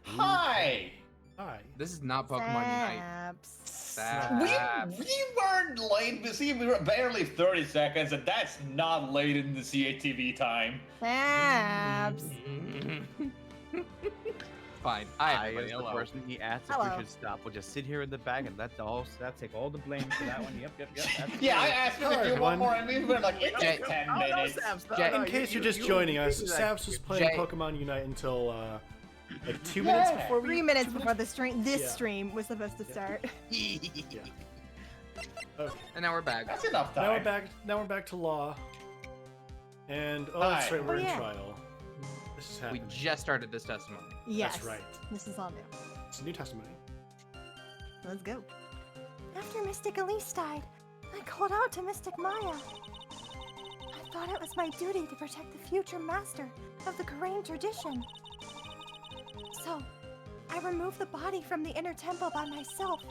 Hi. Hi. This is not Pokemon Unite. We weren't late. See, we were barely 30 seconds, and that's not late in the CATV time. Saps. Fine. I, Everybody, as the hello. person he asked if Hello. we should stop, will just sit here in the back and let take all the blame for that one. Yep. That's Yeah, I great. asked him Hello, if you want everyone. more, and we've been like, it Jay- takes 10 Oh, no, minutes. Sam, stop. Jay- No, In case you're just you- joining us, you- Saps was playing Jay- Pokemon Unite until like 2 minutes Yeah. before we. 3 minutes before the stream. This Yeah. stream was supposed to start. Okay. And now we're back. That's enough time. Now we're back. Now we're back to law. And that's Hi. right. We're Oh, in yeah. trial. This is We happening. just started this testimony. Yes. That's right. This is all new. It's a new testimony. Let's go. After Mystic Elise died, I called out to Mystic Maya. I thought it was my duty to protect the future master of the Korean tradition. So, I removed the body from the inner temple by myself.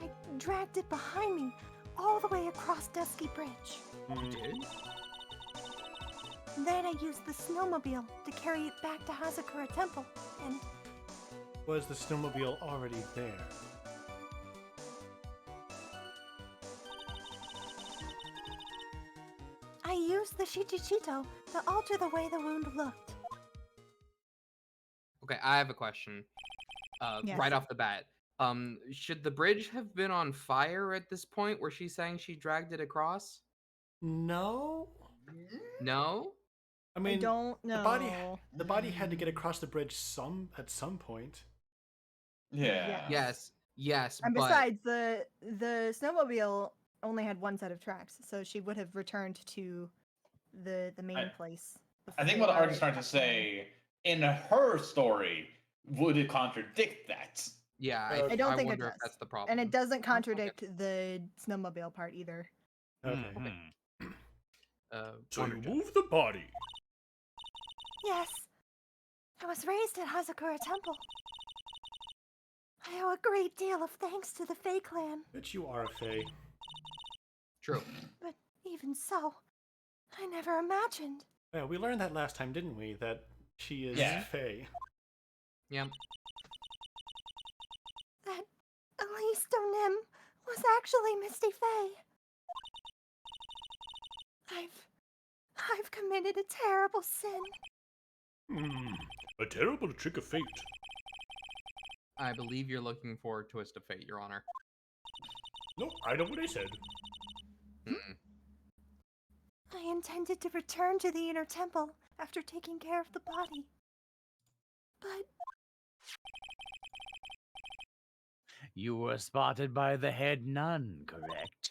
I dragged it behind me all the way across Dusky Bridge. Mhm. Did? Then I used the snowmobile to carry it back to Hazakura Temple, and Was the snowmobile already there? I used the Shichichito to alter the way the wound looked. Okay, I have a question. Yes. Right off the bat. Should the bridge have been on fire at this point where she's saying she dragged it across? No. No? I mean, I don't know. the body had to get across the bridge at some point. Yeah. Yes, And but besides, the snowmobile only had one set of tracks, so she would have returned to the main place. I think what before Art is trying to say, in her story, would it contradict that? yeah, I don't think it wonder if does. that's the problem. And it doesn't contradict the snowmobile part either. Okay. So Wonder you Jet. move the body. Yes. I was raised at Hazakura Temple. I owe a great deal of thanks to the Fae clan, Bet you are a Fae. True. but even so, I never imagined. Yeah, we learned that last time, didn't we? That she is Yeah. Fae. Yeah. That Elise Donim was actually Misty Fae. I've committed a terrible sin. A terrible trick of fate. I believe you're looking for a twist of fate, Your Honor. No, I know what I said. Mm. I intended to return to the inner temple after taking care of the body. But You were spotted by the head nun, correct?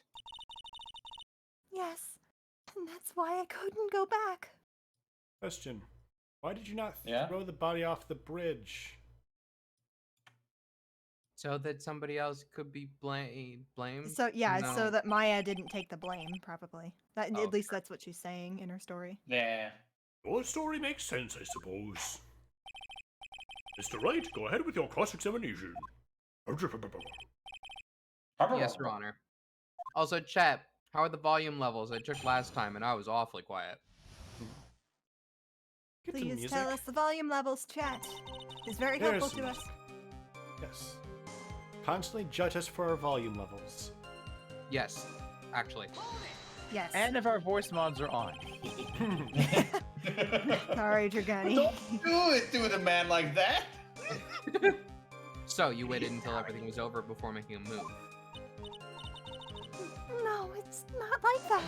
yes, and that's why I couldn't go back. Question. Why did you not Yeah? throw the body off the bridge? So that somebody else could be blamed? So yeah, so No. that Maya didn't take the blame, probably. That Oh, at least that's what she's saying in her story. Yeah. Your story makes sense, I suppose. Mr. Wright, go ahead with your cross-examination. Yes, Your Honor. Also, chat, how are the volume levels I took last time and I was awfully quiet? Get some Please music. tell us the volume levels, chat. It's very There's helpful to us. some Yes. Constantly judge us for our volume levels. Yes, actually. Yes. And if our voice mods are on. Sorry, Dragani. Don't do it to a man like that. So, you waited until everything was over before making a move. No, it's not like that.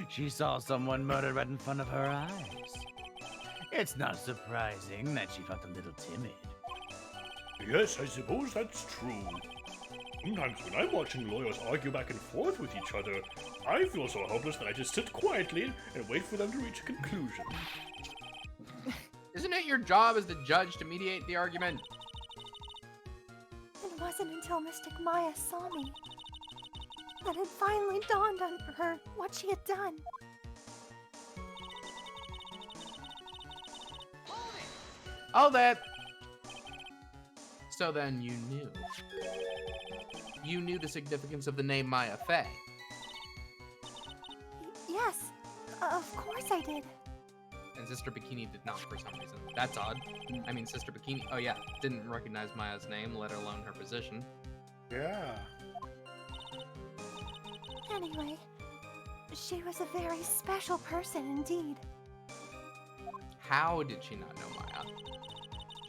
She saw someone murdered right in front of her eyes. It's not surprising that she felt a little timid. Yes, I suppose that's true. Sometimes when I'm watching lawyers argue back and forth with each other, I feel so helpless that I just sit quietly and wait for them to reach a conclusion. Isn't it your job as the judge to mediate the argument? It wasn't until Mystic Maya saw me that it finally dawned on her what she had done. All that. So then you knew. You knew the significance of the name Maya Fey. Yes, of course I did. and Sister Bikini did not for some reason. That's odd. I mean, Sister Bikini, oh yeah, didn't recognize Maya's name, let alone her position. Yeah. Anyway, she was a very special person indeed. How did she not know Maya?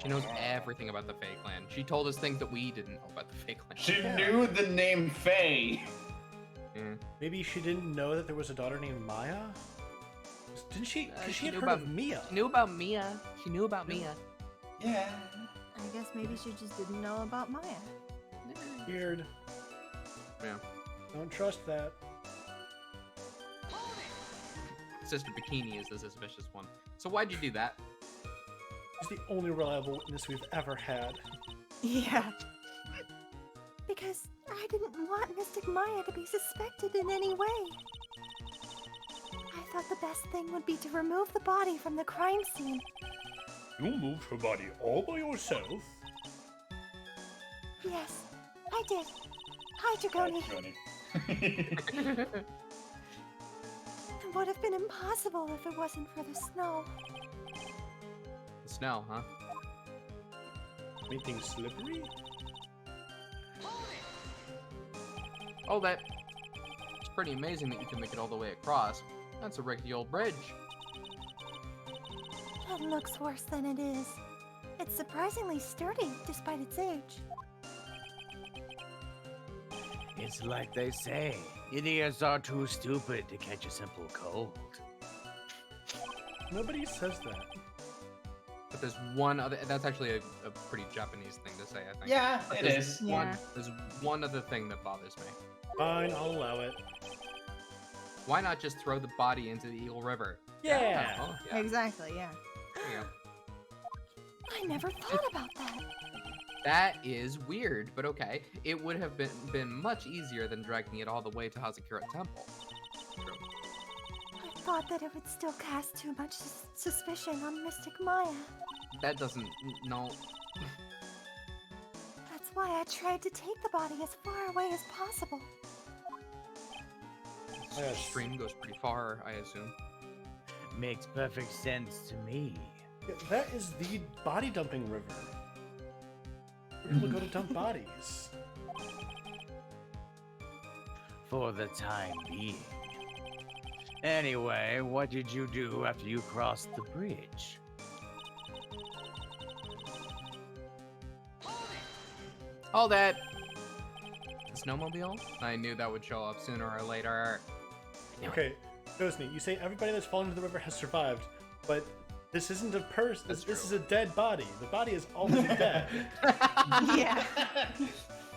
She knows everything about the Fae clan. She told us things that we didn't know about the Fae clan. She knew the name Faye. Yeah. Maybe she didn't know that there was a daughter named Maya? Didn't she? Because she had knew heard about of Mia. She knew about Mia. She knew about Mia. Yeah. I guess maybe she just didn't know about Maya. Weird. Yeah. Don't trust that. Sister Bikini is the suspicious one. So why'd you do that? She's the only reliable witness we've ever had. Yeah. Because I didn't want Mystic Maya to be suspected in any way. I thought the best thing would be to remove the body from the crime scene. You moved her body all by yourself? Yes, I did. Hi, Dragoni. It would have been impossible if it wasn't for the snow. The snow, huh? Anything slippery? Oh, it's pretty amazing that you can make it all the way across. That's a rickety old bridge. It looks worse than it is. It's surprisingly sturdy, despite its age. It's like they say, idiots are too stupid to catch a simple cold. Nobody says that. But there's one other. That's actually a pretty Japanese thing to say, I think. Yeah, But it there's is. One, Yeah. there's one other thing that bothers me. Fine, I'll allow it. Why not just throw the body into the Eagle River? Yeah. Oh, yeah. Exactly, yeah. There you go. I never thought about that. That is weird, but okay. It would have been much easier than dragging it all the way to Hazakura Temple. True. I thought that it would still cast too much suspicion on Mystic Maya. That doesn't. No. That's why I tried to take the body as far away as possible. Yes. Stream goes pretty far, I assume. Makes perfect sense to me. Yeah, that is the body dumping river. Where people go to dump bodies. For the time being. Anyway, what did you do after you crossed the bridge? All that. The snowmobile? I knew that would show up sooner or later. Okay, Josny, you say everybody that's fallen into the river has survived, but this isn't a person. That's This true. is a dead body. The body is already dead. Yeah.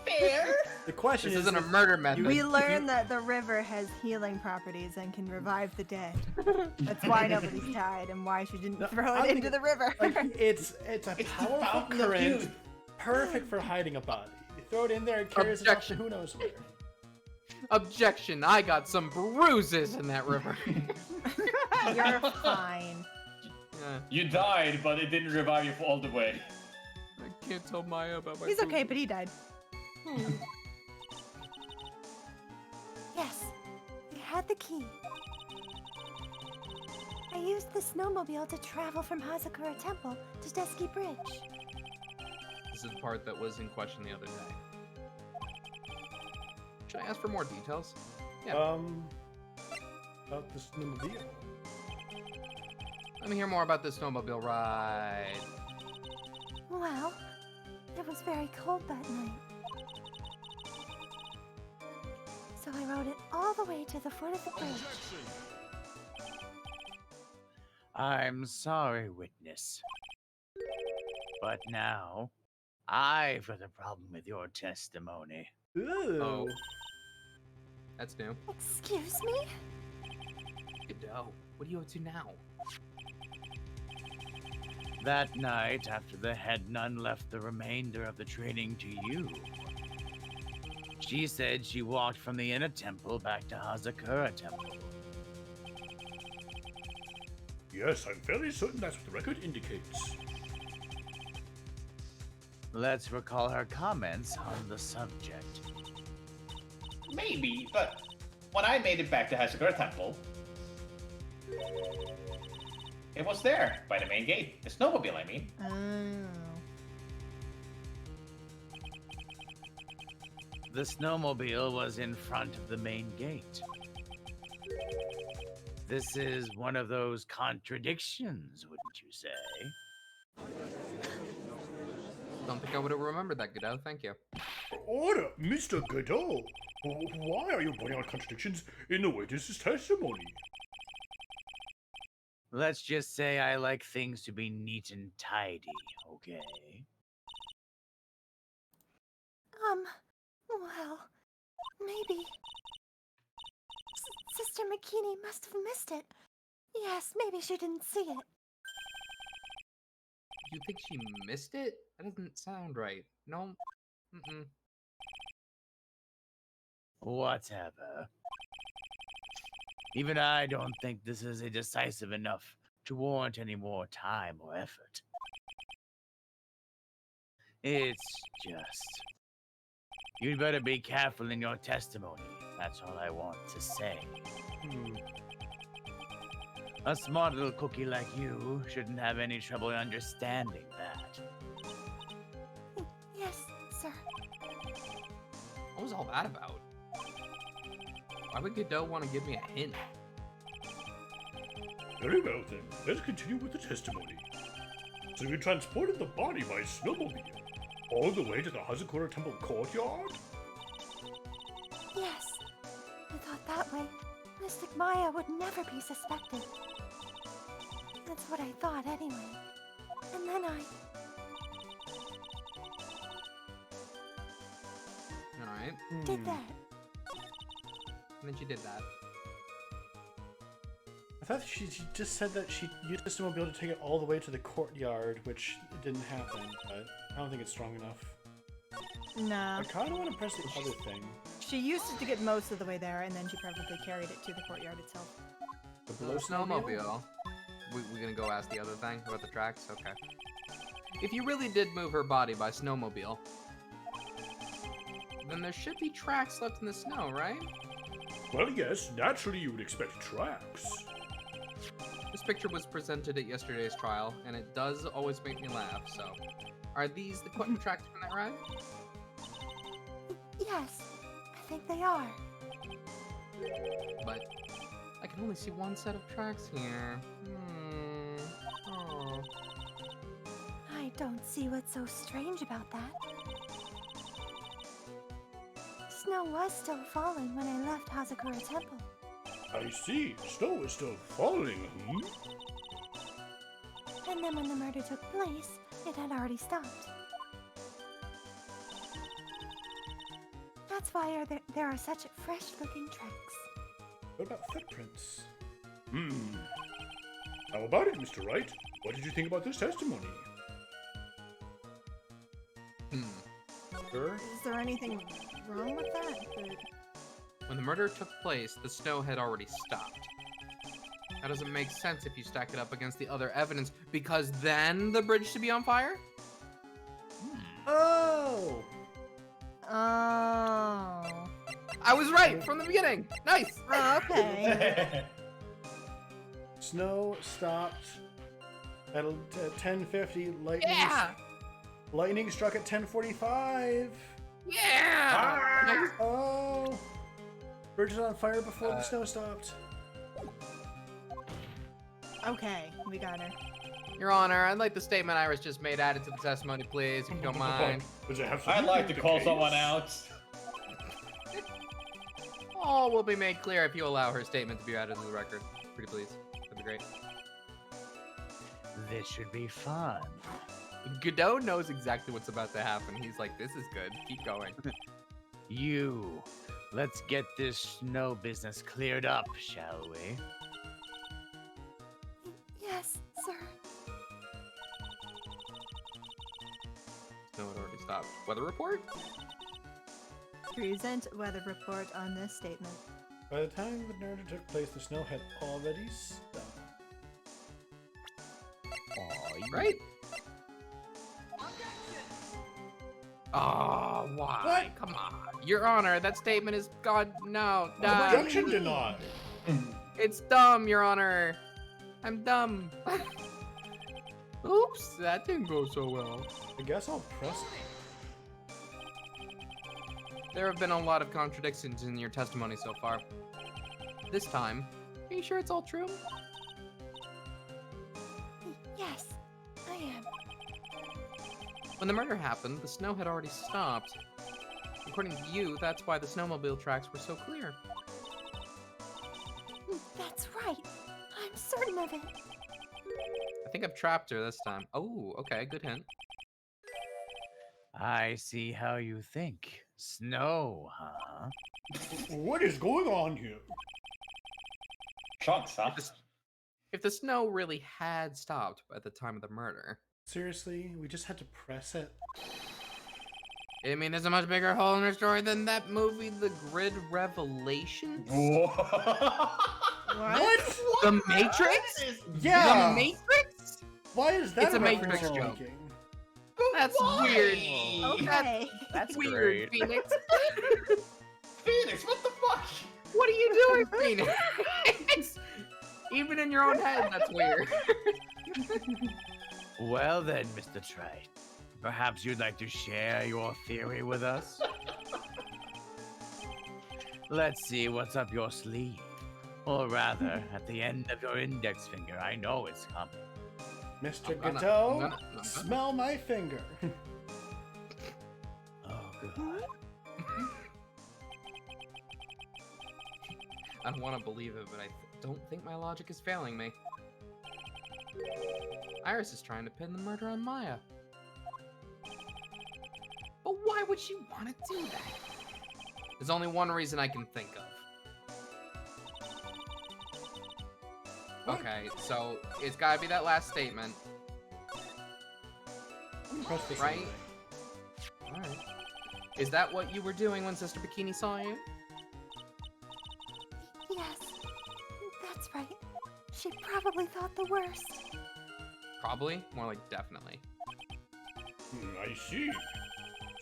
Fair. The question This is, isn't a murder method. We learned that the river has healing properties and can revive the dead. That's why nobody's died and why she didn't No, throw I it think- into the river. like, it's a It's the powerful fountain of current, youth. perfect for hiding a body. You throw it in there, it carries it off to Objection. who knows where. Objection! I got some bruises in that river. You're fine. Yeah, You died, but it didn't revive you all the way. I can't tell Maya about my. He's okay, bruises. but he died. Yes, I had the key. I used the snowmobile to travel from Hazakura Temple to Deski Bridge. This is the part that was in question the other day. Should I ask for more details? Yeah. About the snowmobile. Let me hear more about this snowmobile ride. Well, it was very cold that night. So I rode it all the way to the foot of the bridge. I'm sorry, witness. But now, I've got a problem with your testimony. Ooh. Oh. That's new. Excuse me? Godot, what are you up to now? That night, after the head nun left the remainder of the training to you, she said she walked from the inner temple back to Hazakura Temple. Yes, I'm fairly certain that's what the record indicates. Let's recall her comments on the subject. Maybe, but when I made it back to Hazakura Temple, It was there, by the main gate. The snowmobile, I mean. Oh. The snowmobile was in front of the main gate. This is one of those contradictions, wouldn't you say? Don't think I would have remembered that, Godot. Thank you. Order, Mr. Godot. Why are you pointing out contradictions in the witness's testimony? Let's just say I like things to be neat and tidy, okay? Well, maybe. Sister McKinney must have missed it. Yes, maybe she didn't see it. You think she missed it? That doesn't sound right. No. Mm-mm. Whatever. Even I don't think this is decisive enough to warrant any more time or effort. It's just... You'd better be careful in your testimony. That's all I want to say. A smart little cookie like you shouldn't have any trouble understanding that. Yes, sir. What was all that about? Why would Godot want to give me a hint? Very well then, let's continue with the testimony. So you transported the body by snowmobile all the way to the Hazakura Temple courtyard? Yes. I thought that way, Mystic Maya would never be suspected. That's what I thought anyway. And then Alright. did that. And then she did that. I thought she just said that she used the snowmobile to take it all the way to the courtyard, which didn't happen, but I don't think it's strong enough. No. I kind of want to press the other thing. She used it to get most of the way there, and then she probably carried it to the courtyard itself. The The blow snowmobile. We're gonna go ask the other thing about the tracks? Okay. If you really did move her body by snowmobile, then there should be tracks left in the snow, right? Well, yes, naturally you would expect tracks. This picture was presented at yesterday's trial, and it does always make me laugh, so... Are these the tracks from that ride? Yes, I think they are. But I can only see one set of tracks here. Oh. I don't see what's so strange about that. Snow was still falling when I left Hazakura Temple. I see, snow is still falling, And then when the murder took place, it had already stopped. That's why there are such fresh-looking tracks. What about footprints? How about it, Mr. Wright? What did you think about this testimony? Sure. Is there anything wrong with that? When the murder took place, the snow had already stopped. That doesn't make sense if you stack it up against the other evidence, because then the bridge should be on fire? Oh! Oh. I was right from the beginning! Nice! Oh, okay. Snow stopped at 10:50. Lightning struck at 10:45. Yeah! Nice. Oh! Bridge is on fire before the snow stopped. Okay, we got her. Your Honor, I'd like the statement Iris just made added to the testimony, please, if you don't mind. Does it have I'd something like with to the call case? someone out. All will be made clear if you allow her statement to be added to the record. Pretty please. That'd be great. This should be fun. Godot knows exactly what's about to happen. He's like, this is good. Keep going. You, let's get this snow business cleared up, shall we? Yes, sir. Snow had already stopped. Weather report? Present weather report on this statement. By the time the murder took place, the snow had already stopped. Right? Oh, why? What? Come on. Your Honor, that statement is God. No. Objection denied. It's dumb, Your Honor. I'm dumb. Oops, that didn't go so well. I guess I'll press it. There have been a lot of contradictions in your testimony so far. This time, are you sure it's all true? Yes, I am. When the murder happened, the snow had already stopped. According to you, that's why the snowmobile tracks were so clear. That's right. I'm certain of it. I think I've trapped her this time. Oh, okay, good hint. I see how you think. Snow, huh? What is going on here? Chunks, huh? If the snow really had stopped at the time of the murder, Seriously, we just had to press it. I mean, there's a much bigger hole in her story than that movie, The Grid Revelations? What? The Matrix? Yeah. The Matrix? Why is that It's a Matrix reference joke. making? That's weird. Okay. That's Weird, great. Phoenix. Phoenix, what the fuck? What are you doing, Phoenix? Even in your own head, that's weird. Well then, Mr. Trite, perhaps you'd like to share your theory with us? Let's see what's up your sleeve. Or rather, at the end of your index finger. I know it's coming. Mr. I'm gonna- Godot, I'm gonna- smell my finger. Oh, good. I don't want to believe it, but I don't think my logic is failing me. Iris is trying to pin the murder on Maya. But why would she want to do that? There's only one reason I can think of. Okay, so it's gotta be that last statement, I'm gonna press this right? anyway. Alright. Is that what you were doing when Sister Bikini saw you? Yes, that's right. She probably thought the worst. Probably? More like definitely. I see.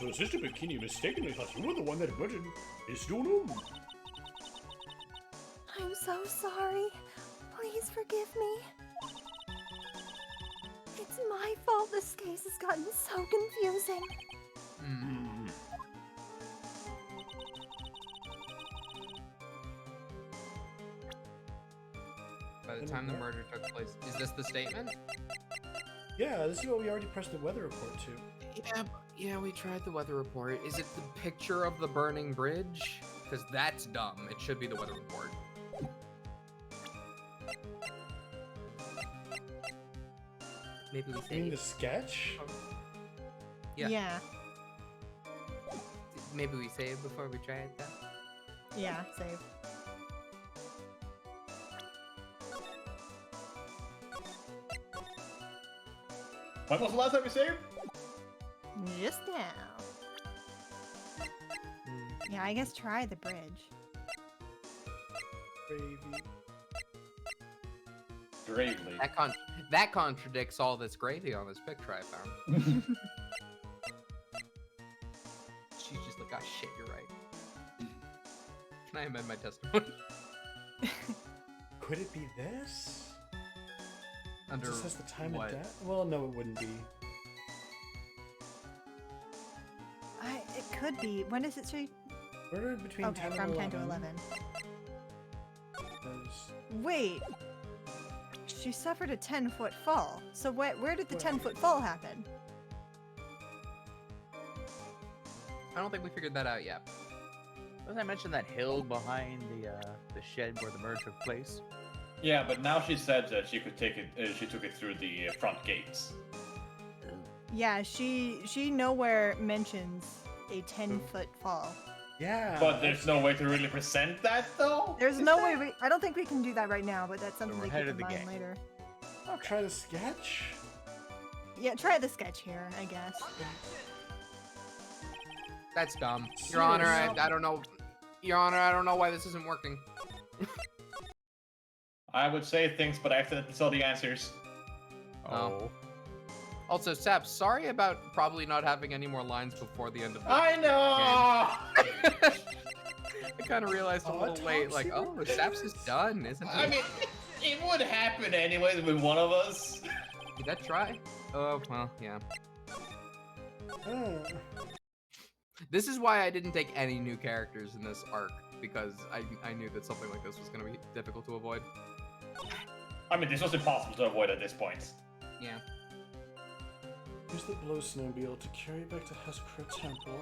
So Sister Bikini mistakenly thought you were the one that murdered Miss Dunham. I'm so sorry. Please forgive me. It's my fault this case has gotten so confusing. Hmm. By the time the murder took place, is this the statement? Yeah, this is what we already pressed the weather report to. Yeah, we tried the weather report. Is it the picture of the burning bridge? Because that's dumb. It should be the weather report. Maybe we You say mean the sketch? Yeah. Yeah. Maybe we save before we try it though. Yeah, save. When was the last time you saved? Just now. Hmm. Yeah, I guess try the bridge. Gravy. Gravely. That contradicts all this gravy on this picture I found. She's just like, oh shit, you're right. Can I amend my testimony? Could it be this? Under It just has the time what? of death? Well, no, it wouldn't be. It could be. When does it say? Murder between Okay, 10 and from 11. 10 to 11. Because Wait. She suffered a 10-foot fall. So where did the 10-foot fall happen? I don't think we figured that out yet. Wasn't I mention that hill behind the shed where the murder took place? Yeah, but now she said that she could take it. She took it through the front gates. Yeah, she nowhere mentions a 10-foot fall. yeah. But there's no way to really present that, though. There's no way I don't think we can do that right now, but that's something we're to ahead keep of in the mind game. later. I'll try the sketch. Yeah, try the sketch here, I guess. That's dumb. Your Honor, Serious? I don't know. Your Honor, I don't know why this isn't working. I would say things, but I accidentally saw the answers. Oh. Also, Sap, sorry about probably not having any more lines before the end of the I know. I kind of realized a little late, like, oh, Topsy Saps is done, isn't he? I mean, It would happen anyways with one of us. Did that try? Oh, well, yeah. This is why I didn't take any new characters in this arc, because I knew that something like this was going to be difficult to avoid. I mean, this was impossible to avoid at this point. Yeah. Use the blow snowmobile to carry it back to Hazakura Temple.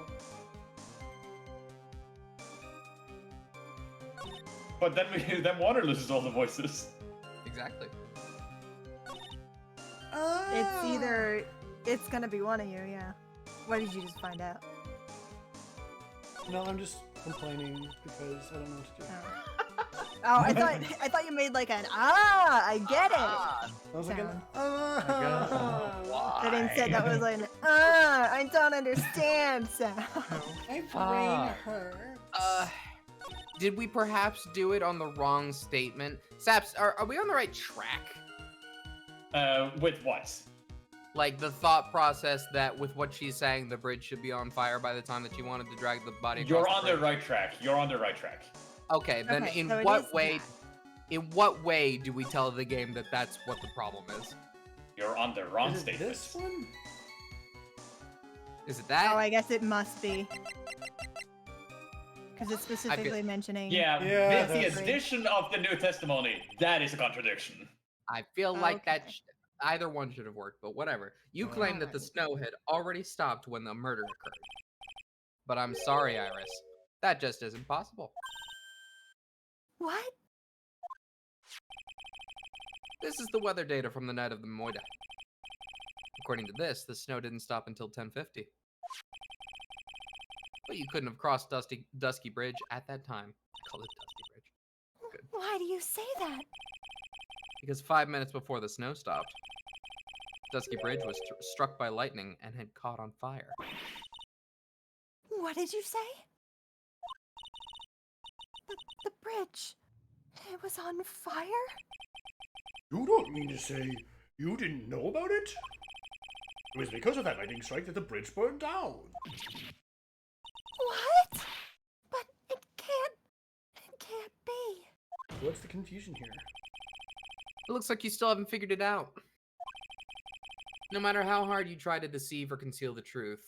But then then Water loses all the voices. Exactly. It's either it's gonna be one of you, yeah. What did you just find out? No, I'm just complaining because I don't know what to do. Oh, I thought you made like an I get it. I was like, Sound. Why? But instead that was like an I don't understand sound. my brain hurts. Did we perhaps do it on the wrong statement? Saps, are we on the right track? With what? Like the thought process that with what she's saying, the bridge should be on fire by the time that she wanted to drag the body across You're the on the bridge? right track. You're on the right track. Okay, then Okay, in so it what is way? that. In what way do we tell the game that that's what the problem is? You're on the wrong Is it statement. this one? Is it that? Oh, I guess it must be. Because it's specifically mentioning. Yeah, Yeah, with the that's- addition of the new testimony, that is a contradiction. I feel like that Okay. either one should have worked, but whatever. You claim that the snow had already stopped when the murder occurred. But I'm sorry, Iris. That just isn't possible. What? This is the weather data from the night of the Moida. According to this, the snow didn't stop until 10:50. But you couldn't have crossed Dusky Bridge at that time. I call it Dusky Bridge. Good. Why do you say that? Because 5 minutes before the snow stopped, Dusky Bridge was struck by lightning and had caught on fire. What did you say? The bridge. It was on fire? You don't mean to say you didn't know about it? It was because of that lightning strike that the bridge burned down. What? But it can't be. What's the confusion here? It looks like you still haven't figured it out. No matter how hard you try to deceive or conceal the truth,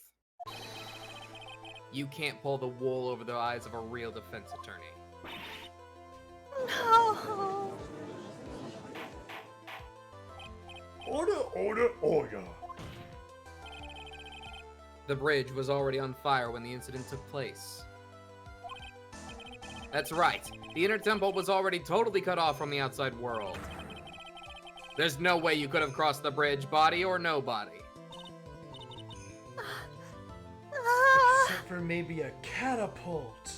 you can't pull the wool over the eyes of a real defense attorney. No. Order, order, order. The bridge was already on fire when the incident took place. That's right. The inner temple was already totally cut off from the outside world. There's no way you could have crossed the bridge, body or no body. Except for maybe a catapult.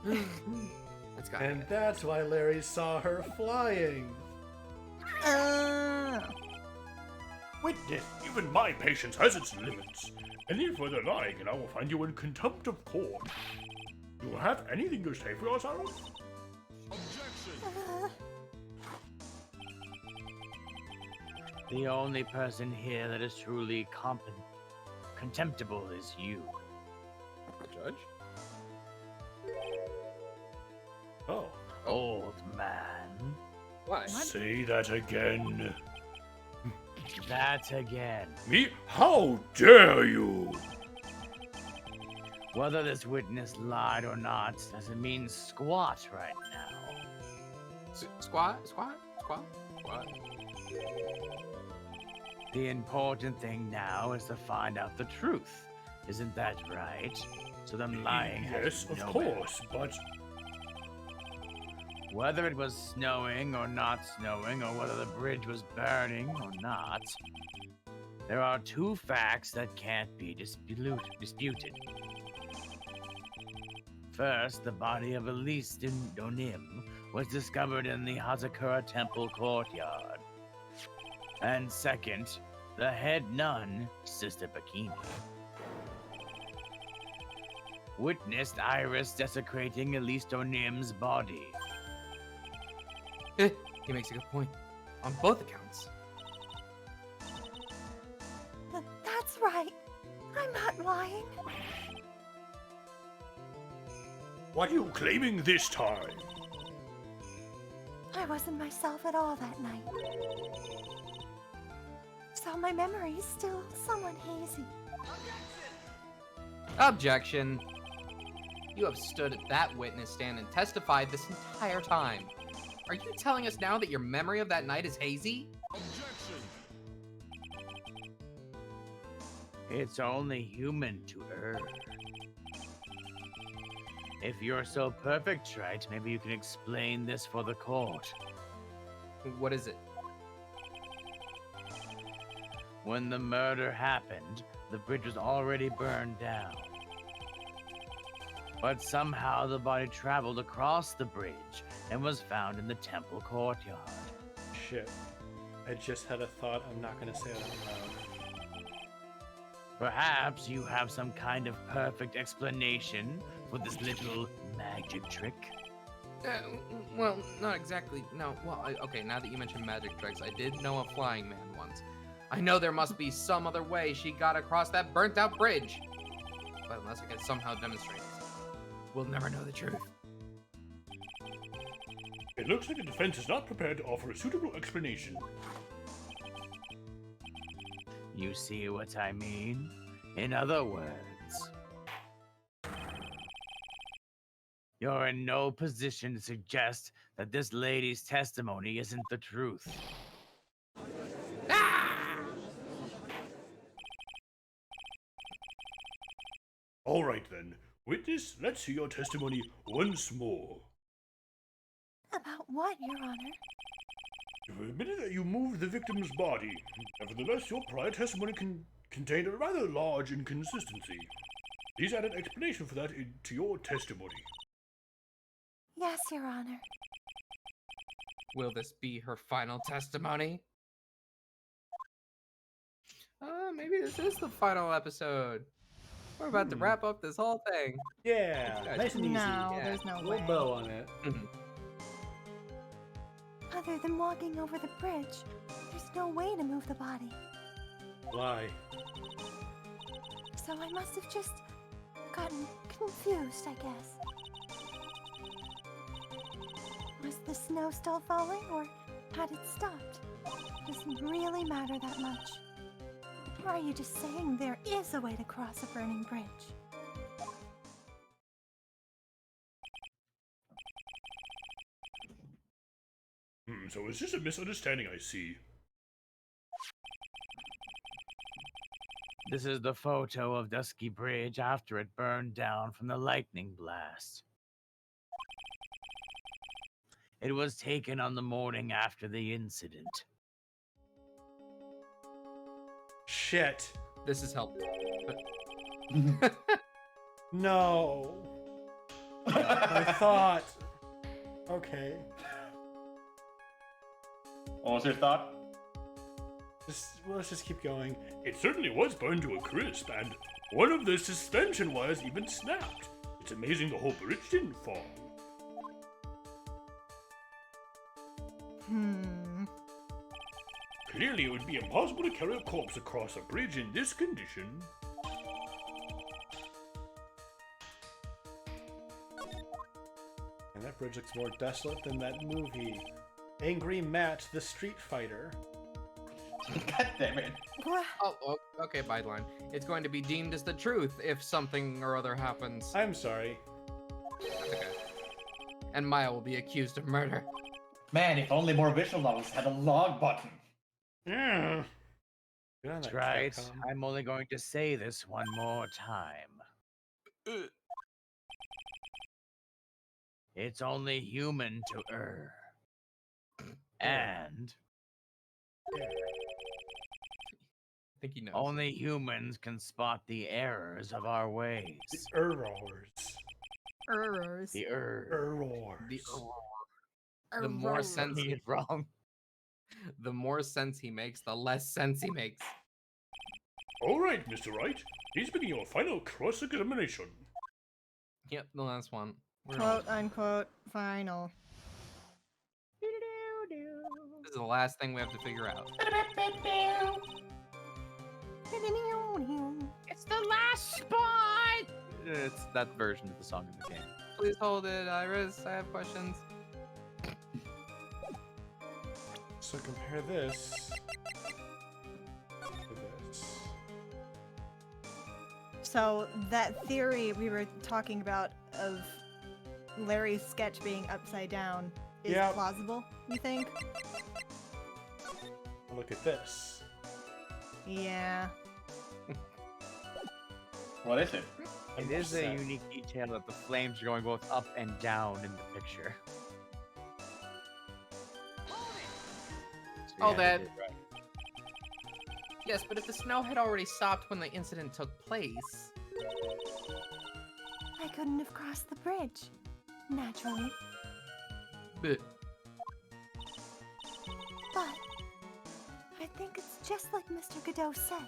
That's got And it. that's why Larry saw her flying. Witness, even my patience has its limits. Any further lying and I will find you in contempt of court. Do you have anything to say for yourself? The only person here that is truly contemptible is you. Judge? Oh, Old man. Why? say that again. That again. Me? How dare you? Whether this witness lied or not doesn't mean squat right now. Squat? The important thing now is to find out the truth. Isn't that right? So them lying Yes, has of no course, but Whether it was snowing or not snowing, or whether the bridge was burning or not, there are two facts that can't be disputed. First, the body of Elise Donim was discovered in the Hazakura Temple courtyard. And second, the head nun, Sister Bikini, witnessed Iris desecrating Elise Donim's body. He makes a good point. On both accounts. That's right. I'm not lying. what are you claiming this time? I wasn't myself at all that night. So my memory is still somewhat hazy. Objection. You have stood at that witness stand and testified this entire time. Are you telling us now that your memory of that night is hazy? It's only human to err. If you're so perfect, Trite, maybe you can explain this for the court. What is it? When the murder happened, the bridge was already burned down. But somehow the body traveled across the bridge and was found in the temple courtyard. Shit. I just had a thought. I'm not gonna say it out loud. Perhaps you have some kind of perfect explanation for this little magic trick? Well, not exactly. No, well, okay, now that you mention magic tricks, I did know a flying man once. I know there must be some other way she got across that burnt out bridge. But unless I can somehow demonstrate it, we'll never know the truth. It looks like the defense is not prepared to offer a suitable explanation. You see what I mean? In other words, you're in no position to suggest that this lady's testimony isn't the truth. All right then. Witness, let's hear your testimony once more. About what, Your Honor? You've admitted that you moved the victim's body. Nevertheless, your prior testimony contained a rather large inconsistency. Please add an explanation for that to your testimony. Yes, Your Honor. Will this be her final testimony? Maybe this is the final episode. We're about to wrap up this whole thing. Yeah, nice and easy. No, Yeah. there's no A little way. bow on it. Other than walking over the bridge, there's no way to move the body. Why? So I must have just gotten confused, I guess. Was the snow still falling, or had it stopped? Doesn't really matter that much. Or are you just saying there is a way to cross a burning bridge? So it's just a misunderstanding, I see. This is the photo of Dusky Bridge after it burned down from the lightning blast. It was taken on the morning after the incident. Shit. This is helpful. No. I thought. Okay. What was your thought? Let's just keep going. It certainly was burned to a crisp, and one of the suspension wires even snapped. It's amazing the whole bridge didn't fall. Clearly, it would be impossible to carry a corpse across a bridge in this condition. And that bridge looks more desolate than that movie. Angry Matt, the Street Fighter. God damn it. Oh, okay, byline. It's going to be deemed as the truth if something or other happens. I'm sorry. Okay. And Maya will be accused of murder. Man, if only more visual novels had a log button. Good on that, Right. Capcom. I'm only going to say this one more time. It's only human to err. And I think he knows. only humans can spot the errors of our ways. Errors. Errors. The error. Errors. The more sense He is wrong. the more sense he makes, the less sense he makes. All right, Mr. Wright. Please begin your final cross-examination. Yep, the last one. We're Quote unquote final. This is the last thing we have to figure out. It's the last spot! It's that version of the song in the game. Please hold it, Iris. I have questions. So compare this to this. So that theory we were talking about of Larry's sketch being upside down is Yeah. plausible, you think? Look at this. Yeah. What is it? It is a 100%. unique detail that the flames are going both up and down in the picture. So Oh, yeah, that- they did right. Yes, but if the snow had already stopped when the incident took place, I couldn't have crossed the bridge. Naturally. but But I think it's just like Mr. Godot said.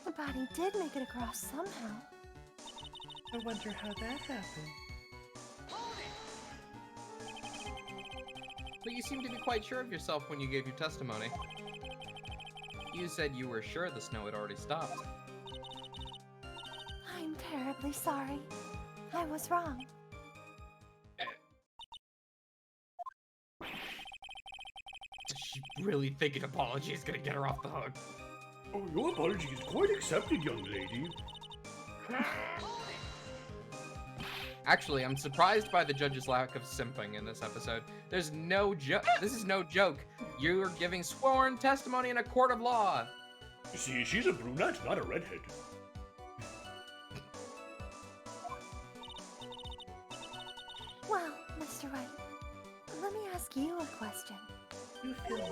The body did make it across somehow. I wonder how that happened. But you seem to be quite sure of yourself when you gave your testimony. You said you were sure the snow had already stopped. I'm terribly sorry. I was wrong. Does she really think an apology is gonna get her off the hook? Oh, your apology is quite accepted, young lady. Actually, I'm surprised by the judge's lack of simping in this episode. There's no joke. This is no joke. You're giving sworn testimony in a court of law. You see, she's a brunette, not a redhead. Well, Mr. Wright, let me ask you a question. You feel like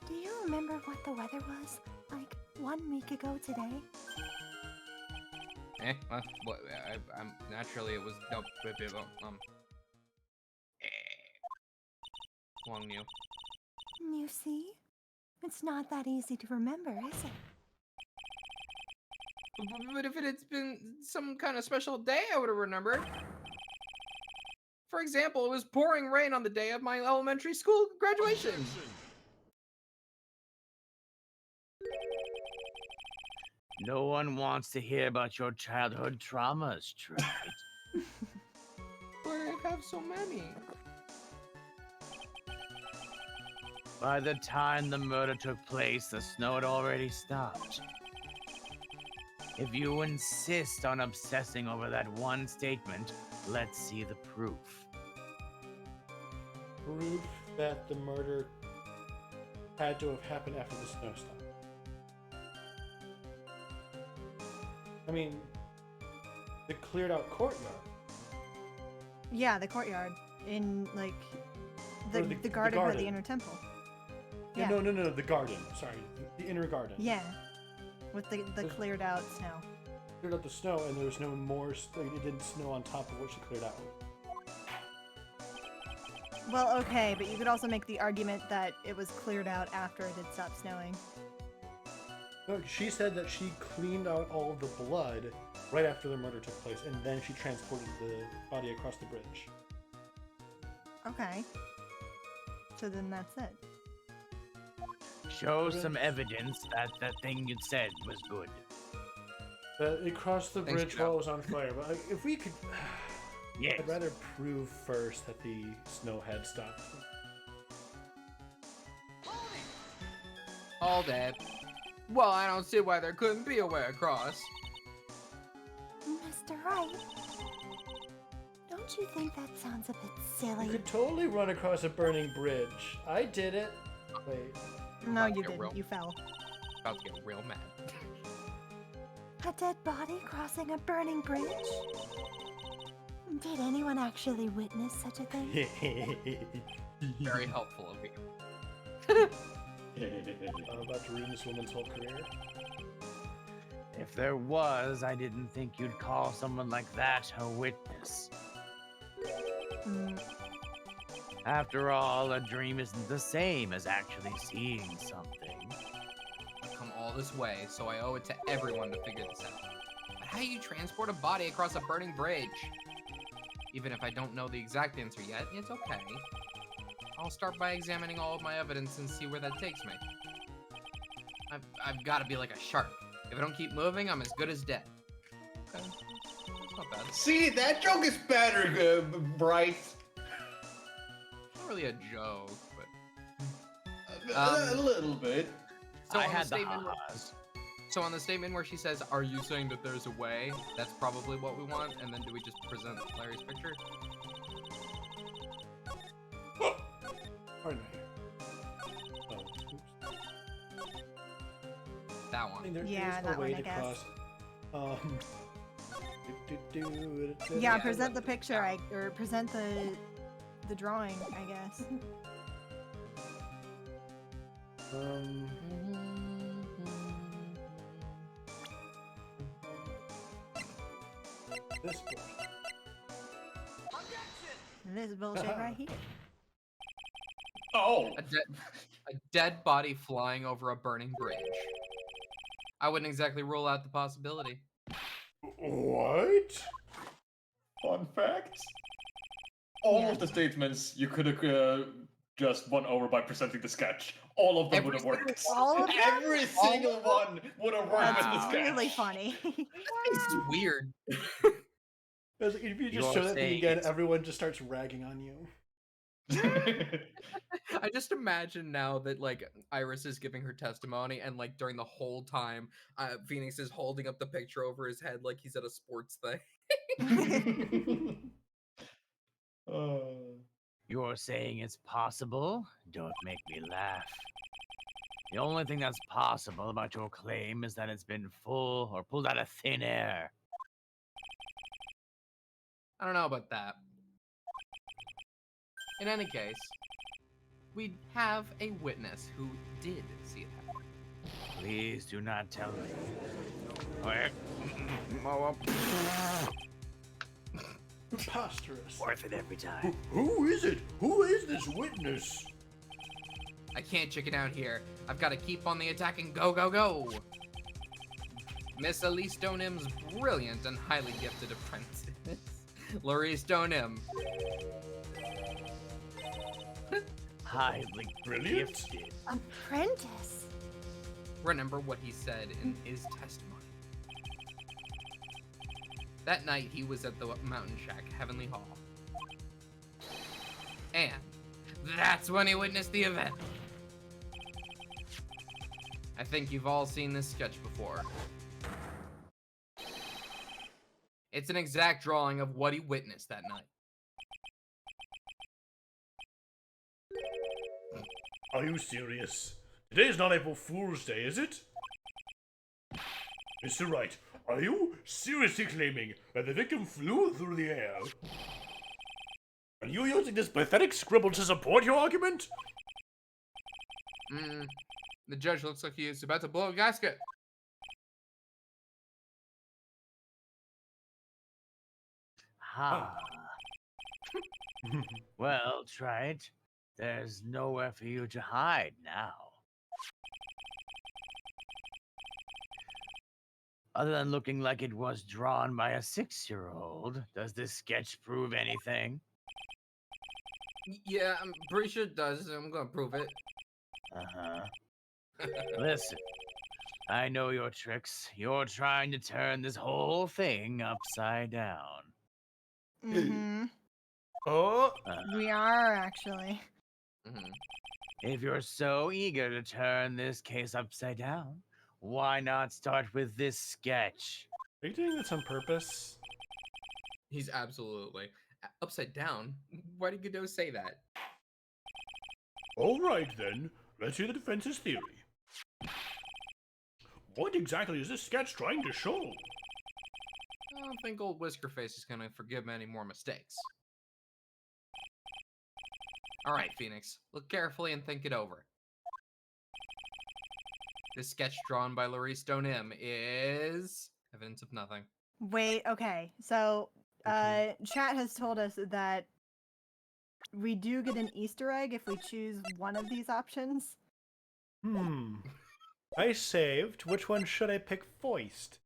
Do you remember what the weather was like 1 week ago today? What, I'm naturally it was no, Wong New. You see? It's not that easy to remember, is it? But if it had been some kind of special day, I would have remembered. For example, it was pouring rain on the day of my elementary school graduation. No one wants to hear about your childhood traumas, Trent. But I have so many. By the time the murder took place, the snow had already stopped. If you insist on obsessing over that one statement, let's see the proof. proof that the murder had to have happened after the snowstorm. I mean, the cleared out courtyard. Yeah, the courtyard in like the Or the garden or garden. the inner temple. Yeah. No, the garden. Sorry, the inner garden. Yeah, with the There's- cleared out snow. Cleared out the snow, and there was no more. Like, it didn't snow on top of what she cleared out. Well, okay, but you could also make the argument that it was cleared out after it had stopped snowing. No, she said that she cleaned out all of the blood right after the murder took place, and then she transported the body across the bridge. Okay. So then that's it. Show some evidence that that thing you said was good. It crossed the Thanks, bridge Joe. while it was on fire, but like, if we could, Yes. I'd rather prove first that the snow had stopped. All that. Well, I don't see why there couldn't be a way across. Mr. Wright, don't you think that sounds a bit You silly? could totally run across a burning bridge. I did it. Wait. No, About to you get didn't. real- You fell. About to get real mad. A dead body crossing a burning bridge? Did anyone actually witness such a thing? Very helpful of you. I'm about to ruin this woman's whole career. If there was, I didn't think you'd call someone like that a witness. Mm, After all, a dream isn't the same as actually seeing something. I've come all this way, so I owe it to everyone to figure this out. But how do you transport a body across a burning bridge? Even if I don't know the exact answer yet, it's okay. I'll start by examining all of my evidence and see where that takes me. I've got to be like a shark. If I don't keep moving, I'm as good as dead. Okay. It's not bad. See, that joke is better, Bright. Not really a joke, but A little bit. so I on the had the statement. ha-has. So on the statement where she says, "Are you saying that there's a way?" That's probably what we want. And then do we just present Larry's picture? Pardon me. Oh, oops. That I one. think there Yeah, is that a way one, I to guess. cross. Yeah, Yeah, present the that- picture, or present the drawing, I guess. This one. This bullshit right here. Oh. A dead body flying over a burning bridge. I wouldn't exactly rule out the possibility. What? Fun fact. All Yeah. of the statements you could have just won over by presenting the sketch. All of them Every would have worked. All of them? Every single one would have worked with the That's sketch. really funny. It's weird. Because if you just You're show that thing saying again, it's- everyone just starts ragging on you. I just imagine now that like Iris is giving her testimony, and like during the whole time, Phoenix is holding up the picture over his head like he's at a sports thing. You're saying it's possible? Don't make me laugh. The only thing that's possible about your claim is that it's been full or pulled out of thin air. I don't know about that. In any case, we have a witness who did see it happen. Please do not tell me. Preposterous. Worth it every time. Who is it? Who is this witness? I can't chicken out here. I've got to keep on the attack and go, go, go. Miss Elise Stonehim's brilliant and highly gifted apprentice, Laurie Stonehim. Highly Brilliant. gifted. Apprentice. Remember what he said in his testimony. That night, he was at the Mountain Shack, Heavenly Hall. And that's when he witnessed the event. I think you've all seen this sketch before. It's an exact drawing of what he witnessed that night. Are you serious? Today's not April Fool's Day, is it? Mr. Wright, are you seriously claiming that the victim flew through the air? Are you using this pathetic scribble to support your argument? The judge looks like he is about to blow a gasket. Ha. Well, try it. There's nowhere for you to hide now. Other than looking like it was drawn by a 6-year-old, does this sketch prove anything? Yeah, I'm pretty sure it does. I'm gonna prove it. Uh-huh. Listen, I know your tricks. You're trying to turn this whole thing upside down. Mm-hmm. Oh, We are, actually. If you're so eager to turn this case upside down, why not start with this sketch? Are you doing this on purpose? He's absolutely upside down. Why did Godot say that? all right then. Let's hear the defense's theory. What exactly is this sketch trying to show? I don't think old Whiskerface is gonna forgive me any more mistakes. Alright, Phoenix. Look carefully and think it over. This sketch drawn by Laurie Stonehim is evidence of nothing. Wait, okay. So, chat has told us that we do get an Easter egg if we choose one of these options. I saved. Which one should I pick first?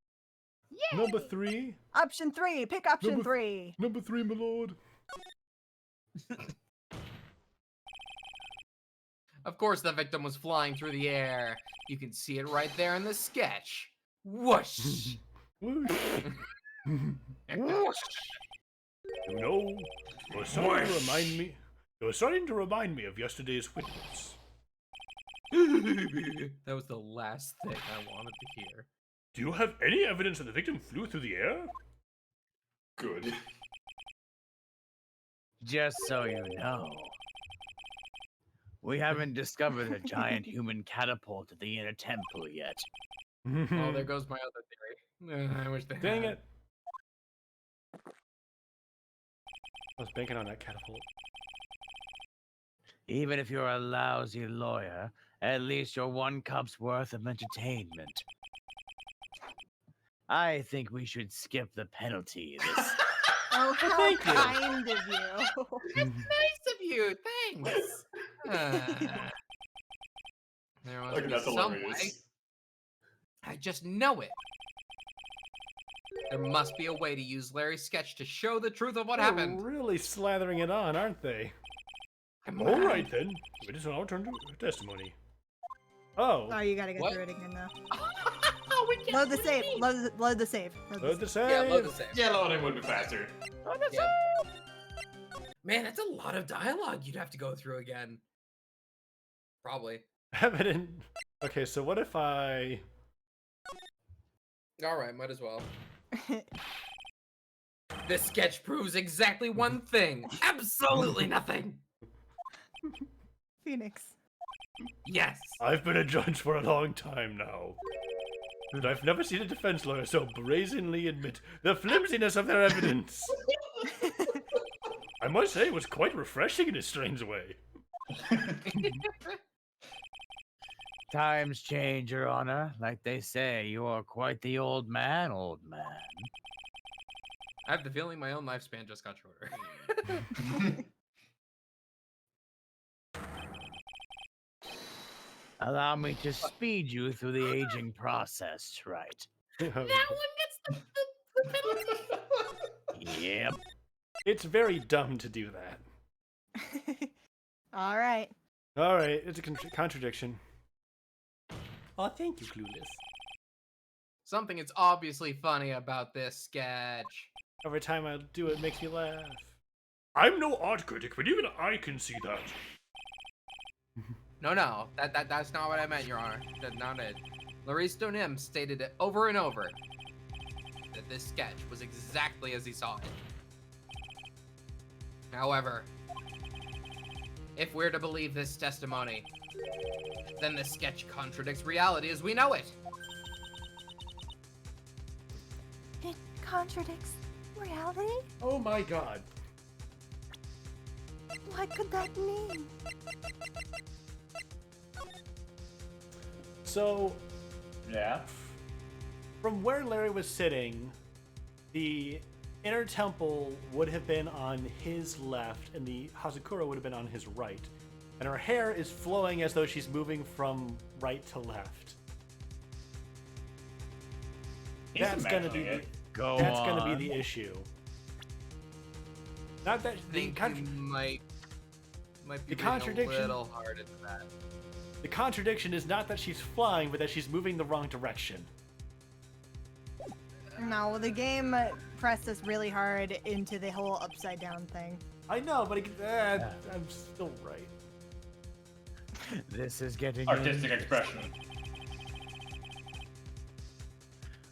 Yay! Number 3? Option 3! Pick option Number- 3! Number 3, my lord. Of course, the victim was flying through the air. You can see it right there in the sketch. Whoosh! Whoosh. You know, you're starting to remind me. You're starting to remind me of yesterday's witness. That was the last thing I wanted to hear. Do you have any evidence that the victim flew through the air? Good. Just so you know, we haven't discovered a giant human catapult at the inner temple yet. Oh, there goes my other theory. I wish they Dang had. it. I was banking on that catapult. Even if you're a lousy lawyer, at least you're 1 cup's worth of entertainment. I think we should skip the penalty this. Oh, how Thank you. kind of you. Nice of you. Thanks. There must Look, be that's some way. hilarious. I just know it. There must be a way to use Larry's sketch to show the truth of what They're happened. really slathering it on, aren't they? Come All on. right then. It is now turn to testimony. Oh. Oh, you gotta go What? through it again though. Oh, we can't Load the do save. it. Load the save. Load the save. Yeah, load the save. Yeah, loading would be faster. Yeah. Man, that's a lot of dialogue you'd have to go through again. Probably. Evident. Okay, so what if I... All right, might as well. This sketch proves exactly one thing. Absolutely nothing. Phoenix. Yes. I've been a judge for a long time now. And I've never seen a defense lawyer so brazenly admit the flimsiness of their evidence. I must say it was quite refreshing in a strange way. Times change, Your Honor. Like they say, you are quite the old man, old man. I have the feeling my own lifespan just got shorter. Allow me to speed you through the aging process, right? That one gets the penalty. Yep. It's very dumb to do that. All right. All right, it's a contradiction. Oh, thank you, Clueless. Something is obviously funny about this sketch. Every time I do it, makes me laugh. I'm no art critic, but even I can see that. No, that's not what I meant, Your Honor. That's not it. Laurice Donim stated it over and over that this sketch was exactly as he saw it. However, if we're to believe this testimony, then the sketch contradicts reality as we know it. It contradicts reality? Oh my god. What could that mean? So, Yeah. from where Larry was sitting, the inner temple would have been on his left, and the Hazakura would have been on his right. And her hair is flowing as though she's moving from right to left. He's That's gonna be imagining it. Go that's on. gonna be the issue. Not that I think you might be The reading contradiction- a little hard into that. the contradiction is not that she's flying, but that she's moving the wrong direction. No, the game pressed us really hard into the whole upside down thing. I know, but I'm still right. This is getting Artistic expression.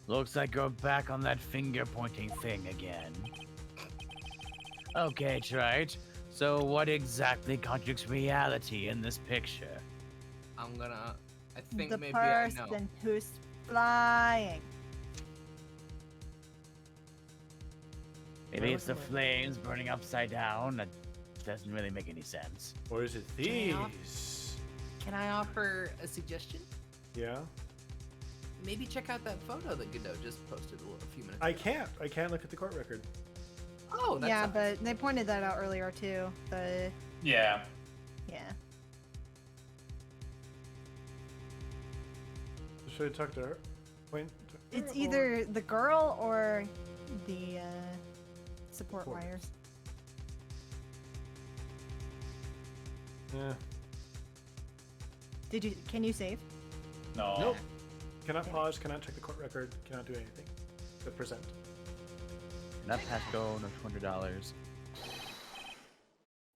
Looks like you're back on that finger pointing thing again. Okay, Trite. So what exactly contradicts reality in this picture? I think The maybe I know. person who's flying. Maybe it's the flames burning upside down. That doesn't really make any sense. Or is it Yeah. these? Can I offer a suggestion? Yeah. Maybe check out that photo that Godot just posted a few minutes ago. I can't look at the court record. Oh, that's Yeah, but they pointed that out earlier too. The Yeah. yeah. Should I talk to her? Point to her, It's or- either the girl or the support Support. wires. Yeah. Can you save? No. Nope. Cannot pause, cannot check the court record, cannot do anything. But present. Not Pasco, no $200.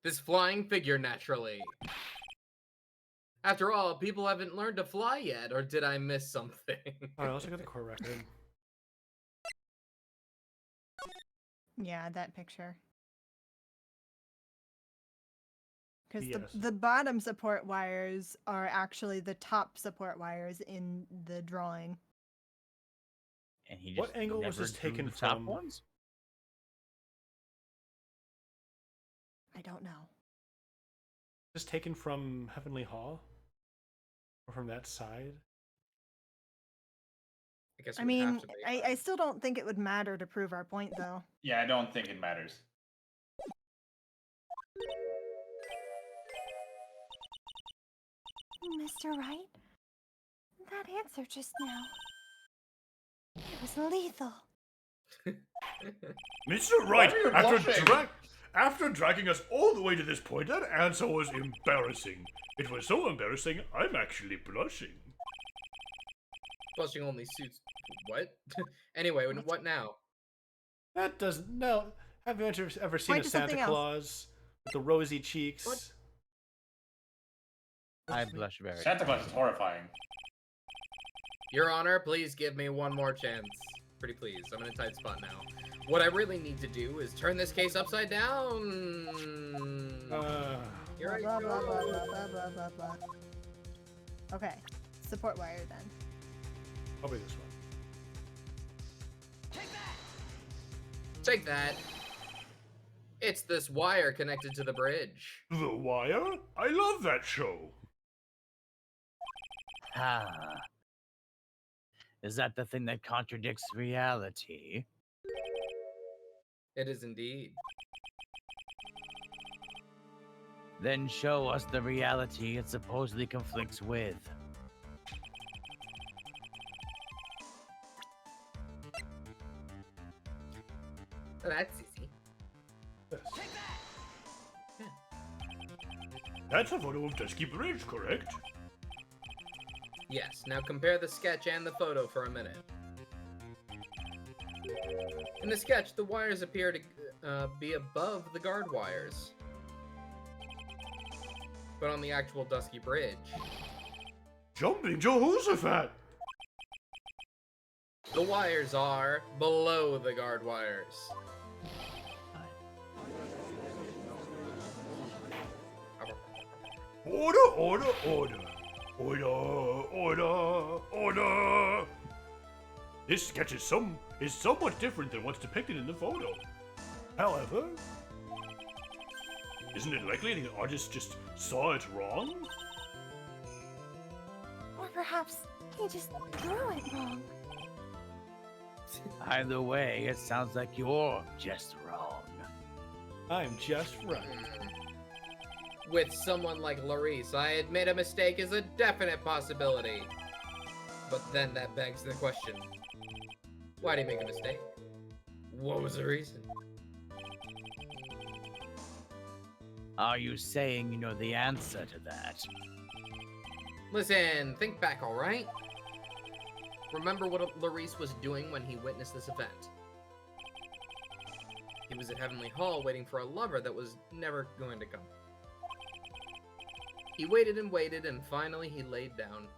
This flying figure, naturally. After all, people haven't learned to fly yet, or did I miss something? Alright, let's look at the core record. Yeah, that picture. Because Yes. the bottom support wires are actually the top support wires in the drawing. And he just What angle was never this drew taken the top from? ones? I don't know. Is this taken from Heavenly Hall? Or from that side? I guess it I would have mean, to be. I still don't think it would matter to prove our point, though. Yeah, I don't think it matters. Mr. Wright? That answer just now. It was lethal. Mr. Why Wright, are you blushing? after dragging us all the way to this point, that answer was embarrassing. It was so embarrassing, I'm actually blushing. Blushing only suits. What? Anyway, what now? That doesn't. No. Have you ever seen Point a to Santa something else. Claus with the rosy cheeks? What? I blush very. Santa Claus is horrifying. Your Honor, please give me one more chance. Pretty please. I'm in a tight spot now. What I really need to do is turn this case upside down. Here I Blah, blah, blah, go. blah, blah, blah, blah, blah. Okay, support wire then. Probably this one. Take that. It's this wire connected to the bridge. The Wire? I love that show. Ah. Is that the thing that contradicts reality? It is indeed. Then show us the reality it supposedly conflicts with. That's easy. That's a photo of Dusky Bridge, correct? Yes, now compare the sketch and the photo for a minute. In the sketch, the wires appear to be above the guard wires. But on the actual Dusky Bridge, Jumping Jehoshaphat! the wires are below the guard wires. Order, order, order. Order, order, order. This sketch is somewhat different than what's depicted in the photo. However, isn't it likely the artist just saw it wrong? Or perhaps he just drew it wrong. Either way, it sounds like you're just wrong. I'm just right. With someone like Larice, I admit a mistake is a definite possibility. But then that begs the question, why did he make a mistake? What was the reason? Are you saying you know the answer to that? Listen, think back, alright? Remember what Larice was doing when he witnessed this event. He was at Heavenly Hall waiting for a lover that was never going to come. He waited and waited, and finally he laid down.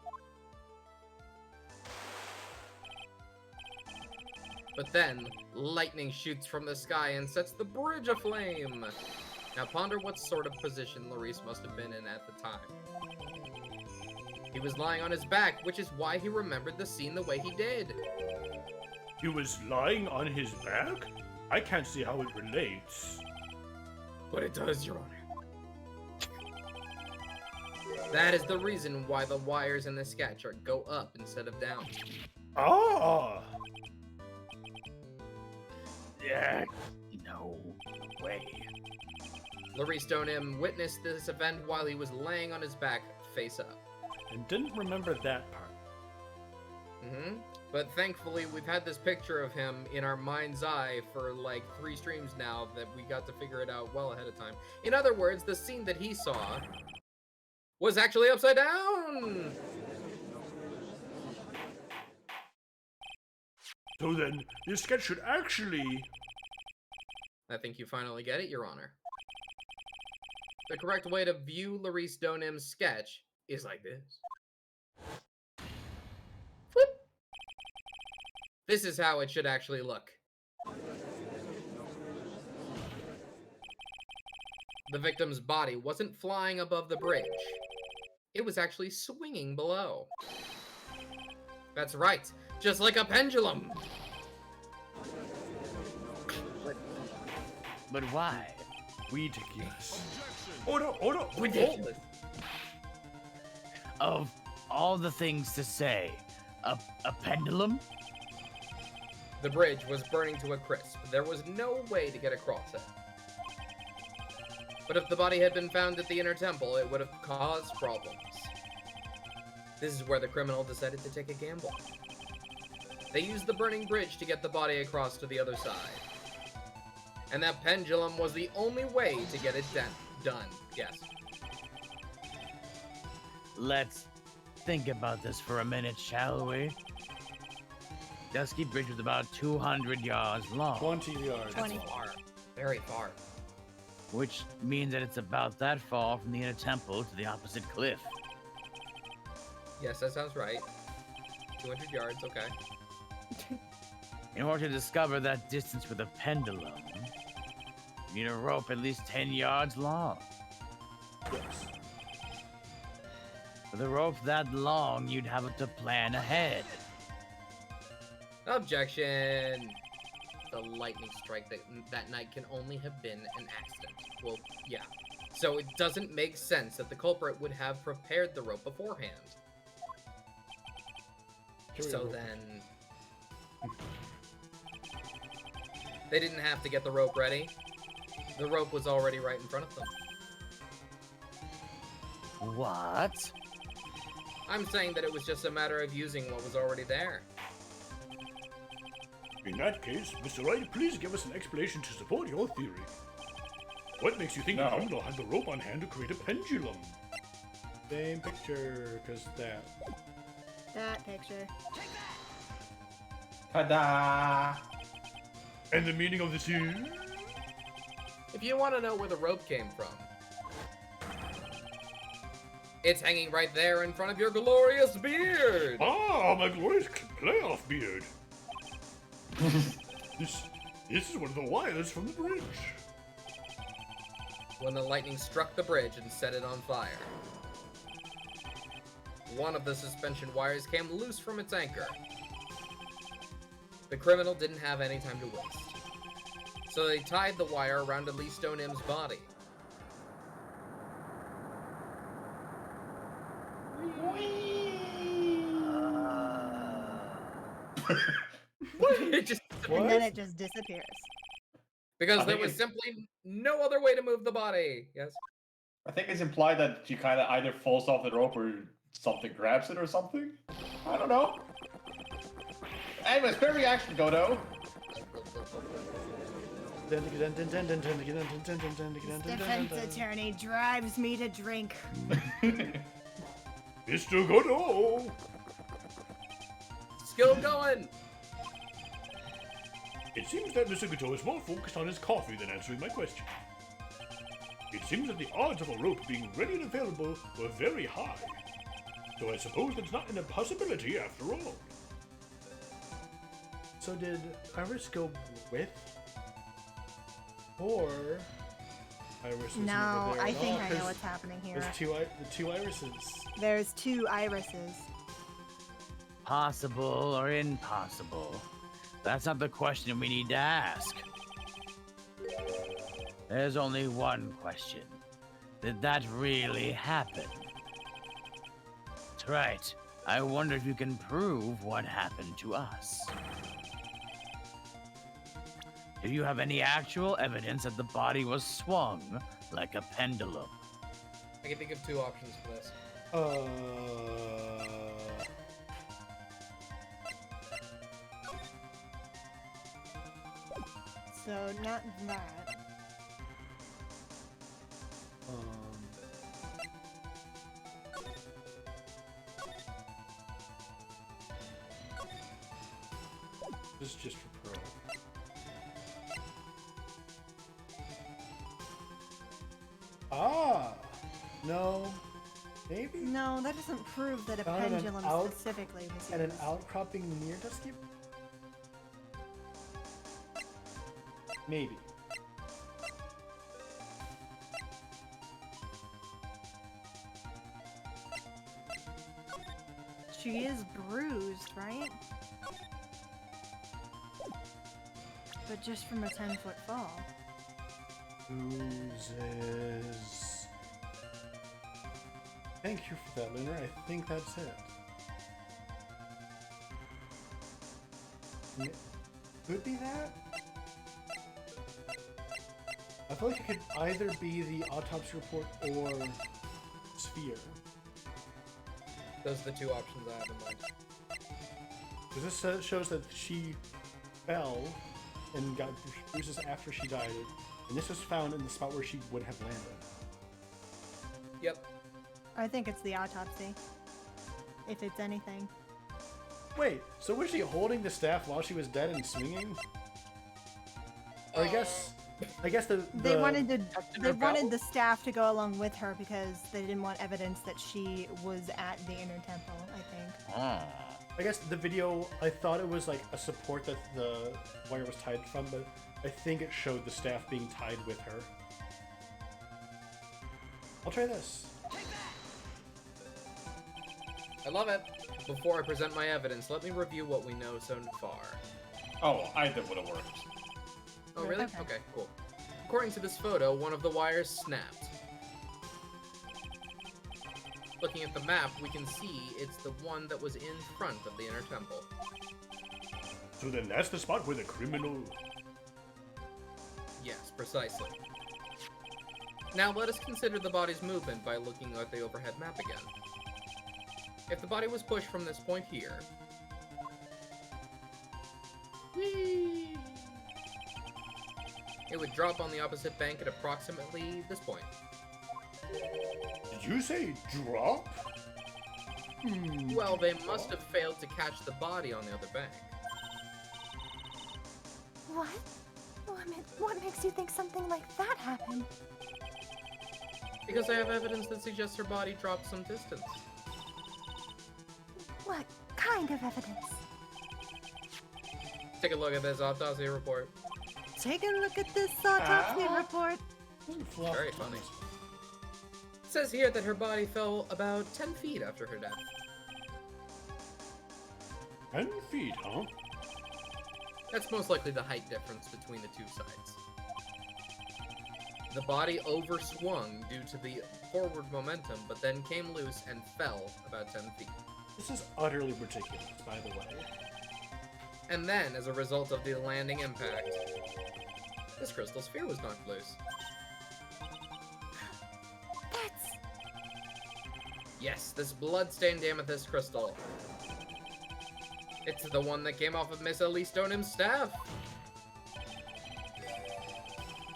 But then, lightning shoots from the sky and sets the bridge aflame. Now ponder what sort of position Larice must have been in at the time. He was lying on his back, which is why he remembered the scene the way he did. He was lying on his back? I can't see how it relates. But it does, Your Honor. That is the reason why the wires in the sketch go up instead of down. Ah! Yeah, no way. Larice Stoneham witnessed this event while he was laying on his back, face up. And didn't remember that part. But thankfully, we've had this picture of him in our mind's eye for like 3 streams now that we got to figure it out well ahead of time. In other words, the scene that he saw was actually upside down! So then, this sketch should actually I think you finally get it, Your Honor. The correct way to view Larice Donim's sketch is like this. Flip. This is how it should actually look. The victim's body wasn't flying above the bridge. It was actually swinging below. That's right, just like a pendulum. But why? Ridiculous. Order! Ridiculous. Of all the things to say, a pendulum? The bridge was burning to a crisp. There was no way to get across it. But if the body had been found at the inner temple, it would have caused problems. This is where the criminal decided to take a gamble. They used the burning bridge to get the body across to the other side. And that pendulum was the only way to get it done. Yes. Let's think about this for a minute, shall we? Dusky Bridge was about 200 yards long, 20 yards. That's far. Very far. which means that it's about that far from the inner temple to the opposite cliff. Yes, that sounds right. 200 yards, okay. In order to discover that distance with a pendulum, you need a rope at least 10 yards long. With a rope that long, you'd have to plan ahead. Objection! The lightning strike that night can only have been an accident. Well, yeah. So it doesn't make sense that the culprit would have prepared the rope beforehand. So then... They didn't have to get the rope ready. The rope was already right in front of them. What? I'm saying that it was just a matter of using what was already there. In that case, Mr. Wright, please give us an explanation to support your theory. What makes you think the criminal had the rope on hand to create a pendulum? Same picture, because that. That picture. Ta-da! And the meaning of this is... If you want to know where the rope came from, it's hanging right there in front of your glorious beard! Ah, my glorious playoff beard! This is one of the wires from the bridge. When the lightning struck the bridge and set it on fire. One of the suspension wires came loose from its anchor. The criminal didn't have any time to waste. So they tied the wire around Elise Stonehim's body. It just And then it just disappears. because I there think was simply no other way to move the body. Yes. I think it's implied that she kind of either falls off the rope or something grabs it or something. I don't know. Anyways, fair reaction, Godot. Defense attorney drives me to drink. Mr. Godot! Still going. It seems that Mr. Godot is more focused on his coffee than answering my question. It seems that the odds of a rope being ready and available were very high. So I suppose that's not an impossibility after all. So did Iris go with? Or Iris was No, never there I at think all? I know 'Cause what's happening here. There's the two irises. There's two irises. Possible or impossible? That's not the question we need to ask. There's only one question. Did that really happen? That's right. I wonder if you can prove what happened to us. Do you have any actual evidence that the body was swung like a pendulum? I can think of two options for this. So not that. This is just for Pearl. No. Maybe? No, that doesn't prove that a Found in an pendulum out- specifically was And an used. outcropping near Dusky? Maybe. She is bruised, right? But just from a 10-foot fall. Bruises. Thank you for that, Lunar. I think that's it. Could be that? I feel like it could either be the autopsy report or sphere. Those are the two options I have in mind. Because this shows that she fell and got bruises after she died, and this was found in the spot where she would have landed. Yep. I think it's the autopsy. If it's anything. Wait, so was she holding the staff while she was dead and swinging? Or I guess They wanted her the staff to go along with her because they didn't want evidence that she was at the inner temple, I think. I guess the video, I thought it was like a support that the wire was tied from, but I think it showed the staff being tied with her. I'll try this. I love it. Before I present my evidence, let me review what we know so far. Oh, either would have worked. Oh, really? Okay. Okay, cool. According to this photo, one of the wires snapped. Looking at the map, we can see it's the one that was in front of the inner temple. So then that's the spot where the criminal... Yes, precisely. Now let us consider the body's movement by looking at the overhead map again. If the body was pushed from this point here... Whee! It would drop on the opposite bank at approximately this point. Did you say drop? Well, they must have failed to catch the body on the other bank. What? What makes you think something like that happened? Because I have evidence that suggests her body dropped some distance. What kind of evidence? Take a look at this autopsy report. Take a look at this autopsy report. Very funny. It says here that her body fell about 10 feet after her death. 10 feet, huh? That's most likely the height difference between the two sides. The body overswung due to the forward momentum, but then came loose and fell about 10 feet. This is utterly ridiculous, by the way. And then, as a result of the landing impact, this crystal sphere was knocked loose. That's... Yes, this blood-stained amethyst crystal. It's the one that came off of Miss Elise Stoneham's staff.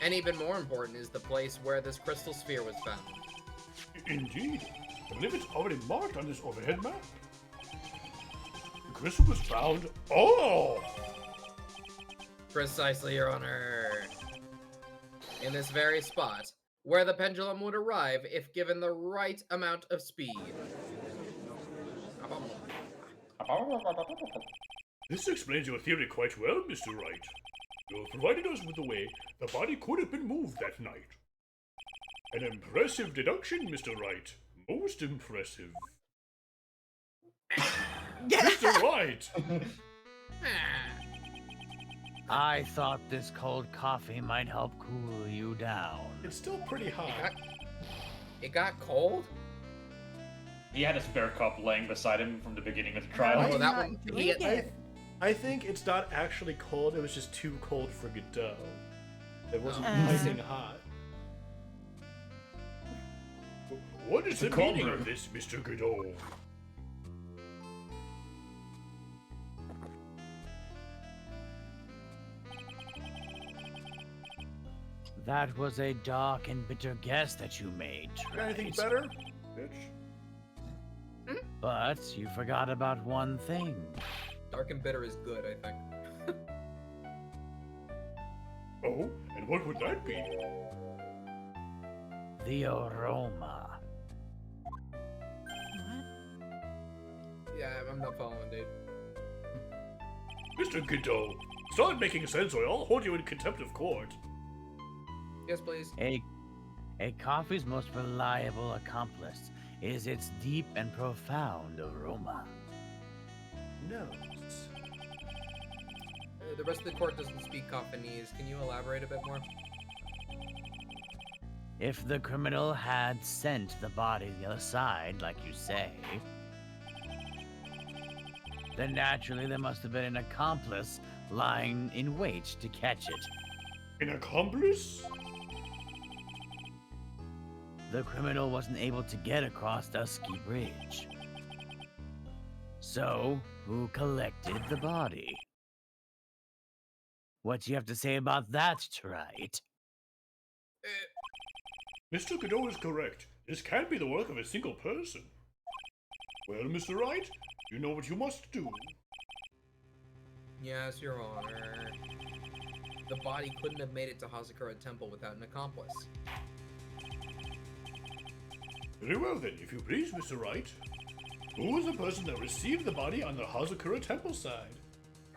And even more important is the place where this crystal sphere was found. Indeed. I believe it's already marked on this overhead map. The crystal was found... Oh! Precisely, Your Honor. In this very spot, where the pendulum would arrive if given the right amount of speed. This explains your theory quite well, Mr. Wright. You have provided us with the way the body could have been moved that night. An impressive deduction, Mr. Wright. Most impressive. Mr. Wright! I thought this cold coffee might help cool you down. It's still pretty hot. It got cold? He had a spare cup laying beside him from the beginning of the trial. Oh, Why that not one- drink he- it? I think it's not actually cold, it was just too cold for Godot. It wasn't Oh. piping hot. What is the It's a cold meaning brew. of this, Mr. Godot? That was a dark and bitter guess that you made, Got anything Trent. better? Bitch. But you forgot about one thing. Dark and bitter is good, I think. Oh, and what would that be? The aroma. Yeah, I'm not following, dude. Mr. Godot, start making sense or I'll hold you in contempt of court. Yes, please. A coffee's most reliable accomplice is its deep and profound aroma. Nose. The rest of the court doesn't speak Coffinese. Can you elaborate a bit more? If the criminal had sent the body to the other side, like you say, then naturally there must have been an accomplice lying in wait to catch it. An accomplice? The criminal wasn't able to get across Dusky Bridge. So, who collected the body? What do you have to say about that, Trite? Mr. Godot is correct. This can't be the work of a single person. Well, Mr. Wright, you know what you must do. Yes, Your Honor. The body couldn't have made it to Hazakura Temple without an accomplice. Very well then, if you please, Mr. Wright. Who was the person that received the body on the Hazakura Temple side?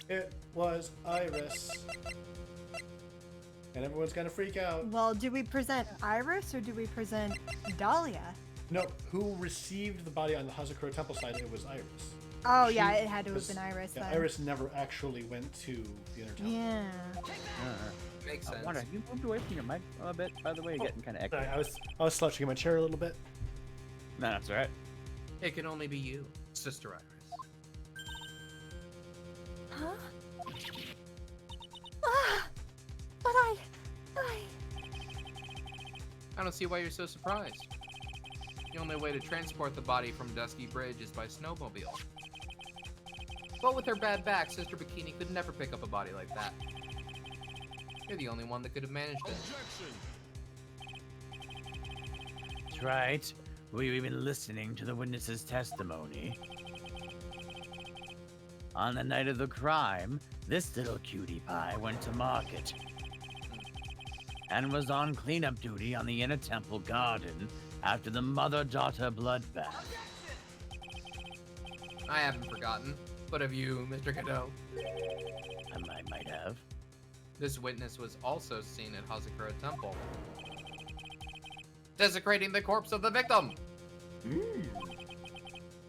It was Iris. And everyone's gonna freak out. Well, do we present Iris or do we present Dahlia? No, who received the body on the Hazakura Temple side? It was Iris. Oh, She yeah, it had to have was- been Iris Yeah, then. Iris never actually went to the inner temple. Yeah. Makes sense. Wanda, you moved away from your mic a bit, by the way, you're getting kind of Sorry, echoey. I was slouching in my chair a little bit. No, that's all right. It can only be you, Sister Iris. Huh? Ah! But I... I don't see why you're so surprised. The only way to transport the body from Dusky Bridge is by snowmobile. But with her bad back, Sister Bikini could never pick up a body like that. You're the only one that could have managed it. Trite, were you even listening to the witness's testimony? On the night of the crime, this little cutie pie went to market and was on cleanup duty on the inner temple garden after the mother-daughter bloodbath. I haven't forgotten. But have you, Mr. Godot? I might have. This witness was also seen at Hazakura Temple, desecrating the corpse of the victim.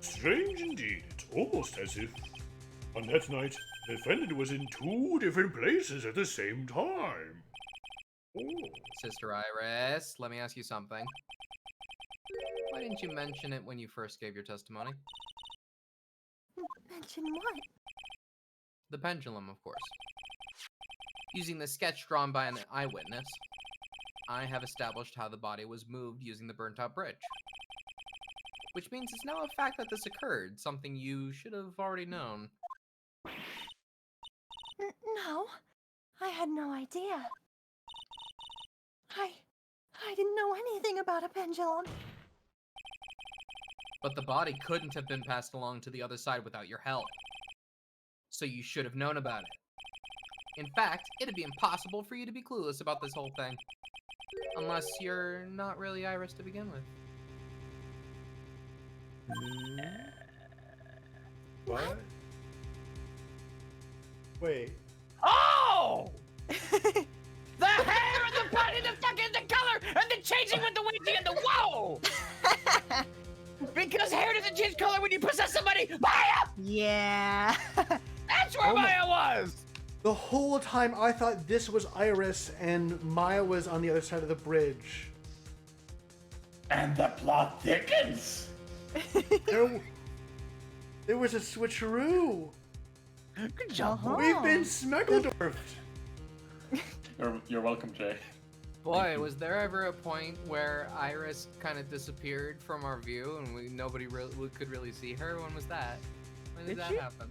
Strange indeed. It's almost as if, on that night, the defendant was in two different places at the same time. Oh. Sister Iris, let me ask you something. Why didn't you mention it when you first gave your testimony? mention what? The pendulum, of course. Using the sketch drawn by an eyewitness, I have established how the body was moved using the burnt-out bridge. Which means it's now a fact that this occurred, something you should have already known. No, I had no idea. I didn't know anything about a pendulum. But the body couldn't have been passed along to the other side without your help. So you should have known about it. In fact, it'd be impossible for you to be clueless about this whole thing. Unless you're not really Iris to begin with. What? Wait. Oh! The hair and the body, the fucking the color, and the changing with the weighting and the whoa! Because hair doesn't change color when you possess somebody. Maya! Yeah. That's where Oh my- Maya was! The whole time I thought this was Iris and Maya was on the other side of the bridge. And the plot thickens. There was a switcheroo. Good job. Uh-huh. We've been Smeggledorfed. You're welcome, Jay. Boy, was there ever a point where Iris kind of disappeared from our view and nobody could really see her? When was that? When did Did that she? happen?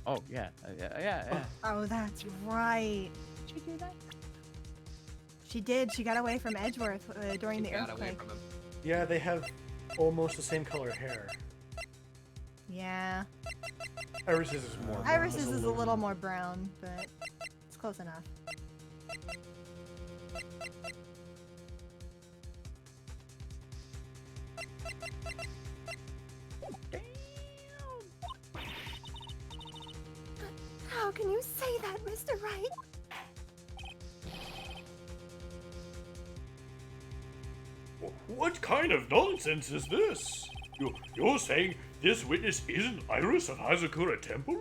Oh, yeah. Yeah. Oh, that's right. Did you do that? She did. She got away from Edgeworth during She the got away earthquake. from him. Yeah, they have almost the same color hair. Yeah. Iris's is more. brown, Iris's is a little more brown, but it's close enough. How can you say that, Mr. Wright? What kind of nonsense is this? You're saying this witness isn't Iris of Hazakura Temple?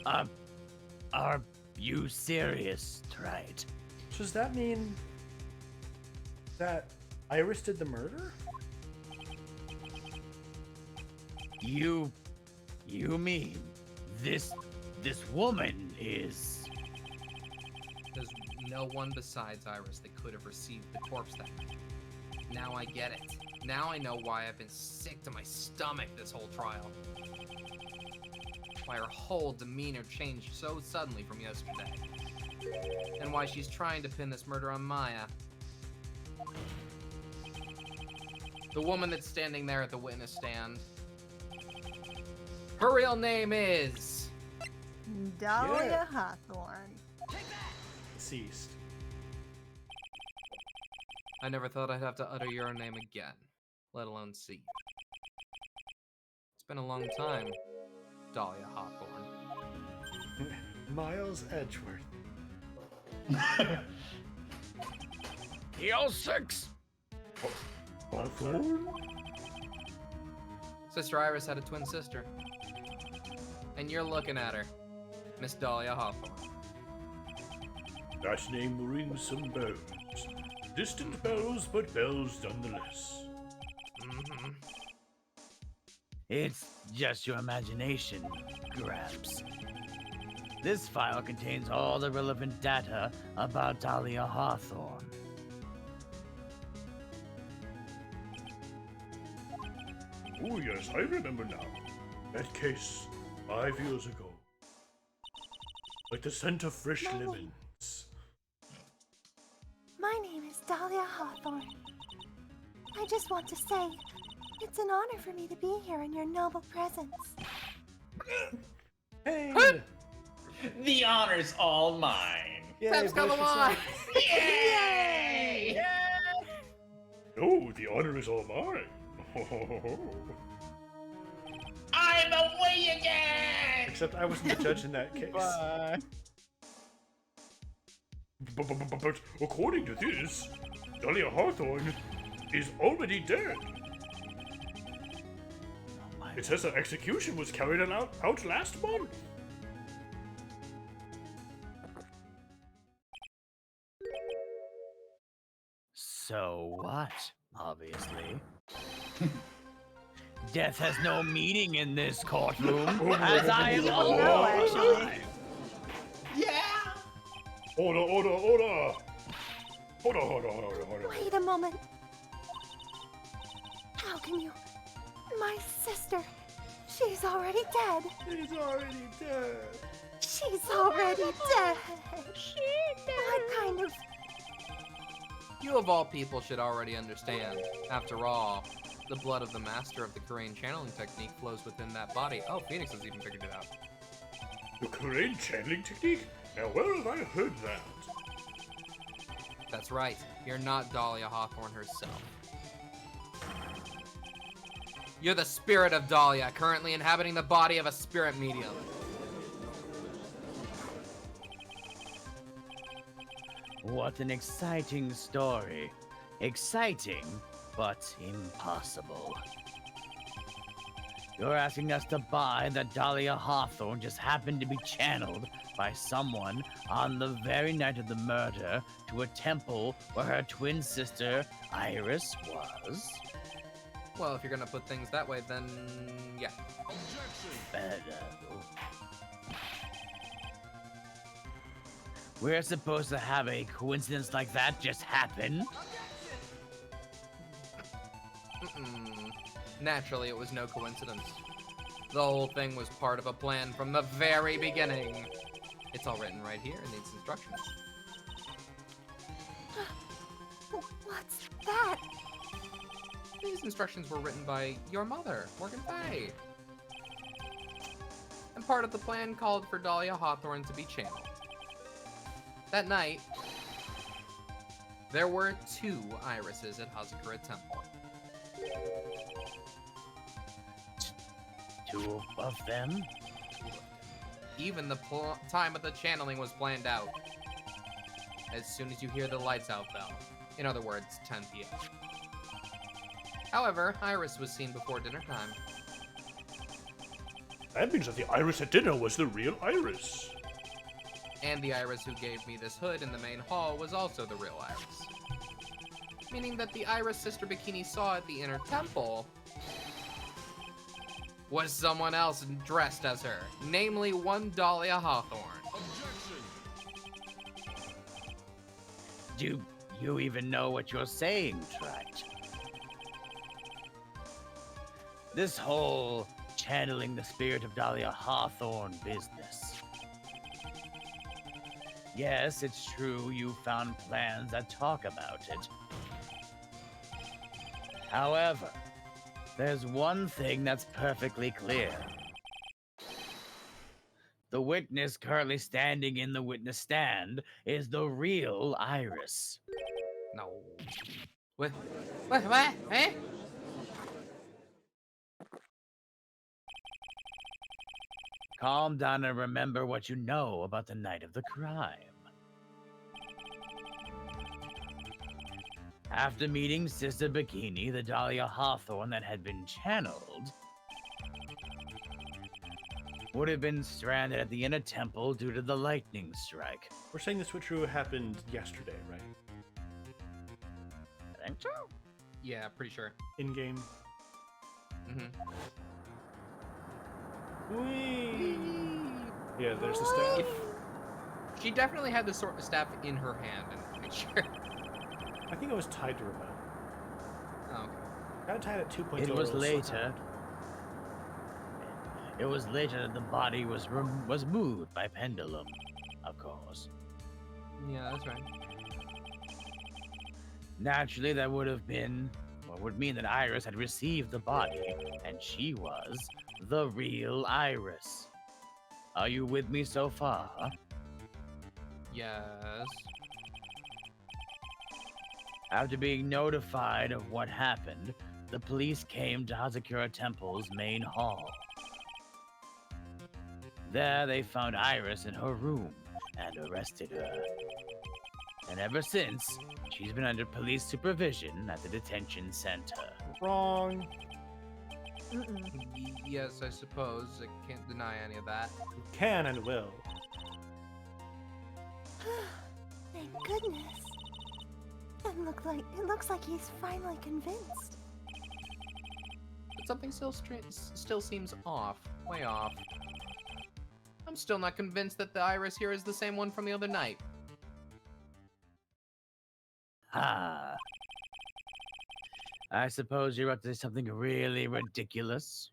Are you serious, Trite? So does that mean that Iris did the murder? You mean this woman is... There's no one besides Iris that could have received the corpse that night. Now I get it. Now I know why I've been sick to my stomach this whole trial. Why her whole demeanor changed so suddenly from yesterday. And why she's trying to pin this murder on Maya. The woman that's standing there at the witness stand. Her real name is... Dahlia Hawthorne. Deceased. I never thought I'd have to utter your name again, let alone see you. It's been a long time, Dahlia Hawthorne. Miles Edgeworth. You're 6. Hawthorne? Sister Iris had a twin sister. And you're looking at her, Miss Dahlia Hawthorne. That name rings some bells. Distant bells, but bells nonetheless. Mm-hmm. It's just your imagination, Gramps. This file contains all the relevant data about Dahlia Hawthorne. Oh yes, I remember now. That case, 5 years ago. Like the scent of fresh Mommy. lemons. My name is Dahlia Hawthorne. I just want to say, it's an honor for me to be here in your noble presence. Hey! The honor's all mine. Yay, Sam's got the voice line! Yay! Oh, the honor is all mine. I'm away again! Except I wasn't the judge in that case. Bye. But according to this, Dahlia Hawthorne is already dead. It says her execution was carried out last month. So what? Obviously. Death has no meaning in this courtroom, as I am Oh, no, actually. alive. Yeah! Order, order, order! Order. Wait a moment. How can you... My sister, she's already dead. He's already dead. She's already dead. What kind of... You of all people should already understand. After all, the blood of the master of the Korean channeling technique flows within that body. Oh, Phoenix has even figured it out. The Korean channeling technique? Now where have I heard that? That's right. You're not Dahlia Hawthorne herself. You're the spirit of Dahlia, currently inhabiting the body of a spirit medium. What an exciting story. Exciting, but impossible. You're asking us to buy that Dahlia Hawthorne just happened to be channeled by someone on the very night of the murder to a temple where her twin sister, Iris, was? Well, if you're gonna put things that way, then yeah. We're supposed to have a coincidence like that just happen? Mm-mm. Naturally, it was no coincidence. The whole thing was part of a plan from the very beginning. It's all written right here in these instructions. What's that? These instructions were written by your mother, Morgan Fay. And part of the plan called for Dahlia Hawthorne to be channeled. That night, there were 2 irises at Hazakura Temple. Two of them? Even the time of the channeling was planned out. As soon as you hear the lights out bell. In other words, 10 p.m. However, Iris was seen before dinner time. That means that the Iris at dinner was the real Iris. And the Iris who gave me this hood in the main hall was also the real Iris. Meaning that the Iris Sister Bikini saw at the inner temple was someone else dressed as her, namely one Dahlia Hawthorne. Do you even know what you're saying, Trite? This whole channeling the spirit of Dahlia Hawthorne business. Yes, it's true you found plans that talk about it. However, there's one thing that's perfectly clear. The witness currently standing in the witness stand is the real Iris. No. What? Eh? Calm down and remember what you know about the night of the crime. After meeting Sister Bikini, the Dahlia Hawthorne that had been channeled would have been stranded at the inner temple due to the lightning strike. We're saying the switcheroo happened yesterday, right? I think so. Yeah, pretty sure. In game. Mm-hmm. Yeah, there's the staff. She definitely had the sword staff in her hand, I'm pretty sure. I think it was tied to her belt. Oh, okay. Got tied at 2.0. It was later. It was later that the body was moved by pendulum, of course. Yeah, that's right. Naturally, that would have been, or would mean that Iris had received the body, and she was the real Iris. Are you with me so far? Yes. After being notified of what happened, the police came to Hazakura Temple's main hall. There, they found Iris in her room and arrested her. And ever since, she's been under police supervision at the detention center. Wrong. Yes, I suppose. I can't deny any of that. You can and will. Thank goodness. It looks like he's finally convinced. But something still seems off. Way off. I'm still not convinced that the Iris here is the same one from the other night. Ah. I suppose you're up to something really ridiculous.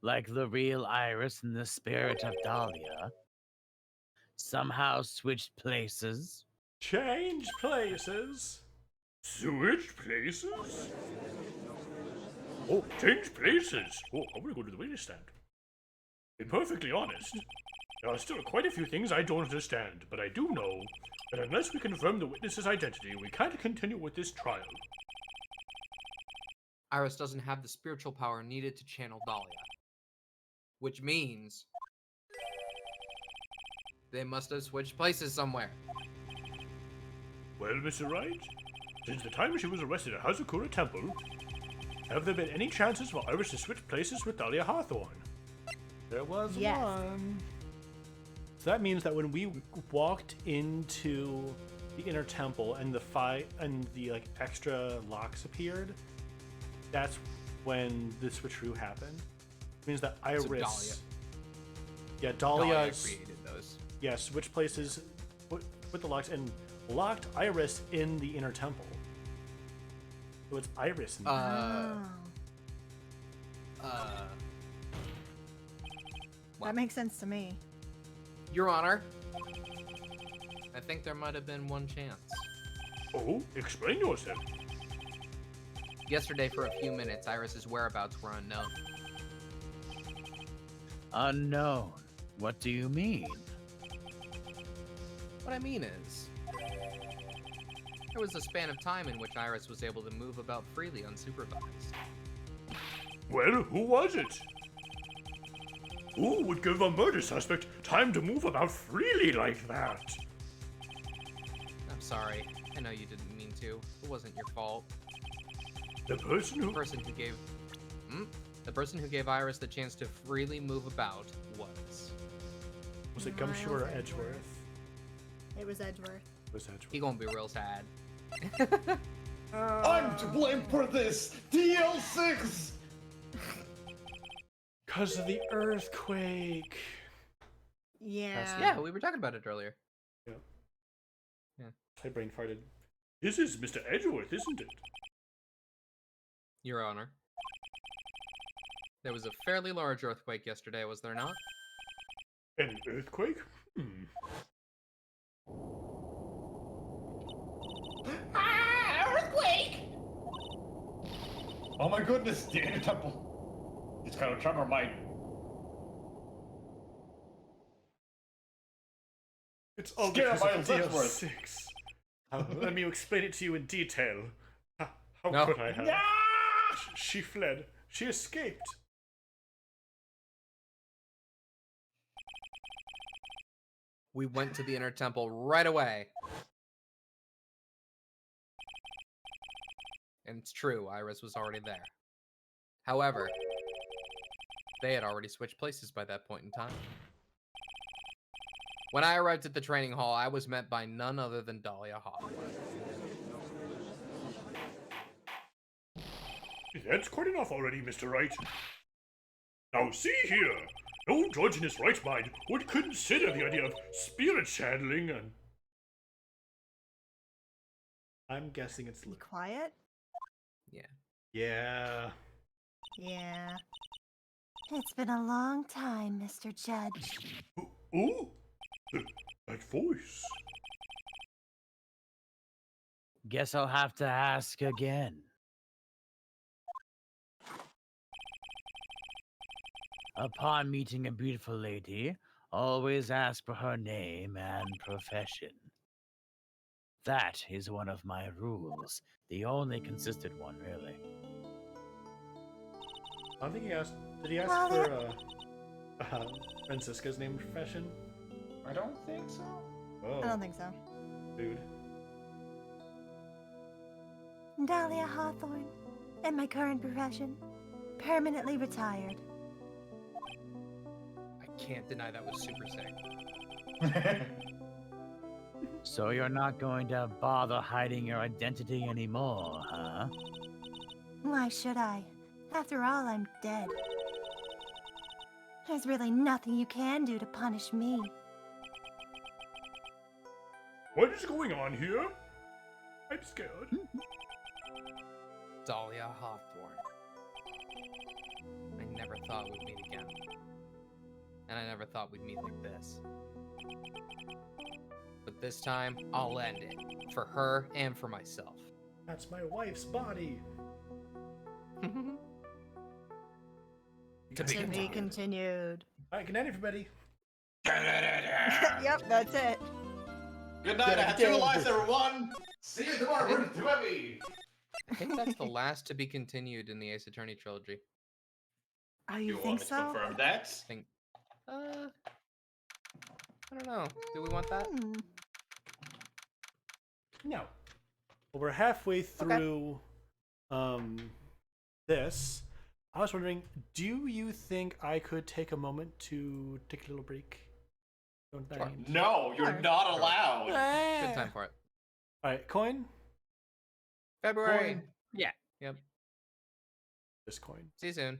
Like the real Iris and the spirit of Dahlia somehow switched places. Change places. Switch places? Oh, change places. Oh, I'm gonna go to the witness stand. To be perfectly honest, there are still quite a few things I don't understand, but I do know that unless we confirm the witness's identity, we can't continue with this trial. Iris doesn't have the spiritual power needed to channel Dahlia. Which means they must have switched places somewhere. Well, Mr. Wright, since the time she was arrested at Hazakura Temple, have there been any chances for Iris to switch places with Dahlia Hawthorne? There was Yes. one. So that means that when we walked into the inner temple and the like extra locks appeared, that's when the switcheroo happened. It means that Iris, Dahlia. yeah, Dahlia Dahlia, created those. yeah, switched places with the locks and locked Iris in the inner temple. So it's Iris in there. That makes sense to me. Your Honor, I think there might have been one chance. Oh, explain yourself. Yesterday, for a few minutes, Iris's whereabouts were unknown. Unknown. What do you mean? What I mean is, There was a span of time in which Iris was able to move about freely unsupervised. Well, who was it? Who would give a murder suspect time to move about freely like that? I'm sorry. I know you didn't mean to. It wasn't your fault. The person The who... person who gave... The person who gave Iris the chance to freely move about was... Was it Gumshoe or Edgeworth? It was Edgeworth. It was Edgeworth. He gonna be real sad. I'm to blame for this! DL6! Because of the earthquake. Yeah. Yeah, we were talking about it earlier. I brain farted. This is Mr. Edgeworth, isn't it? Your Honor. There was a fairly large earthquake yesterday, was there not? An earthquake? Earthquake! Oh my goodness, the inner temple. It's kind of tremor mine. It's all Scare because my of Edgeworth. DL6. Let me explain it to you in detail. How No. could I have? Ah! She fled. She escaped. We went to the inner temple right away. And it's true, Iris was already there. However, they had already switched places by that point in time. When I arrived at the training hall, I was met by none other than Dahlia Hawthorne. That's quite enough already, Mr. Wright. Now see here. No judge in his right mind would consider the idea of spirit channeling and... I'm guessing it's... Be quiet? Yeah. Yeah. It's been a long time, Mr. Judge. Ooh! That voice. Guess I'll have to ask again. Upon meeting a beautiful lady, always ask for her name and profession. That is one of my rules. The only consistent one, really. I don't think he asked... Did he ask Well, for, Francisca's name and profession? I don't think so. Oh, I don't think so. dude. Dahlia Hawthorne, in my current profession, permanently retired. I can't deny that was super sick. So you're not going to bother hiding your identity anymore, huh? Why should I? After all, I'm dead. There's really nothing you can do to punish me. What is going on here? I'm scared. Dahlia Hawthorne. I never thought we'd meet again. And I never thought we'd meet like this. But this time, I'll end it. For her and for myself. That's my wife's body. To be To be continued. Alright, good night, everybody. Yep, that's it. Good night, I have two lives, everyone! See you tomorrow, Timmy! I think that's the last to be continued in the Ace Attorney trilogy. Oh, You you want think me to so? confirm that? I don't know. Do we want that? Hmm. No. Well, we're halfway through this. I was wondering, do you think I could take a moment to take a little break? Don't mind. No, you're Sure. not allowed! Good time for it. Alright, coin? February. Coin. Yeah. Yep. This coin. See you soon.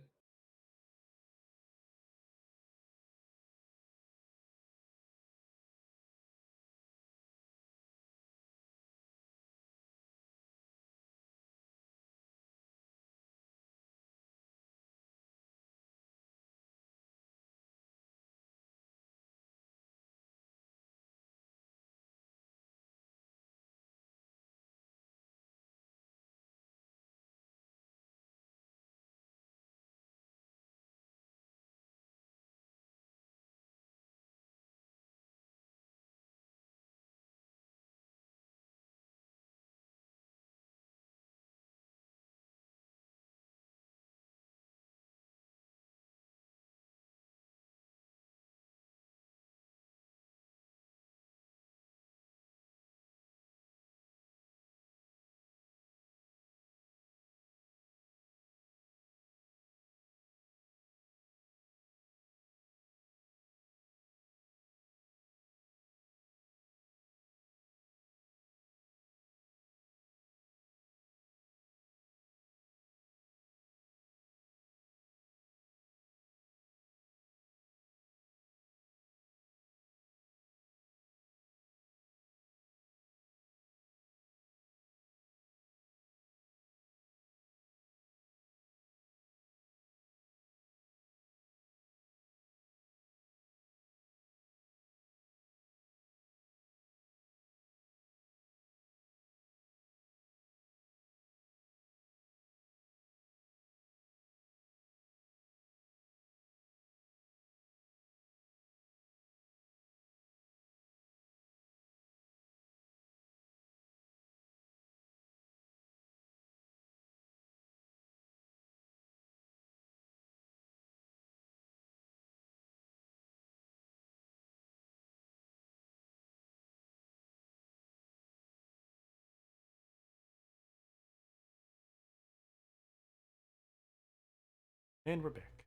And we're back.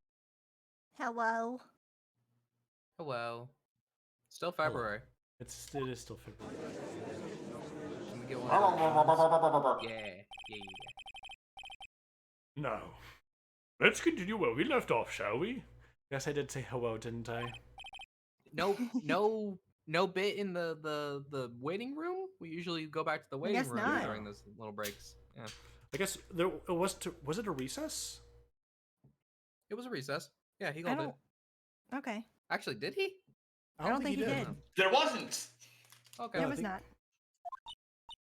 Hello. Hello. Still Hello. February. It is still February. Can we get one of those? Yeah. Now, let's continue where we left off, shall we? Guess I did say hello, didn't I? No bit in the waiting room. We usually go back to the waiting guess room not. during those little breaks. Yeah. I guess there it was it a recess? It was a recess. Yeah, he I called it. don't. Okay. Actually, did he? I don't think he did. There wasn't. Okay. No, There I was think- not.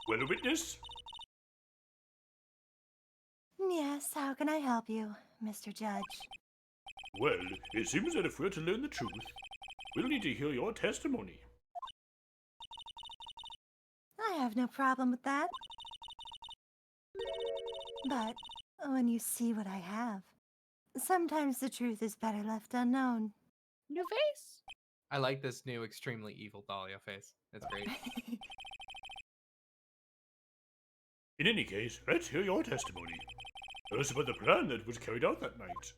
Well, a witness? Yes, how can I help you, Mr. Judge? Well, it seems that if we're to learn the truth, we'll need to hear your testimony. I have no problem with that. But when you see what I have, sometimes the truth is better left unknown. New face? I like this new extremely evil Dahlia face. It's great. In any case, let's hear your testimony. Tell us about the plan that was carried out that night.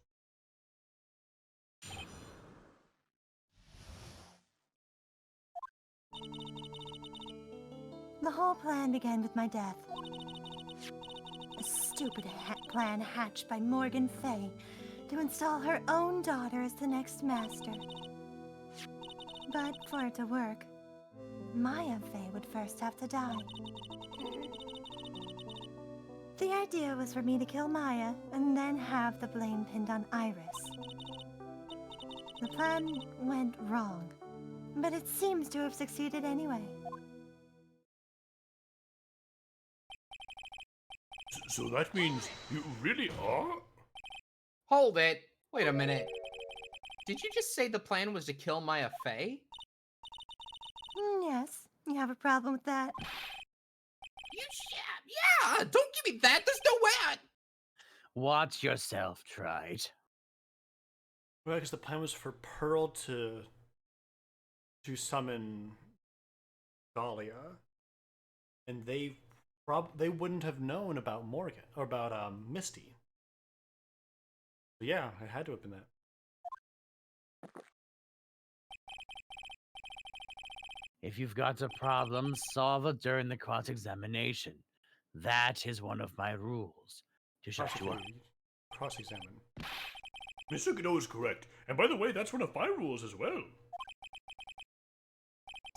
The whole plan began with my death. A stupid plan hatched by Morgan Fay to install her own daughter as the next master. But for it to work, Maya Fay would first have to die. The idea was for me to kill Maya and then have the blame pinned on Iris. The plan went wrong, but it seems to have succeeded anyway. So that means you really are? Hold it. Wait a minute. Did you just say the plan was to kill Maya Fey? Yes, you have a problem with that? Yeah, don't give me that. There's no way Watch yourself, Trite. Well, because the plan was for Pearl to summon Dahlia, and they wouldn't have known about Morgan or about Misty. So yeah, I had to have been that. If you've got a problem, solve it during the cross-examination. That is one of my rules. To shut you up. Cross-examine. Mr. Godot is correct. And by the way, that's one of my rules as well.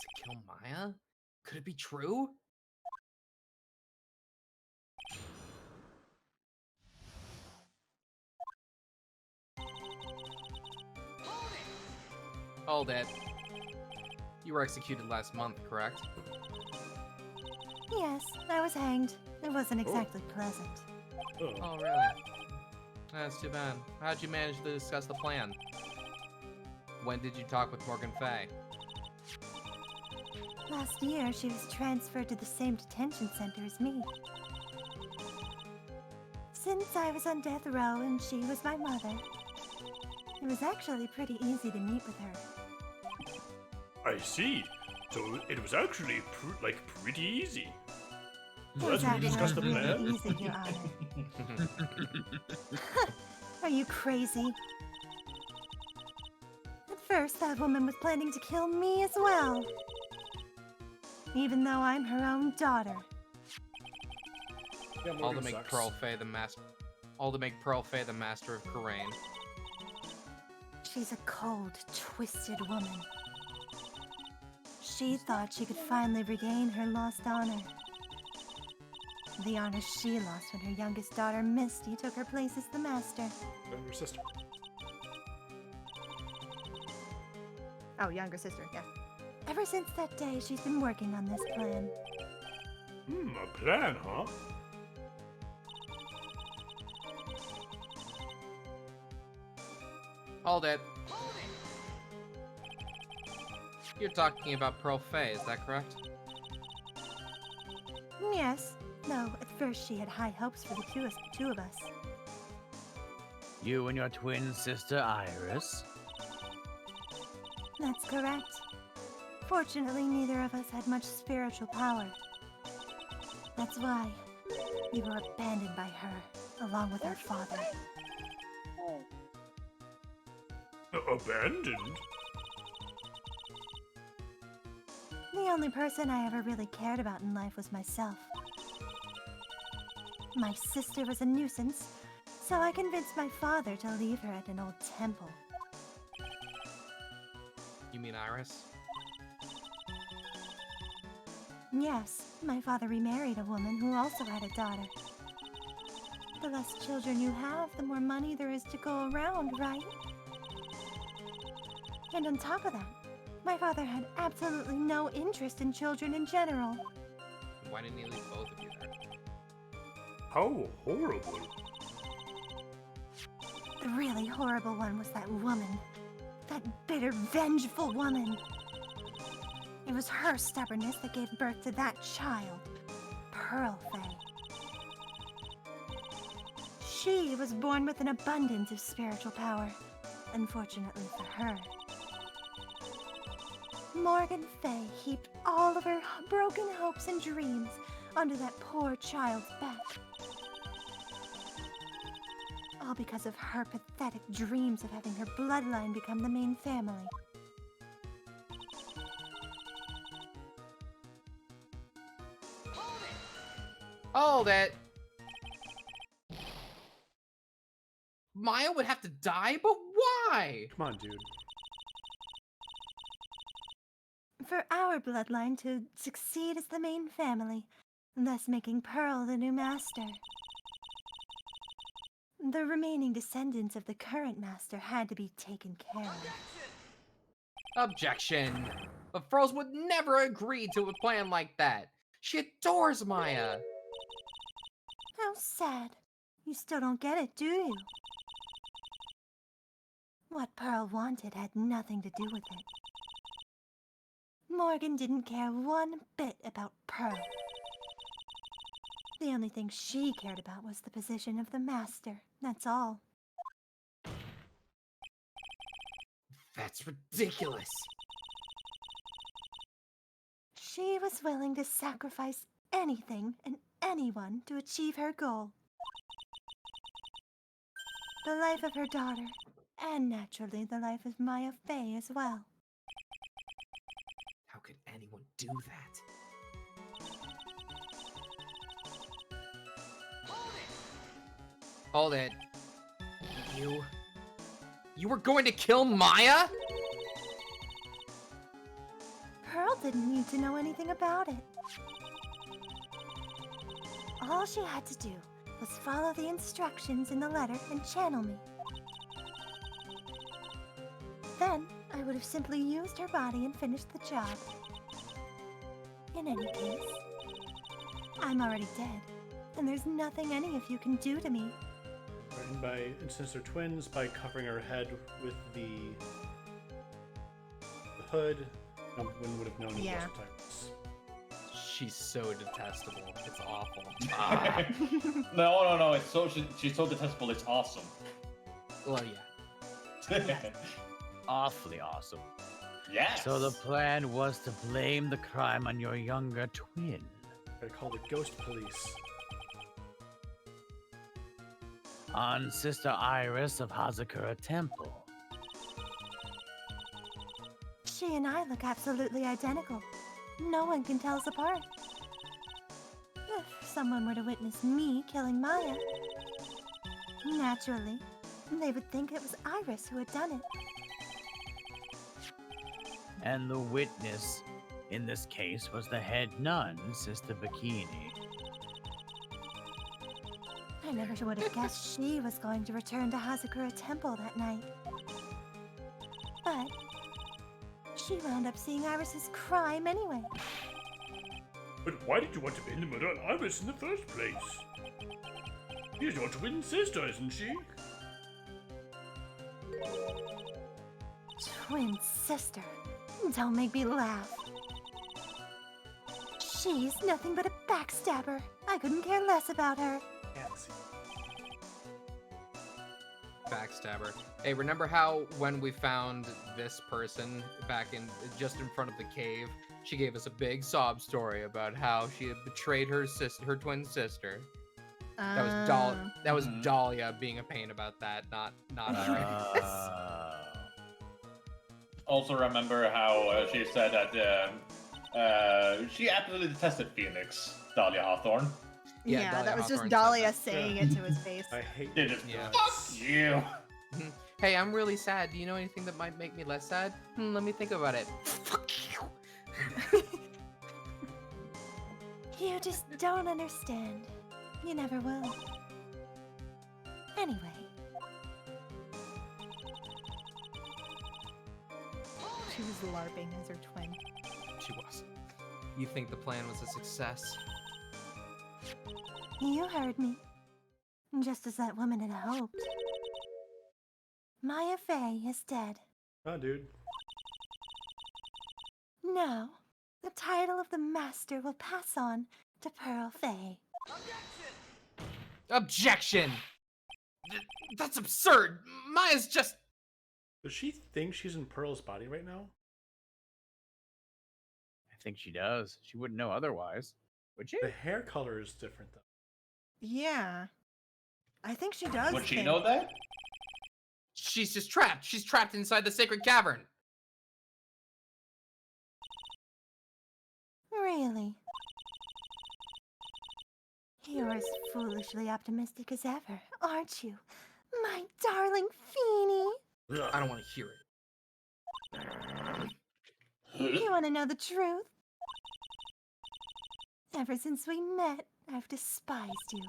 To kill Maya? Could it be true? Hold it. You were executed last month, correct? Yes, I was hanged. It wasn't exactly pleasant. Oh, really? That's too bad. How'd you manage to discuss the plan? When did you talk with Morgan Fay? Last year, she was transferred to the same detention center as me. Since I was on death row and she was my mother, it was actually pretty easy to meet with her. I see. So it was actually pretty easy. So It was that's when we actually discussed the really plan. easy, Your Honor. Are you crazy? At first, that woman was planning to kill me as well. Even though I'm her own daughter. Yeah, All to Morgan make sucks. Pearl Fay the master. All to make Pearl Fay the master of Karain. She's a cold, twisted woman. She thought she could finally regain her lost honor. The honor she lost when her youngest daughter, Misty, took her place as the master. And your sister. Oh, younger sister, yeah. Ever since that day, she's been working on this plan. A plan, huh? Hold it. You're talking about Pearl Fay, is that correct? Yes, though at first she had high hopes for the two of us. You and your twin sister, Iris? That's correct. Fortunately, neither of us had much spiritual power. That's why we were abandoned by her, along with our father. Abandoned? The only person I ever really cared about in life was myself. My sister was a nuisance, so I convinced my father to leave her at an old temple. You mean Iris? Yes, my father remarried a woman who also had a daughter. The less children you have, the more money there is to go around, right? And on top of that, my father had absolutely no interest in children in general. Why didn't he leave both of you there? How horrible. The really horrible one was that woman. That bitter, vengeful woman. It was her stubbornness that gave birth to that child, Pearl Faye. She was born with an abundance of spiritual power, unfortunately for her. Morgan Faye heaped all of her broken hopes and dreams onto that poor child's back. All because of her pathetic dreams of having her bloodline become the main family. Hold it! Maya would have to die, but why? Come on, dude. For our bloodline to succeed as the main family, thus making Pearl the new master. The remaining descendants of the current master had to be taken care of. Objection! But Froze would never agree to a plan like that. She adores Maya. How sad. You still don't get it, do you? What Pearl wanted had nothing to do with it. Morgan didn't care one bit about Pearl. The only thing she cared about was the position of the master, that's all. That's ridiculous. She was willing to sacrifice anything and anyone to achieve her goal. The life of her daughter, and naturally the life of Maya Faye as well. How could anyone do that? Hold it. You were going to kill Maya? Pearl didn't need to know anything about it. All she had to do was follow the instructions in the letter and channel me. Then, I would have simply used her body and finished the job. In any case, I'm already dead, and there's nothing any of you can do to me. And since they're twins, by covering her head with the hood, no one would have known it Yeah. wasn't Tyrus. She's so detestable. It's awful. No. It's so she's so detestable. It's awesome. Well, yeah. Awfully awesome. Yes. So the plan was to blame the crime on your younger twin. Gotta call the ghost police. On Sister Iris of Hazakura Temple. She and I look absolutely identical. No one can tell us apart. If someone were to witness me killing Maya, naturally, they would think it was Iris who had done it. And the witness in this case was the head nun, Sister Bikini. I never would have guessed she was going to return to Hazakura Temple that night. But she wound up seeing Iris's crime anyway. But why did you want to pin the murder on Iris in the first place? She's your twin sister, isn't she? Twin sister. Don't make me laugh. She's nothing but a backstabber. I couldn't care less about her. Backstabber. Hey, remember how when we found this person back in just in front of the cave, she gave us a big sob story about how she had betrayed her sister, her twin sister. That was That was Dahlia being a pain about that, not Iris. also remember how she said that she absolutely detested Phoenix, Dahlia Hawthorne. Yeah, Yeah, Dahlia that was just Hawthorne said Dahlia that. saying it to his face. I hate They just, Yeah. fuck you. Hey, I'm really sad. Do you know anything that might make me less sad? Let me think about it. Fuck you. You just don't understand. You never will. Anyway, She was LARPing as her twin. She was. You think the plan was a success? you heard me. Just as that woman had hoped. Maya Fey is dead. Oh, dude. Now, the title of the Master will pass on to Pearl Fey. Objection! That's absurd! Maya's just... Does she think she's in Pearl's body right now? I think she does. She wouldn't know otherwise, would she? The hair color is different, though. Yeah. I think she does. Would she think- know that? She's just trapped. She's trapped inside the sacred cavern. Really? You're as foolishly optimistic as ever, aren't you? My darling Feeny! I don't want to hear it. You want to know the truth? Ever since we met, I've despised you.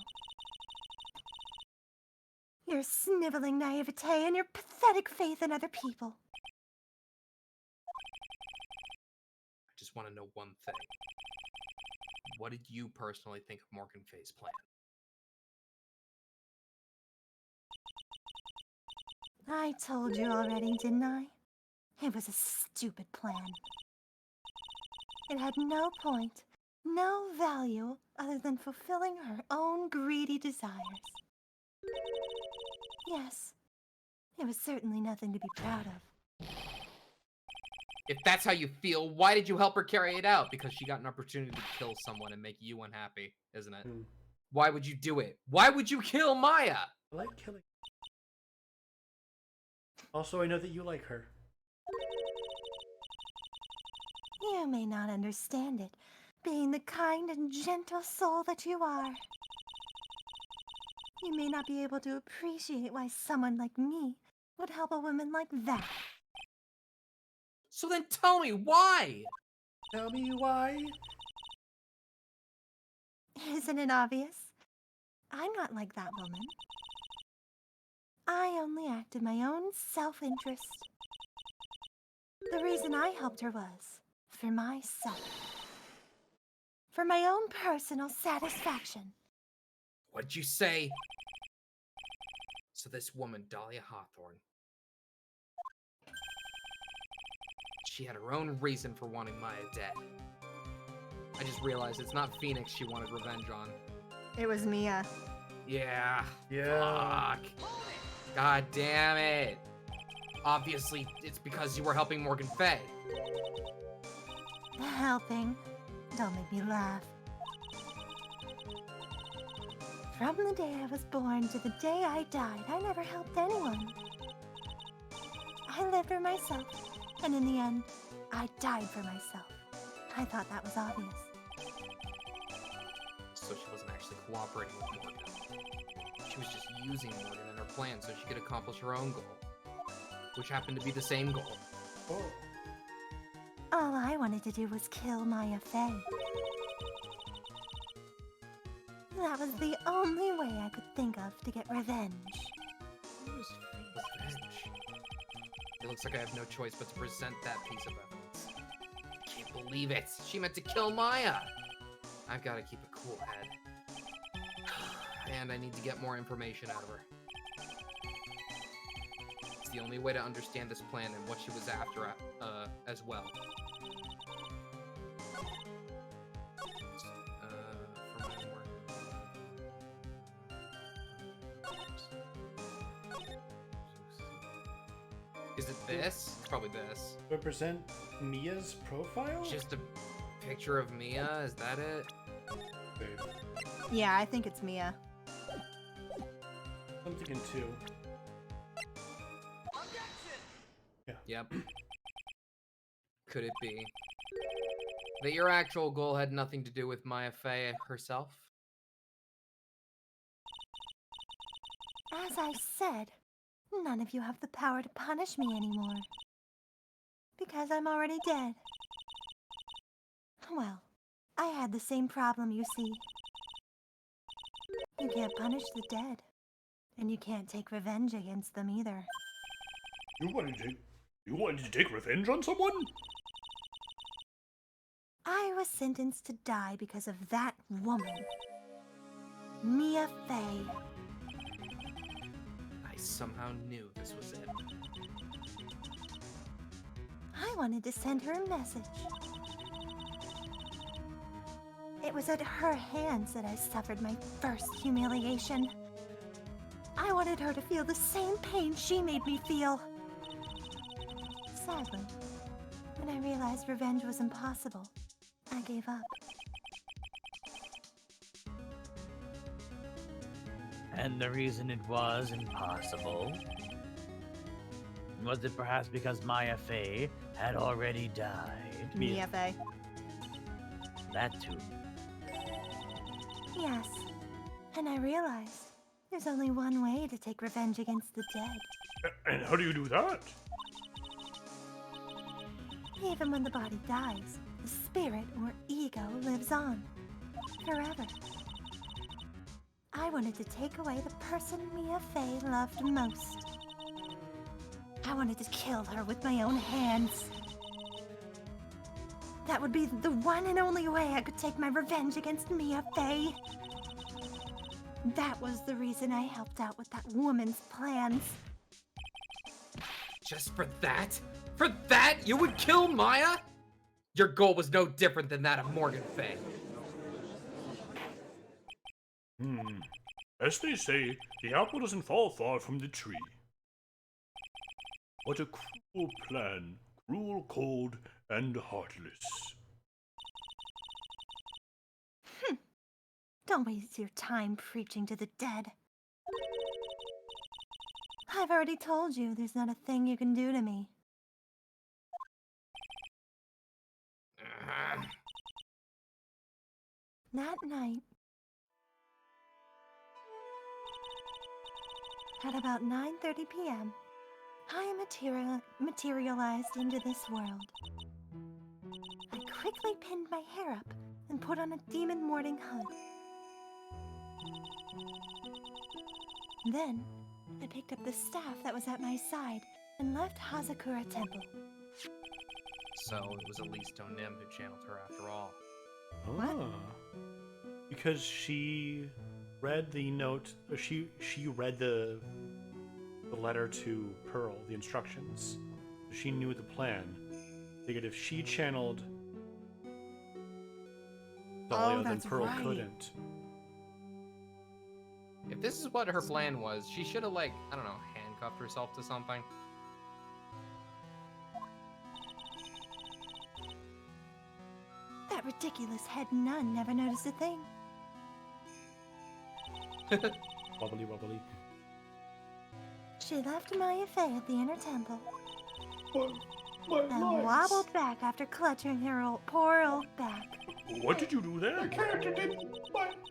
Your sniveling naivete and your pathetic faith in other people. I just want to know one thing. What did you personally think of Morgan Fay's plan? I told you already, didn't I? It was a stupid plan. It had no point, no value other than fulfilling her own greedy desires. Yes, it was certainly nothing to be proud of. If that's how you feel, why did you help her carry it out? Because she got an opportunity to kill someone and make you unhappy, isn't it? Why would you do it? Why would you kill Maya? I like killing. Also, I know that you like her. You may not understand it, being the kind and gentle soul that you are. You may not be able to appreciate why someone like me would help a woman like that. So then tell me why? Tell me why. Isn't it obvious? I'm not like that woman. I only act in my own self-interest. The reason I helped her was for myself. For my own personal satisfaction. What'd you say? So this woman, Dahlia Hawthorne, she had her own reason for wanting Maya dead. I just realized it's not Phoenix she wanted revenge on. It was Mia. Yeah. Yeah. Fuck. God damn it. Obviously, it's because you were helping Morgan Fay. Helping. Don't make me laugh. From the day I was born to the day I died, I never helped anyone. I lived for myself, and in the end, I died for myself. I thought that was obvious. So she wasn't actually cooperating with Morgan. She was just using Morgan in her plan so she could accomplish her own goal. Which happened to be the same goal. Oh. All I wanted to do was kill Maya Fey. That was the only way I could think of to get revenge. Revenge. It looks like I have no choice but to present that piece of evidence. I can't believe it. She meant to kill Maya. I've got to keep a cool head. And I need to get more information out of her. It's the only way to understand this plan and what she was after as well. For my homework. Is it this? It's probably this. Represent Mia's profile? Just a picture of Mia? Is that it? Yeah, I think it's Mia. I'm thinking too. Yep. Could it be that your actual goal had nothing to do with Maya Fey herself? As I said, none of you have the power to punish me anymore. Because I'm already dead. Well, I had the same problem, you see. You can't punish the dead. And you can't take revenge against them either. You wanted to take revenge on someone? I was sentenced to die because of that woman. Mia Fey. I somehow knew this was it. I wanted to send her a message. It was at her hands that I suffered my first humiliation. I wanted her to feel the same pain she made me feel. Sadly, when I realized revenge was impossible, I gave up. And the reason it was impossible? Was it perhaps because Maya Fey had already died? Mia Fey. That too. Yes, and I realized there's only one way to take revenge against the dead. And how do you do that? Even when the body dies, the spirit or ego lives on, forever. I wanted to take away the person Mia Fey loved most. I wanted to kill her with my own hands. That would be the one and only way I could take my revenge against Mia Fey. That was the reason I helped out with that woman's plans. Just for that? For that, you would kill Maya? Your goal was no different than that of Morgan Fey. As they say, the apple doesn't fall far from the tree. What a cruel plan. Cruel, cold, and heartless. Don't waste your time preaching to the dead. I've already told you there's not a thing you can do to me. That night, at about 9:30 p.m., I materialized into this world. I quickly pinned my hair up and put on a demon mourning hood. Then, I picked up the staff that was at my side and left Hazakura Temple. So it was Elise Nim who channeled her after all. Ah. Because she read the note, or she read the letter to Pearl, the instructions. She knew the plan. Figured if she channeled Dahlia, then that's Pearl right. couldn't. If this is what her plan was, she should have, like, I don't know, handcuffed herself to something. That ridiculous head nun never noticed a thing. Wobbly wobbly. She left Maya Fey at the inner temple My and legs. wobbled back after clutching her poor old back. What did you do The there? character didn't.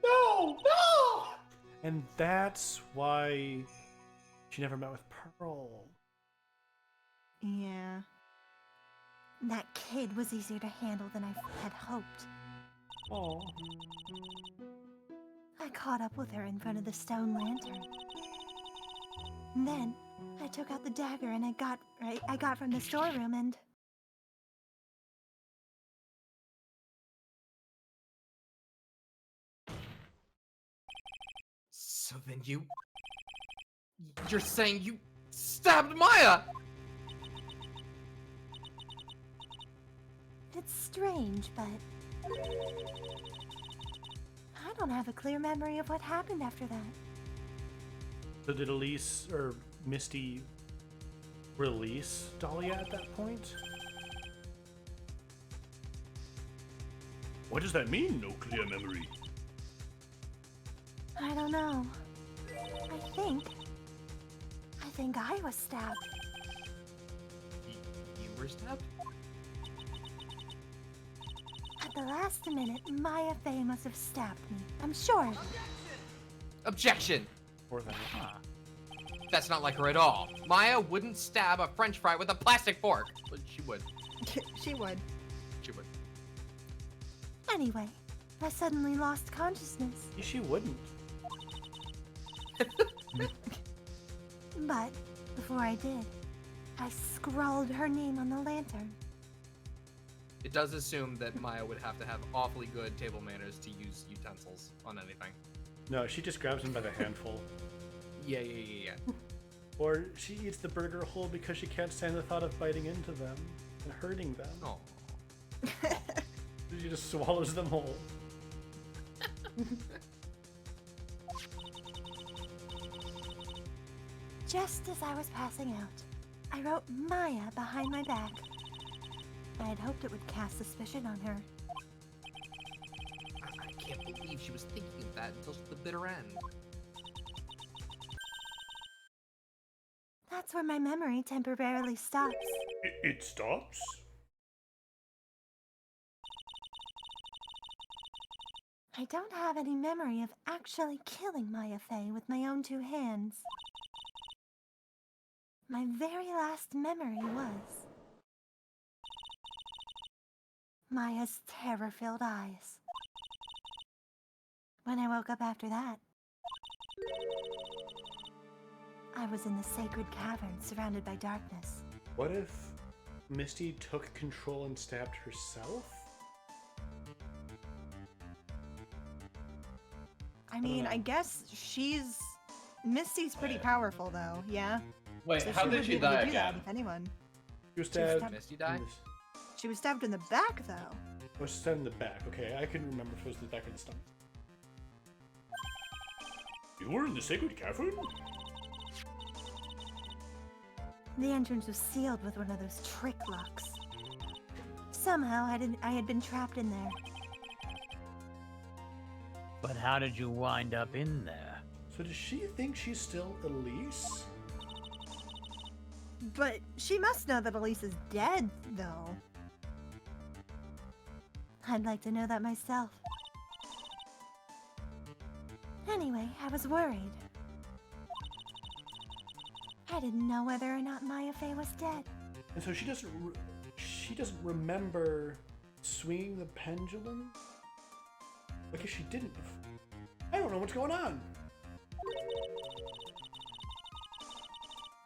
No! No! And that's why she never met with Pearl. Yeah. That kid was easier to handle than I had hoped. Oh. I caught up with her in front of the stone lantern. And then I took out the dagger and I got from the storeroom and So then you're saying you stabbed Maya? it's strange, but I don't have a clear memory of what happened after that. So did Elise or Misty release Dahlia at that point? What does that mean, no clear memory? I don't know. I think I was stabbed. You were stabbed? At the last minute, Maya Fey must have stabbed me. I'm sure. Objection! Or than That's not like her at all. Maya wouldn't stab a french fry with a plastic fork. But she would. She would. She would. Anyway, I suddenly lost consciousness. she wouldn't. But before I did, I scrawled her name on the lantern. It does assume that Maya would have to have awfully good table manners to use utensils on anything. No, she just grabs them by the handful. Yeah. Or she eats the burger whole because she can't stand the thought of biting into them and hurting them. Oh. She just swallows them whole. Just as I was passing out, I wrote Maya behind my back. I had hoped it would cast suspicion on her. I can't believe she was thinking of that until the bitter end. That's where my memory temporarily stops. It stops? I don't have any memory of actually killing Maya Fey with my own two hands. My very last memory was Maya's terror-filled eyes. When I woke up after that, I was in the sacred cavern surrounded by darkness. What if Misty took control and stabbed herself? I mean, I guess Misty's pretty powerful though, yeah? Wait, So how she did would she be able to die do that again? if anyone. She was She was stabbed. stabbed- Misty die? She was stabbed in the back though. Oh, she was stabbed in the back. Okay, I couldn't remember if it was the back or the stomach. You were in the sacred cavern? The entrance was sealed with one of those trick locks. Somehow I had been trapped in there. But how did you wind up in there? So does she think she's still Elise? But she must know that Elise is dead though. I'd like to know that myself. Anyway, I was worried. I didn't know whether or not Maya Fey was dead. And so she doesn't remember swinging the pendulum? Like if she didn't, I don't know what's going on.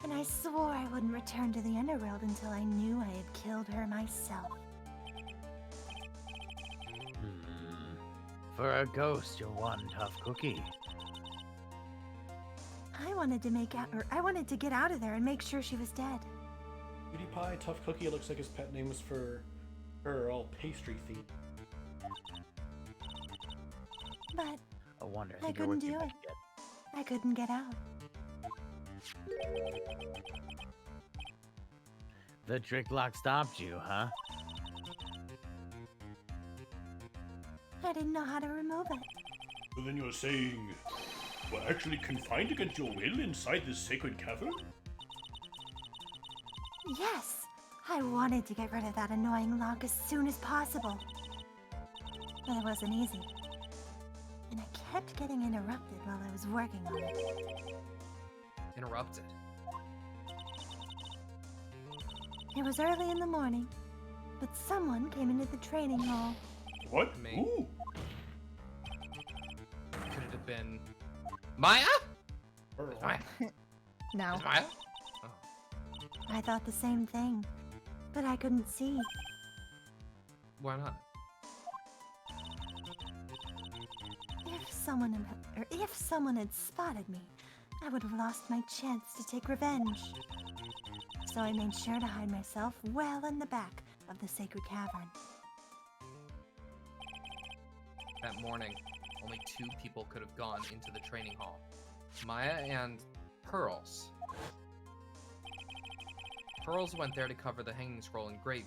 And I swore I wouldn't return to the underworld until I knew I had killed her myself. For a ghost, you're one tough cookie. I wanted to get out of there and make sure she was dead. Cutie Pie, Tough Cookie, it looks like his pet name was for her all pastry themed. But I wonder. I think you're couldn't working do back it. yet. I couldn't get out. The trick lock stopped you, huh? I didn't know how to remove it. So then you're saying we're actually confined against your will inside this sacred cavern? Yes! I wanted to get rid of that annoying lock as soon as possible. But it wasn't easy. And I kept getting interrupted while I was working on it. Interrupted. It was early in the morning, but someone came into the training hall. What? Me. Ooh. Could it have been Maya? Pearl. Maya? No. Is Maya? Oh. I thought the same thing, but I couldn't see. Why not? If someone had spotted me, I would have lost my chance to take revenge. So I made sure to hide myself well in the back of the sacred cavern. That morning, only 2 people could have gone into the training hall. Maya and Pearls. Pearls went there to cover the hanging scroll in gravy.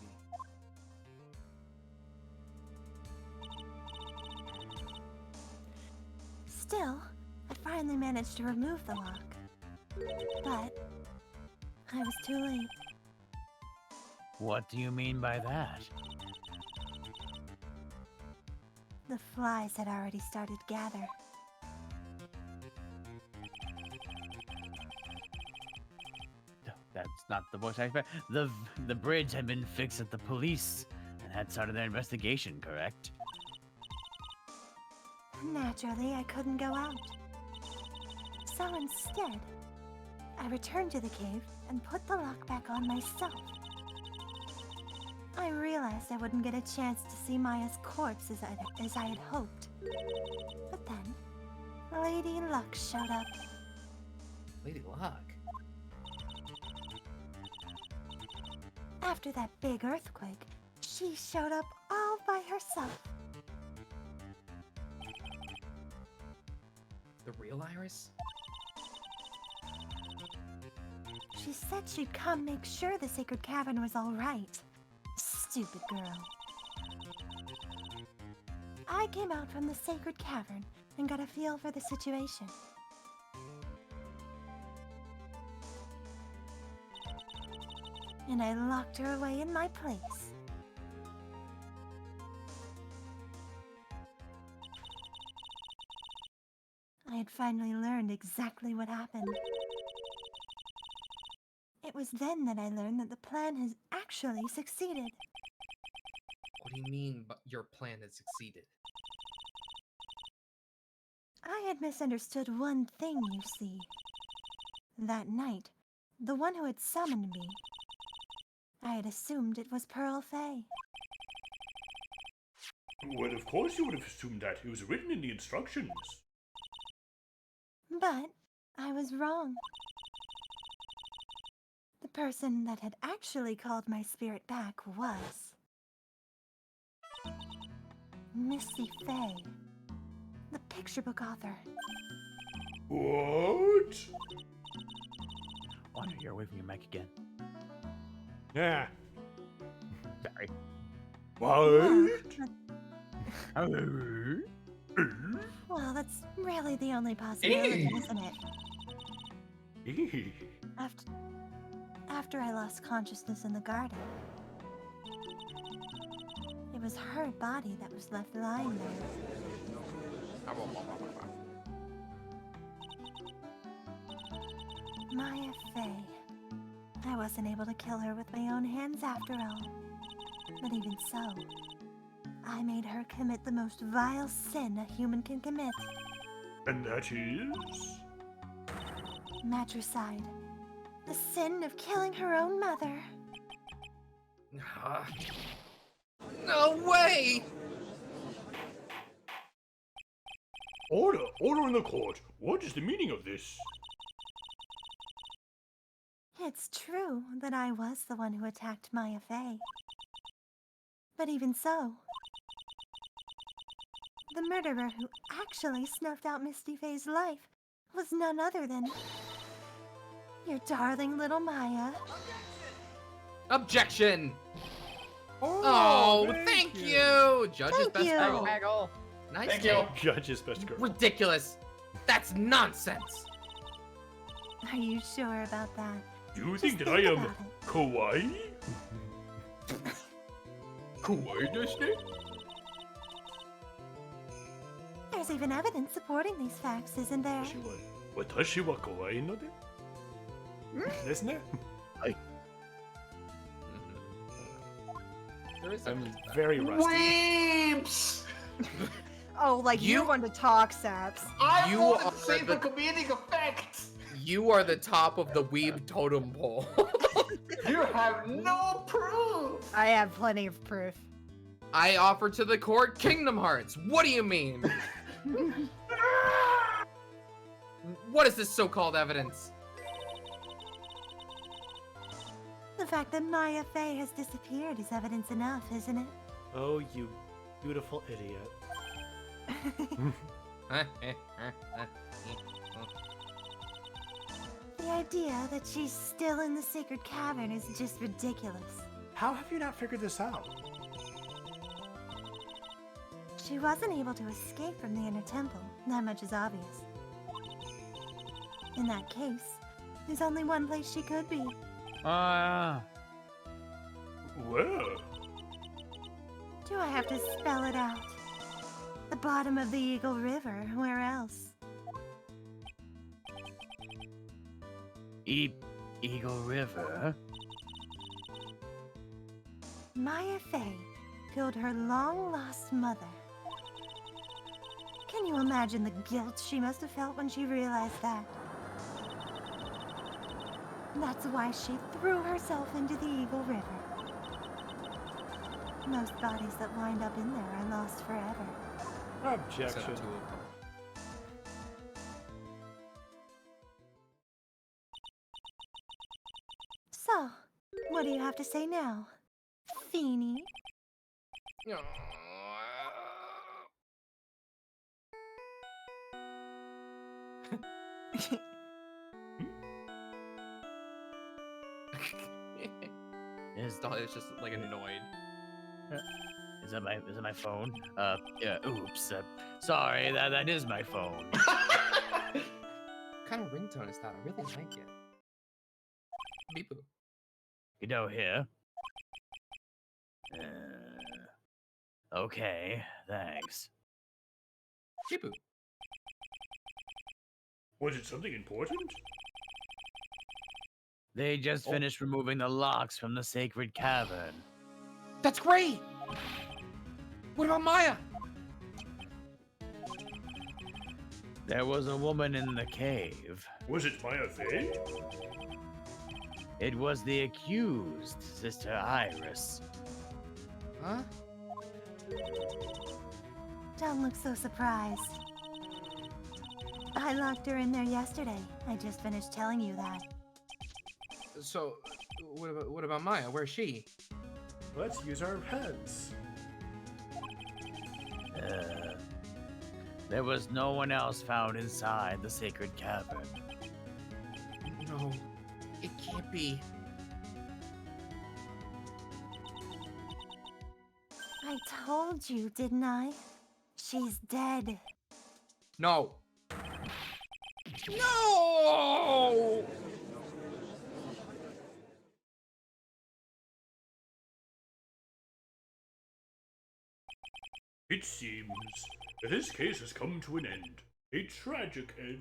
Still, I finally managed to remove the lock. But I was too late. What do you mean by that? The flies had already started to gather. That's not the voice I expect. The bridge had been fixed at the police and had started their investigation, correct? Naturally, I couldn't go out. So instead, I returned to the cave and put the lock back on myself. I realized I wouldn't get a chance to see Maya's corpse as I had hoped. But then, Lady Luck showed up. Lady Luck. After that big earthquake, she showed up all by herself. The real Iris? She said she'd come make sure the sacred cavern was all right. Stupid girl. I came out from the sacred cavern and got a feel for the situation. And I locked her away in my place. I had finally learned exactly what happened. It was then that I learned that the plan has actually succeeded. What do you mean your plan has succeeded? I had misunderstood one thing, you see. That night, the one who had summoned me, I had assumed it was Pearl Fay. Well, of course you would have assumed that. It was written in the instructions. But I was wrong. The person that had actually called my spirit back was Missy Fay, the picture book author. What? Wanda, you're away from your mic again. Yeah. Sorry. What? Well, that's really the only possibility, isn't it? After I lost consciousness in the garden, it was her body that was left lying there. Maya Fay. I wasn't able to kill her with my own hands after all. But even so, I made her commit the most vile sin a human can commit. And that is? Matricide. The sin of killing her own mother. No way! Order! Order in the court! What is the meaning of this? It's true that I was the one who attacked Maya Fay. But even so, the murderer who actually snuffed out Misty Fay's life was none other than your darling little Maya. Objection! Oh, thank you! Judge's Thank best you. girl. Nice Thank take. you. Judge's best girl. Ridiculous. That's nonsense. Are you sure about that? Do you Just think that I am about it. kawaii? Kawaii desu? There's even evidence supporting these facts, isn't there? 私はkawaiiいのでですね。 There is I'm evidence for that. very rusty. Weeps! Oh, like You- you want to talk, Saps. I You wanted are to save the- the comedic effect! You are the top of the weeb totem pole. You have no proof! I have plenty of proof. I offer to the court Kingdom Hearts. What do you mean? What is this so-called evidence? The fact that Maya Fay has disappeared is evidence enough, isn't it? Oh, you beautiful idiot. The idea that she's still in the sacred cavern is just ridiculous. How have you not figured this out? She wasn't able to escape from the inner temple, that much is obvious. In that case, there's only one place she could be. Where? Do I have to spell it out? The bottom of the Eagle River. Where else? Eagle River? Maya Fey killed her long-lost mother. Can you imagine the guilt she must have felt when she realized that? That's why she threw herself into the Eagle River. Most bodies that wind up in there are lost forever. Except Objection. 2 of them. So, what do you have to say now, Feeny? It's just like annoyed. Is that my phone? Yeah, oops. Sorry, that is my phone. What kind of ringtone is that? I really like it. Beep boop. Godot here. Okay, thanks. Beep boop. Was it something important? They just finished removing the locks from the sacred cavern. That's great! What about Maya? There was a woman in the cave. Was it Maya Fey? It was the accused, Sister Iris. Huh? Don't look so surprised. I locked her in there yesterday. I just finished telling you that. So, what about Maya? Where's she? Let's use our heads. There was no one else found inside the sacred cavern. No, it can't be. I told you, didn't I? She's dead. No. No! It seems that this case has come to an end. A tragic end.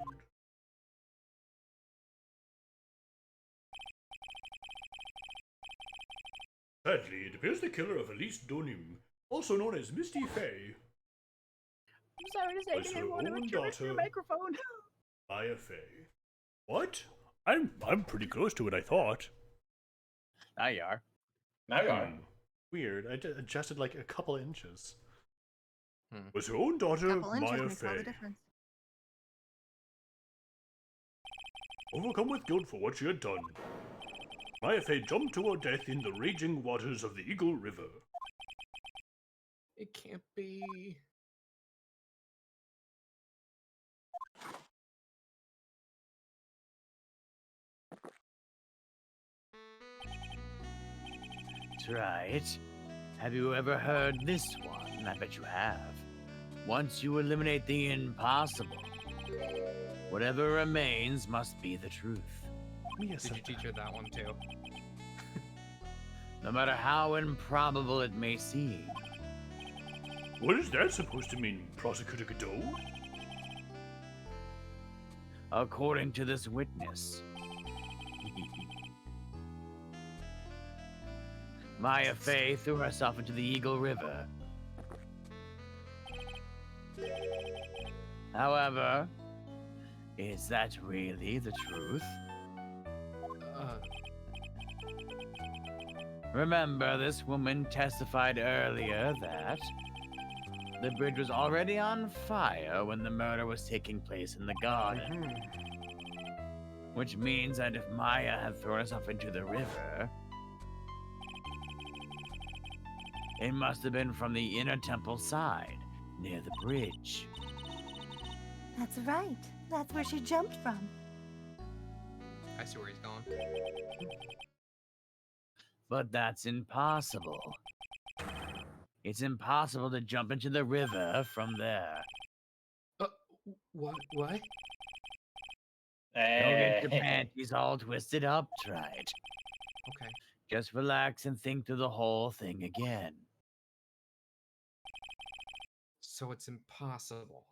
Sadly, it appears the killer of Elise Donim, also known as Misty Fey, I'm sorry to say, was I her didn't want to own interrupt your daughter. microphone. Maya Fey. What? I'm pretty close to what I thought. There you are. Now you are. Hmm. Weird. I adjusted like a couple inches. Was her own daughter Couple inches Maya makes all the Fey. difference. Overcome with guilt for what she had done, Maya Fey jumped to her death in the raging waters of the Eagle River. It can't be. That's right. Have you ever heard this one? I bet you have. Once you eliminate the impossible, whatever remains must be the truth. Mia Did you said teach her that one too? No matter how improbable it may seem. What is that supposed to mean, Prosecutor Godot? According to this witness, Maya Fey threw herself into the Eagle River. However, is that really the truth? Remember, this woman testified earlier that the bridge was already on fire when the murder was taking place in the garden. Which means that if Maya had thrown herself into the river, it must have been from the inner temple side, near the bridge. That's right. That's where she jumped from. I see where he's going. But that's impossible. It's impossible to jump into the river from there. What? Don't get your panties all twisted up, Trite. Okay. Just relax and think through the whole thing again. So it's impossible.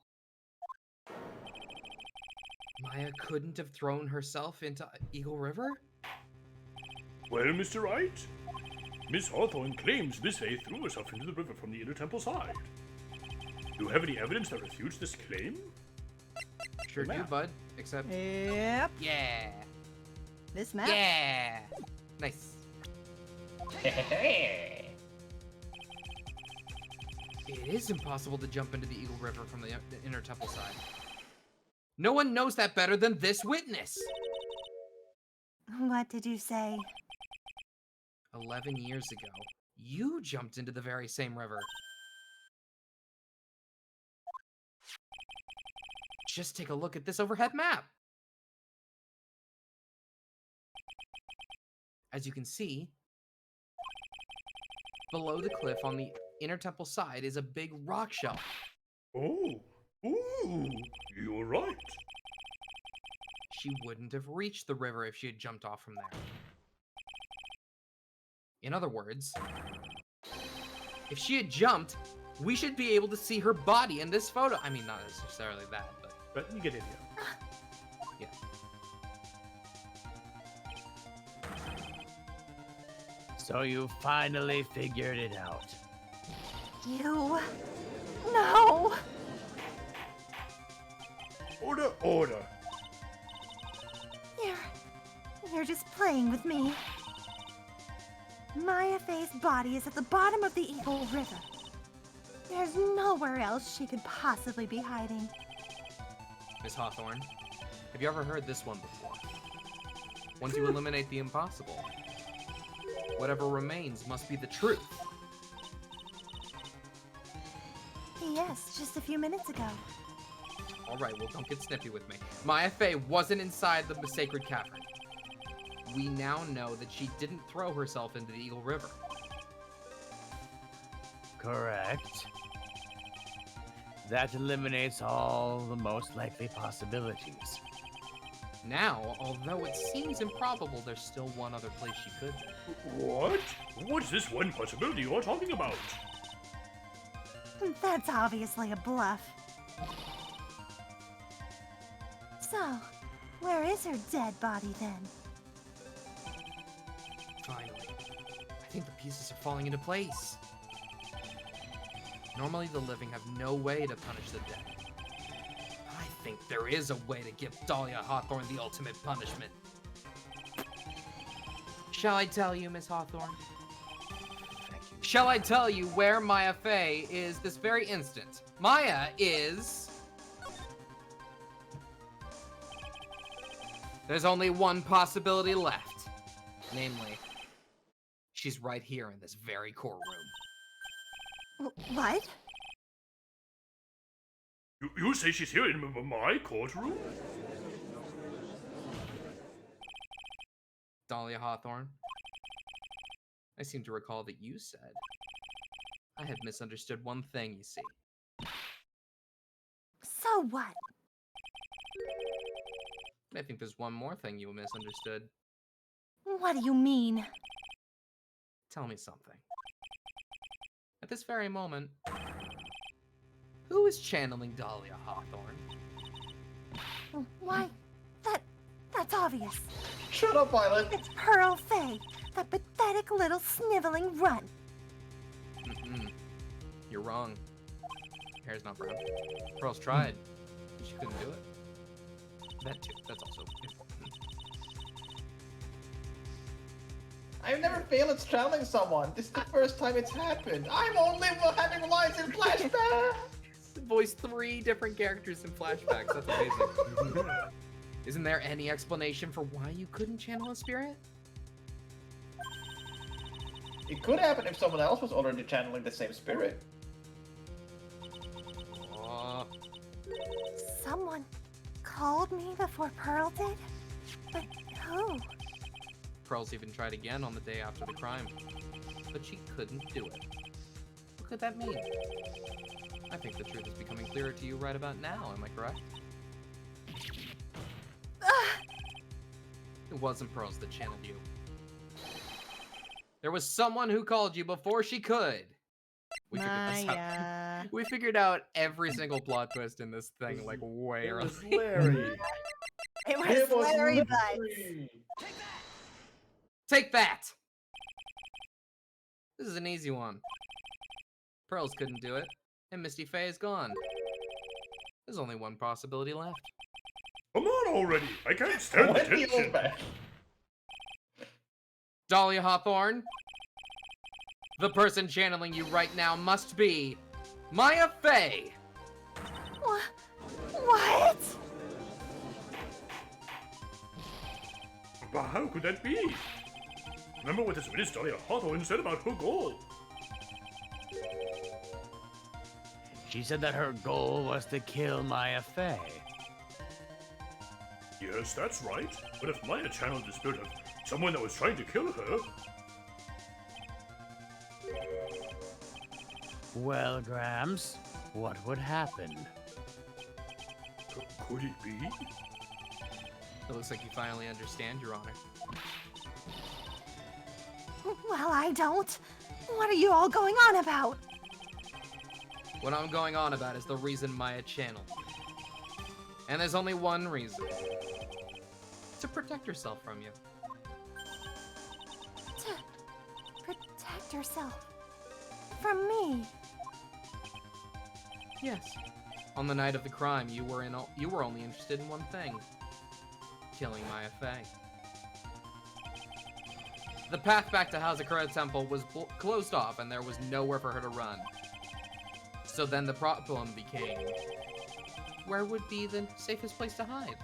Maya couldn't have thrown herself into Eagle River? Well, Mr. Wright, Miss Hawthorne claims Miss A threw herself into the river from the inner temple side. Do you have any evidence that refutes this claim? Sure do, map. bud. Except, Yep. yeah. This map. Yeah. Nice. It is impossible to jump into the Eagle River from the inner temple side. No one knows that better than this witness. What did you say? 11 years ago, you jumped into the very same river. Just take a look at this overhead map. As you can see, below the cliff on the inner temple side is a big rock shelf. Oh, ooh, you're right. She wouldn't have reached the river if she had jumped off from there. In other words, if she had jumped, we should be able to see her body in this photo. I mean, not necessarily that, but But you get the idea. yeah. So you finally figured it out. You. No! Order, order. You're just playing with me. Maya Faye's body is at the bottom of the Eagle River. There's nowhere else she could possibly be hiding. Miss Hawthorne, have you ever heard this one before? Once you eliminate the impossible, whatever remains must be the truth. Yes, just a few minutes ago. All right, well, don't get snippy with me. Maya Faye wasn't inside the sacred cavern. We now know that she didn't throw herself into the Eagle River. Correct. That eliminates all the most likely possibilities. Now, although it seems improbable, there's still one other place she could be. What? What's this one possibility you're talking about? That's obviously a bluff. So, where is her dead body then? Finally. I think the pieces are falling into place. Normally the living have no way to punish the dead. I think there is a way to give Dahlia Hawthorne the ultimate punishment. Shall I tell you, Miss Hawthorne? Shall I tell you where Maya Faye is this very instant? Maya is... There's only one possibility left. Namely, she's right here in this very courtroom. What? You say she's here in my courtroom? Dahlia Hawthorne, I seem to recall that you said I had misunderstood one thing, you see. So what? I think there's one more thing you misunderstood. What do you mean? Tell me something. At this very moment, who is channeling Dahlia Hawthorne? Why? That's obvious. Shut up, Violet. It's Pearl Faye, that pathetic little sniveling runt. You're wrong. Hair's not brown. Pearl's tried. She couldn't do it. That too. That's also important. I've never failed at channeling someone. This is the first time it's happened. I'm only having lines in flashback. Voiced 3 different characters in flashbacks. That's amazing. Isn't there any explanation for why you couldn't channel a spirit? It could happen if someone else was already channeling the same spirit. Someone called me before Pearl did? But who? Pearl's even tried again on the day after the crime, but she couldn't do it. What could that mean? I think the truth is becoming clearer to you right about now, am I correct? It wasn't Pearls that channeled you. There was someone who called you before she could. We We figured out every single plot twist in this thing like way It early. was Larry. It was It was Larry Butts. Larry. Take that! This is an easy one. Pearls couldn't do it, and Misty Faye is gone. There's only one possibility left. Come on already! I can't stand the Wendy was tension. back. Dahlia Hawthorne, the person channeling you right now must be Maya Faye. What? But how could that be? Remember what this Miss Dahlia Hawthorne said about her goal? She said that her goal was to kill Maya Faye. Yes, that's right. But if Maya channeled the spirit of someone that was trying to kill her, Well, Grams, what would happen? could it be? It looks like you finally understand, Your Honor. Well, I don't. What are you all going on about? What I'm going on about is the reason Maya channeled. And there's only one reason. To protect herself from you. To protect herself. From me. Yes. On the night of the crime, you were only interested in one thing. Killing Maya Faye. The path back to Hazakura Temple was closed off and there was nowhere for her to run. So then the problem became, where would be the safest place to hide?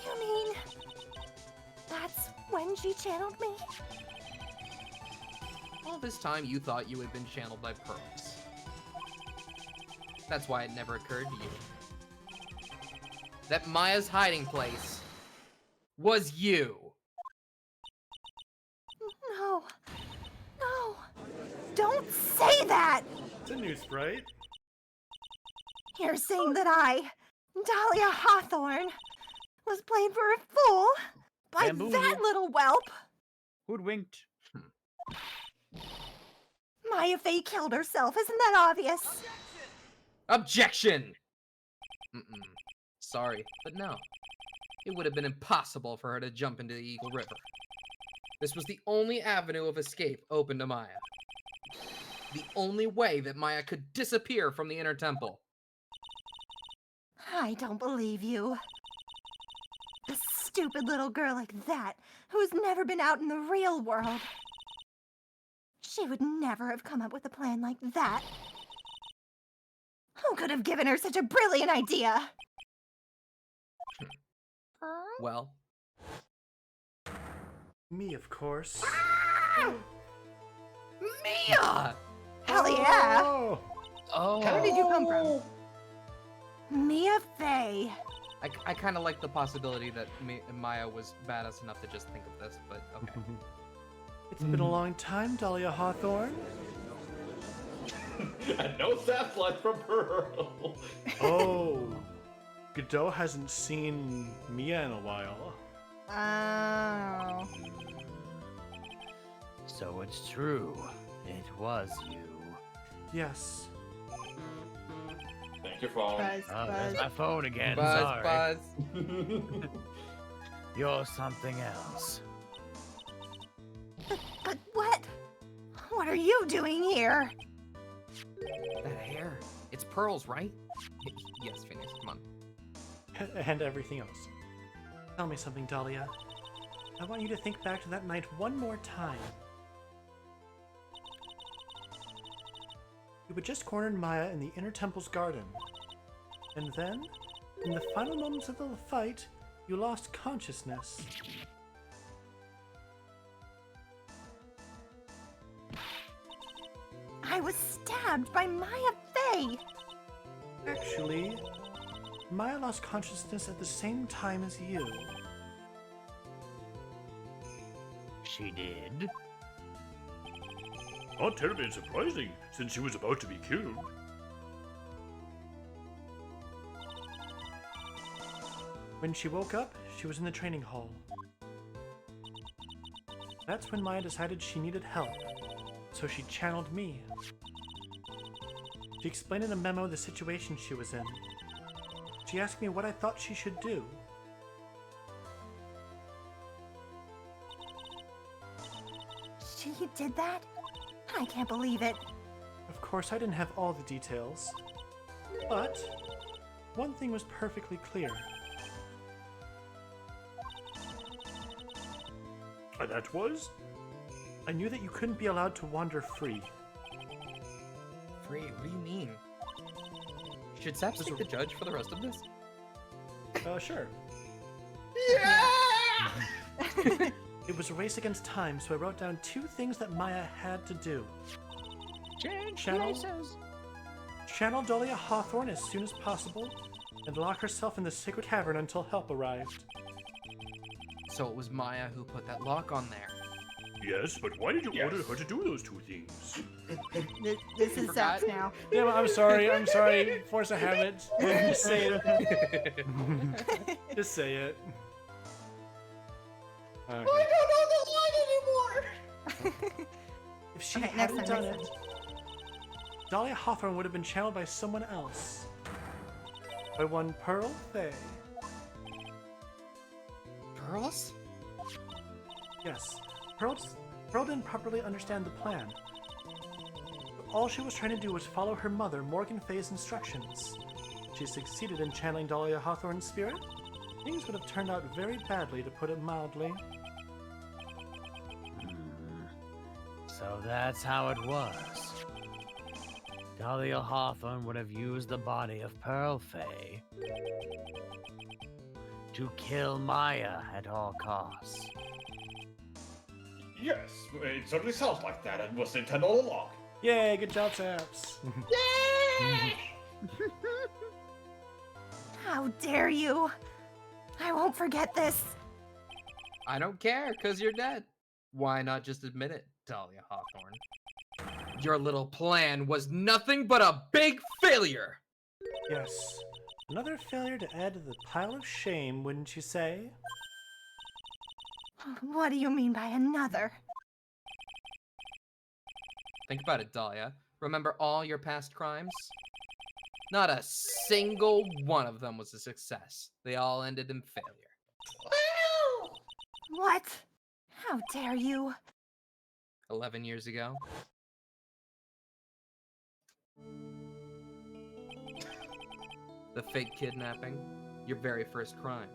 You mean that's when she channeled me? All this time you thought you had been channeled by Pearls. That's why it never occurred to you that Maya's hiding place was you. No. No. Don't say that! It's a new sprite. You're saying that I, Dahlia Hawthorne, was played for a fool by Bamboo. that little whelp? Hoodwinked. Maya Faye killed herself, isn't that obvious? Objection! Sorry, but no. It would have been impossible for her to jump into the Eagle River. This was the only avenue of escape open to Maya. The only way that Maya could disappear from the Inner Temple. I don't believe you. A stupid little girl like that, who's never been out in the real world. She would never have come up with a plan like that. Who could have given her such a brilliant idea? Well, Me, of course. Mia! Hell yeah! Oh, Oh, Where did you come from? Mia Faye. I kind of like the possibility that Maya was badass enough to just think of this, but okay. it's been a long time, Dahlia Hawthorne. And no sapling from Pearl. Oh, Godot hasn't seen Mia in a while. Oh. So it's true. It was you. Yes. Thank you, phone. Buzz, Oh, buzz. there's my phone again. Buzz, Sorry. buzz. You're something else. But what? What are you doing here? That hair. It's Pearls, right? Yes, Phineas, come on. And everything else. Tell me something, Dahlia. I want you to think back to that night one more time. You had just cornered Maya in the Inner Temple's garden. And then, in the final moments of the fight, you lost consciousness. I was stabbed by Maya Faye. Actually, Maya lost consciousness at the same time as you. She did. Not terribly surprising, since she was about to be killed. When she woke up, she was in the training hall. That's when Maya decided she needed help, so she channeled me. She explained in a memo the situation she was in. She asked me what I thought she should do. She did that? I can't believe it. Of course, I didn't have all the details, but one thing was perfectly clear. And that was? I knew that you couldn't be allowed to wander free. Free? What do you mean? Should Saps take the judge for the rest of this? Sure. Yeah! It was a race against time, so I wrote down 2 things that Maya had to do. Channel Dahlia Hawthorne as soon as possible, and lock herself in the sacred cavern until help arrived. So it was Maya who put that lock on there. Yes, but why did you Yes. order her to do those 2 things? This is Forgot? Saps now. Yeah, I'm sorry. Force a habit. Just say it. Just say it. Okay. I don't know the line anymore! If she Okay, next hadn't time, done next it, Dahlia Hawthorne would have been channeled by someone else. By one Pearl Faye. Pearls? Yes, Pearl didn't properly understand the plan. All she was trying to do was follow her mother, Morgan Faye's instructions. She succeeded in channeling Dahlia Hawthorne's spirit. Things would have turned out very badly, to put it mildly. So that's how it was. Dahlia Hawthorne would have used the body of Pearl Faye to kill Maya at all costs. Yes, it certainly sounds like that and was intended all along. Yay, good job, Saps. How dare you? I won't forget this. I don't care, because you're dead. Why not just admit it, Dahlia Hawthorne? Your little plan was nothing but a big failure! Yes, another failure to add to the pile of shame, wouldn't you say? What do you mean by another? Think about it, Dahlia. Remember all your past crimes? Not a single one of them was a success. They all ended in failure. What? How dare you? 11 years ago. The fake kidnapping. Your very first crime.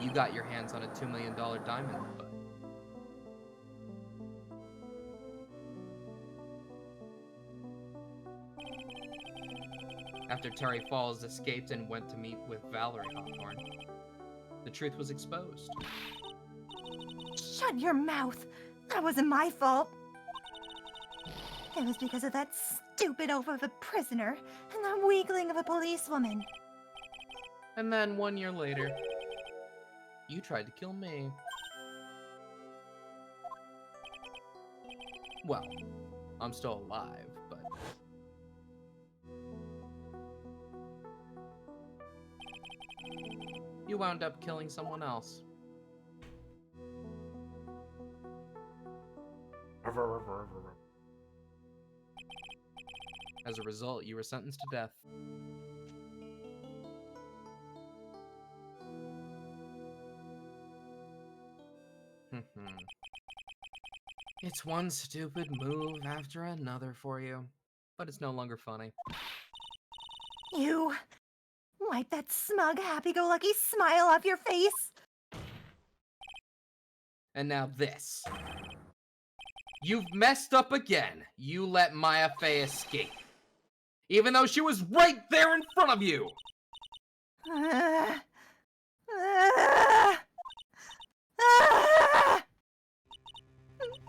You got your hands on a $2 million diamond, but after Terry Falls escaped and went to meet with Valerie Hawthorne, the truth was exposed. Shut your mouth. That wasn't my fault. It was because of that stupid oaf of a prisoner and that weakling of a policewoman. And then 1 year later, you tried to kill me. Well, I'm still alive, but... you wound up killing someone else. As a result, you were sentenced to death. It's one stupid move after another for you, but it's no longer funny. You wipe that smug, happy-go-lucky smile off your face. And now this. You've messed up again. You let Maya Fey escape. Even though she was right there in front of you! Ah.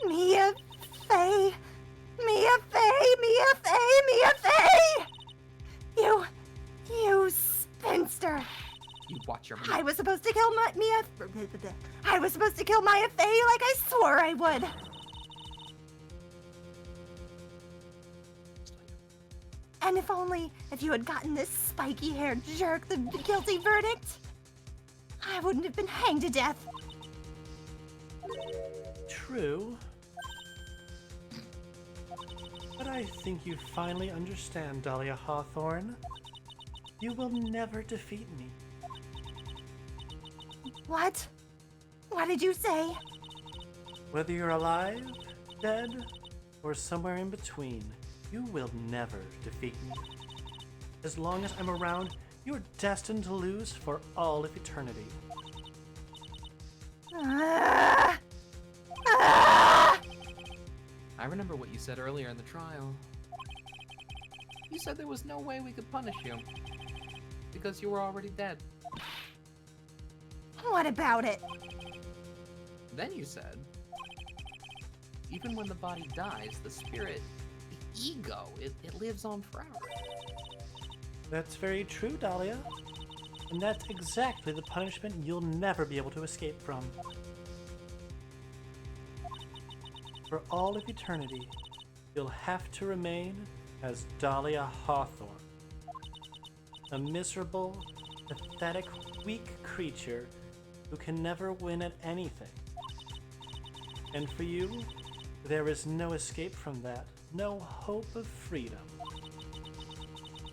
Mia Fey! Mia Fey! Mia Fey! Mia Fey! You spinster! You watch your mouth. I was supposed to kill Mia. I was supposed to kill Maya Fey like I swore I would. And if you had gotten this spiky-haired jerk the guilty verdict, I wouldn't have been hanged to death. True. But I think you finally understand, Dahlia Hawthorne. You will never defeat me. What? What did you say? Whether you're alive, dead, or somewhere in between, you will never defeat me. As long as I'm around, you're destined to lose for all of eternity. I remember what you said earlier in the trial. You said there was no way we could punish you. Because you were already dead. What about it? Then you said, even when the body dies, the spirit, the ego, it lives on forever. That's very true, Dahlia. And that's exactly the punishment you'll never be able to escape from. For all of eternity, you'll have to remain as Dahlia Hawthorne. A miserable, pathetic, weak creature who can never win at anything. And for you, there is no escape from that, no hope of freedom.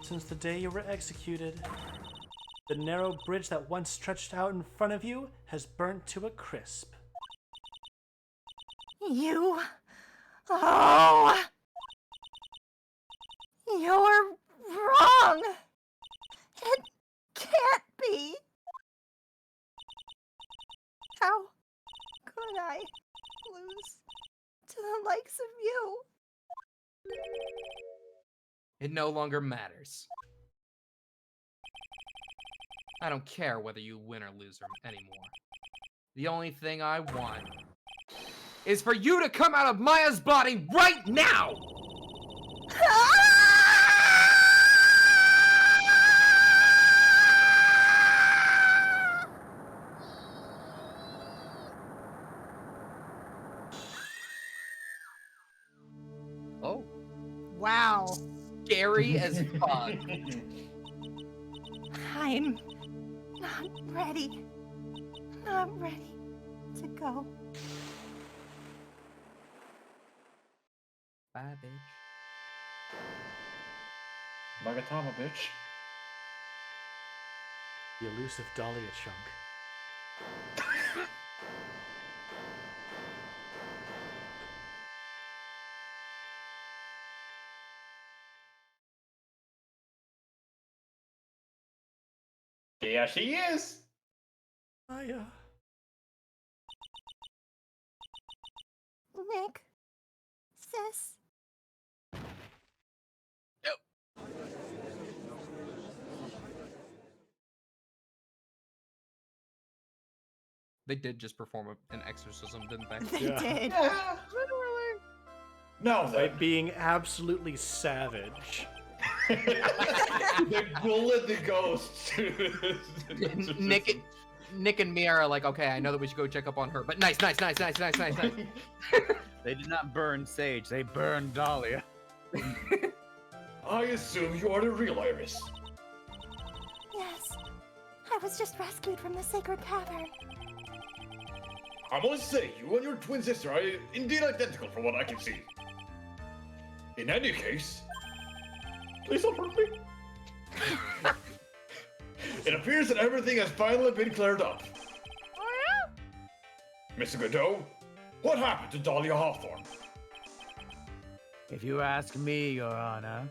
Since the day you were executed, the narrow bridge that once stretched out in front of you has burnt to a crisp. You... Oh! You're wrong! It can't be! How could I lose to the likes of you? It no longer matters. I don't care whether you win or lose anymore. The only thing I want is for you to come out of Maya's body right now! Oh. Wow. Scary as fuck. I'm not ready. Not ready to go. Bye, bitch. Magatama, bitch. The elusive Dahlia chunk. Yeah, she is. Maya. Nick. Sis. They did just perform an exorcism, didn't they? They Yeah. did. Yeah. No, By then. being absolutely savage. They bullet the ghost. Nick and Mia are like, okay, I know that we should go check up on her, but nice. They did not burn Sage, they burned Dahlia. I assume you are the real Iris. Yes. I was just rescued from the sacred cavern. I must say, you and your twin sister are indeed identical from what I can see. In any case, please don't hurt me. It appears that everything has finally been cleared up. Oh yeah? Mr. Godot, what happened to Dahlia Hawthorne? If you ask me, Your Honor,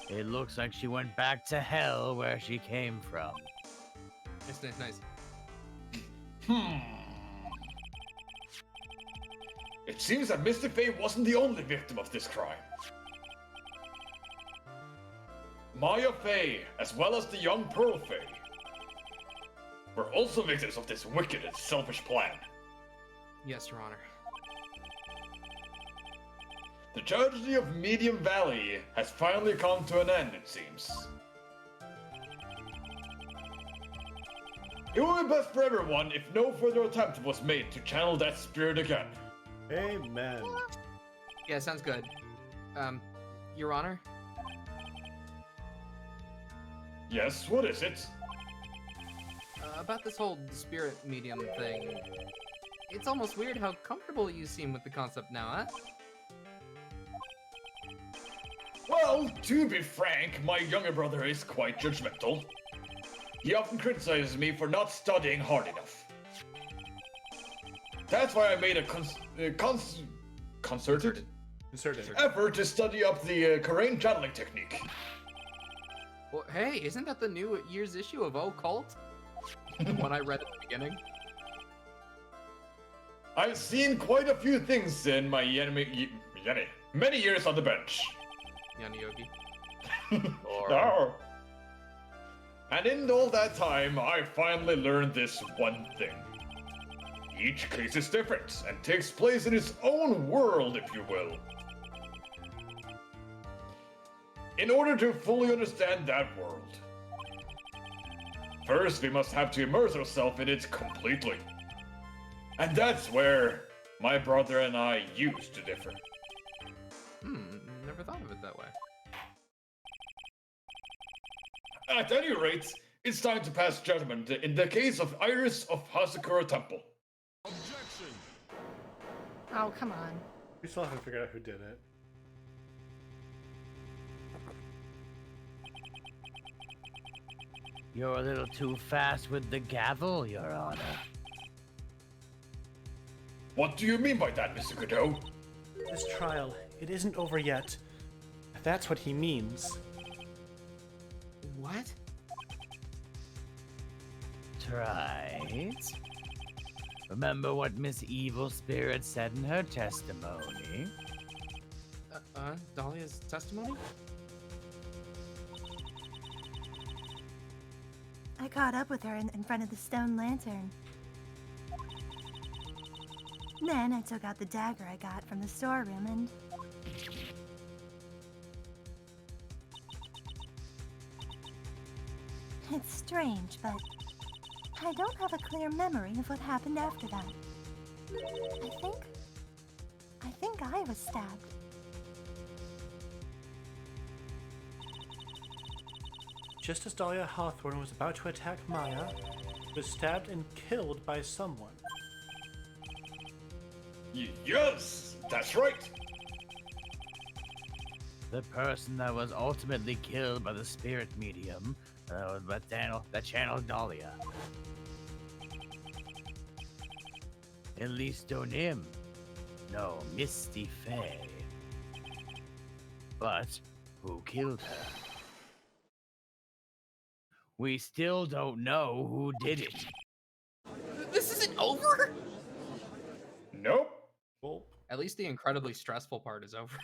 it looks like she went back to hell where she came from. Nice. It seems that Mr. Faye wasn't the only victim of this crime. Maya Faye, as well as the young Pearl Faye, were also victims of this wicked and selfish plan. Yes, Your Honor. The tragedy of Medium Valley has finally come to an end, it seems. It would be best for everyone if no further attempt was made to channel that spirit again. Amen. Yeah, sounds good. Your Honor? Yes, what is it? About this whole spirit medium thing. It's almost weird how comfortable you seem with the concept now, huh? Well, to be frank, my younger brother is quite judgmental. He often criticizes me for not studying hard enough. That's why I made a concerted effort to study up the Karain channeling technique. Well, hey, isn't that the new year's issue of Occult? The one I read at the beginning? I've seen quite a few things in my many years on the bench. Yana Yogi. No. And in all that time, I finally learned this one thing. Each case is different and takes place in its own world, if you will. In order to fully understand that world, first we must have to immerse ourselves in it completely. And that's where my brother and I used to differ. Never thought of it that way. At any rate, it's time to pass judgment in the case of Iris of Hasakura Temple. Objection! Oh, come on. We still haven't figured out who did it. You're a little too fast with the gavel, Your Honor. What do you mean by that, Mr. Godot? This trial, it isn't over yet. If that's what he means. What? Right. Remember what Miss Evil Spirit said in her testimony? Dahlia's testimony? I caught up with her in front of the stone lantern. Then I took out the dagger I got from the storeroom and... It's strange, but I don't have a clear memory of what happened after that. I think I was stabbed. Just as Dahlia Hawthorne was about to attack Maya, she was stabbed and killed by someone. Yes, that's right. The person that was ultimately killed by the spirit medium, that channeled Dahlia. At least don't him. No, Misty Faye. But who killed her? We still don't know who did it. This isn't over? Nope. Well, At least the incredibly stressful part is over.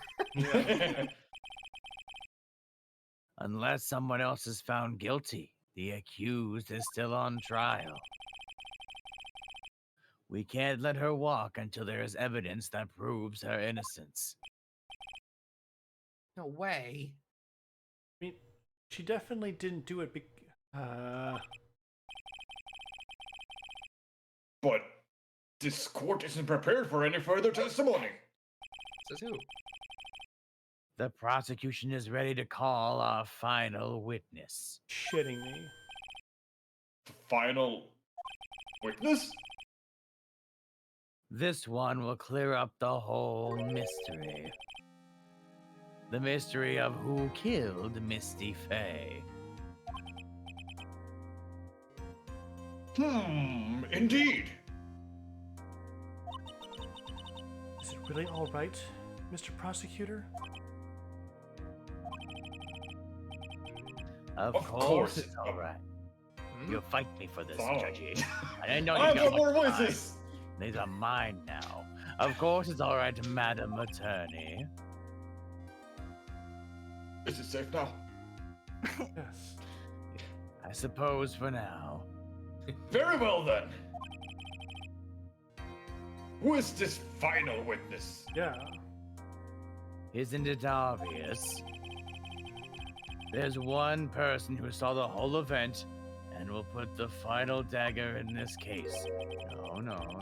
Unless someone else is found guilty, the accused is still on trial. We can't let her walk until there is evidence that proves her innocence. No way. I mean, she definitely didn't do it But this court isn't prepared for any further testimony. Says who? The prosecution is ready to call our final witness. shitting me. The final witness? This one will clear up the whole mystery. The mystery of who killed Misty Faye. Indeed. Is it really all right, Mr. Prosecutor? Of course it's all right. You'll fight me for this, Oh. Judgy. I know I you got want more one time. voices. These are mine now. Of course it's all right, Madam Attorney. Is it safe now? Yes. I suppose for now. Very well then. Who is this final witness? Yeah. Isn't it obvious? There's one person who saw the whole event and will put the final dagger in this case. No.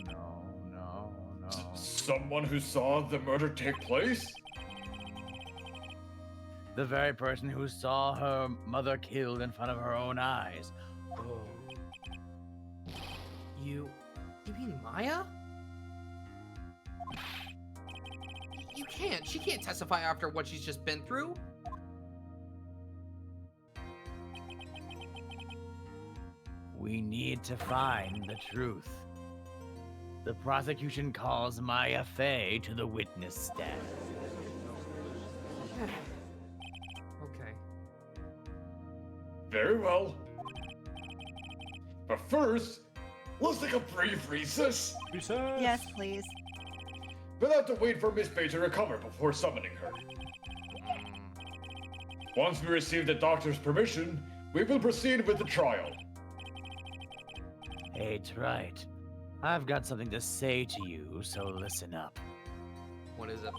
Someone who saw the murder take place? The very person who saw her mother killed in front of her own eyes. Oh. You mean Maya? You can't. She can't testify after what she's just been through. We need to find the truth. The prosecution calls Maya Fey to the witness stand. Okay. Very well. But first, let's take a brief recess. Recess. Yes, please. We'll have to wait for Miss Bay to recover before summoning her. Once we receive the doctor's permission, we will proceed with the trial. It's right. I've got something to say to you, so listen up. What is it?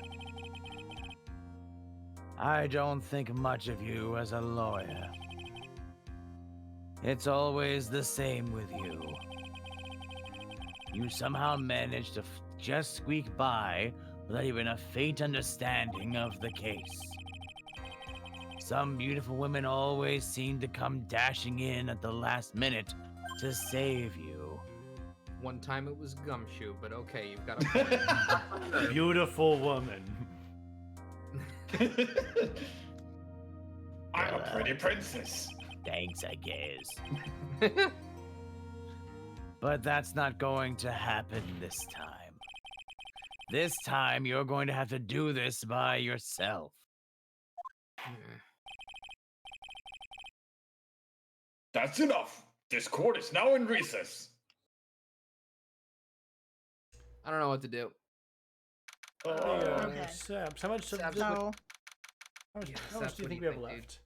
I don't think much of you as a lawyer. It's always the same with you. You somehow manage to just squeak by without even a faint understanding of the case. Some beautiful women always seem to come dashing in at the last minute to save you. One time it was Gumshoe, but okay, you've got a point. Beautiful woman. I'm a pretty princess. Thanks, I guess. But that's not going to happen this time. This time, you're going to have to do this by yourself. That's enough. This court is now in recess. I don't know what to do. Okay. Sabs, how much? Sabs, So How much, Yeah, how much Sabs, do you what think do we you have think, dude? left?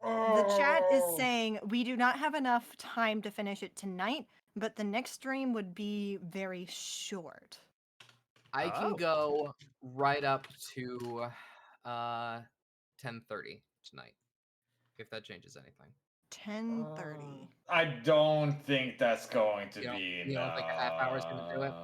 the chat is saying we do not have enough time to finish it tonight, but the next stream would be very short. I can Oh. go right up to 10:30 tonight, if that changes anything. 10:30. I don't think that's going to You don't- be you don't think a half hour is gonna do it?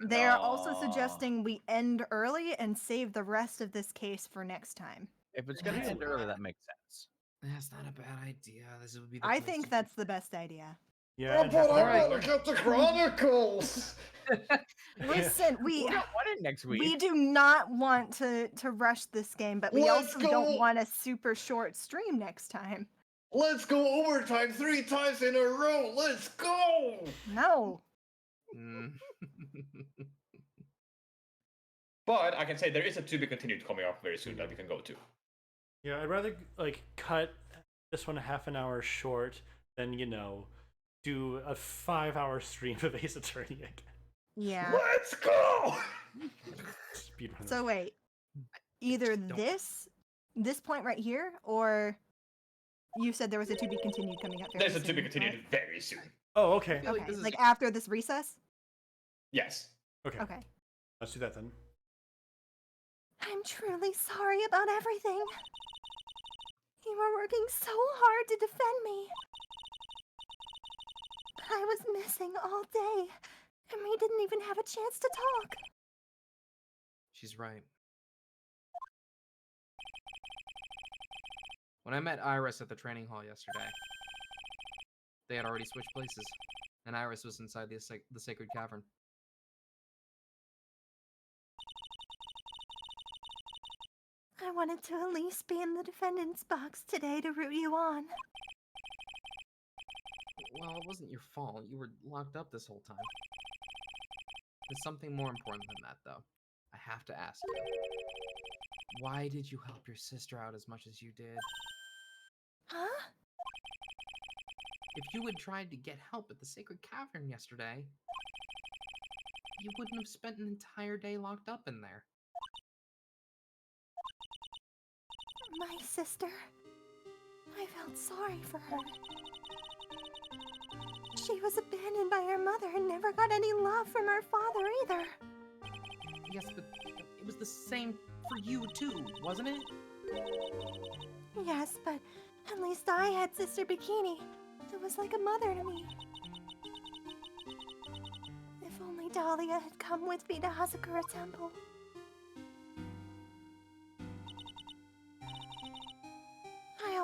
They are also No. suggesting we end early and save the rest of this case for next time. If it's going to end early, that makes sense. That's not a bad idea. This would be the I place think to- that's the best idea. Yeah. Oh, I'd but have I to- want to get the Chronicles. Listen, We got one in next week. we do not want to rush this game, but we Let's also don't go. want a super short stream next time. Let's go overtime 3 times in a row. Let's go. No. Mm. But I can say there is a to be continued coming up very soon that we can go to. Yeah, I'd rather like cut this one half an hour short than do a 5-hour stream of Ace Attorney again. Yeah. Let's go. Speedrun. So wait, either Don't- this point right here, or you said there was a to be continued coming up. There's very a to be soon, continued right? very soon. Oh, okay. feel like Okay, this is- like after this recess. Yes. Okay. Okay. Let's do that then. I'm truly sorry about everything. You were working so hard to defend me. But I was missing all day, and we didn't even have a chance to talk. She's right. When I met Iris at the training hall yesterday, they had already switched places, and Iris was inside the sacred cavern. I wanted to at least be in the defendant's box today to root you on. Well, it wasn't your fault. You were locked up this whole time. There's something more important than that, though. I have to ask you. Why did you help your sister out as much as you did? Huh? If you had tried to get help at the sacred cavern yesterday, you wouldn't have spent an entire day locked up in there. My sister. I felt sorry for her. She was abandoned by her mother and never got any love from her father either. Yes, but it was the same for you too, wasn't it? Yes, but at least I had Sister Bikini, who was like a mother to me. If only Dahlia had come with me to Hazakura Temple.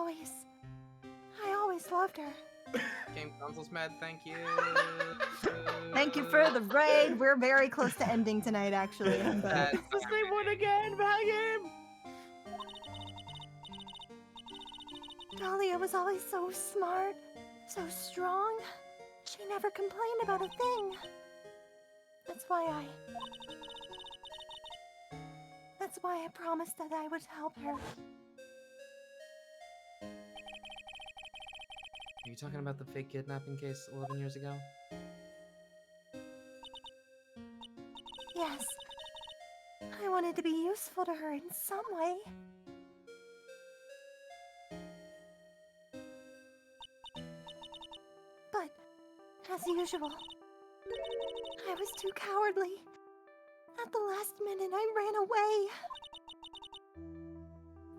I always loved her. Game console's mad, thank you. Thank you for the raid. We're very close to ending tonight, actually. But That's Let's leave one again, Valgame! Dahlia was always so smart, so strong. She never complained about a thing. That's why I promised that I would help her. Are you talking about the fake kidnapping case 11 years ago? Yes. I wanted to be useful to her in some way. But, as usual, I was too cowardly. At the last minute, I ran away.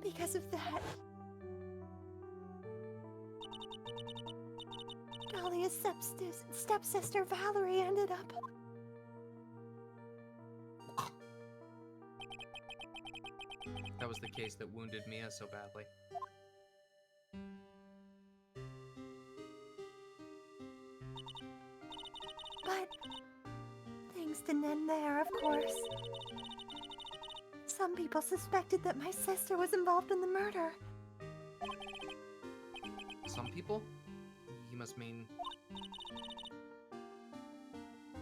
Because of that, Dahlia's stepsister Valerie ended up. That was the case that wounded Mia so badly. But things didn't end there, of course. Some people suspected that my sister was involved in the murder. Some people? You must mean...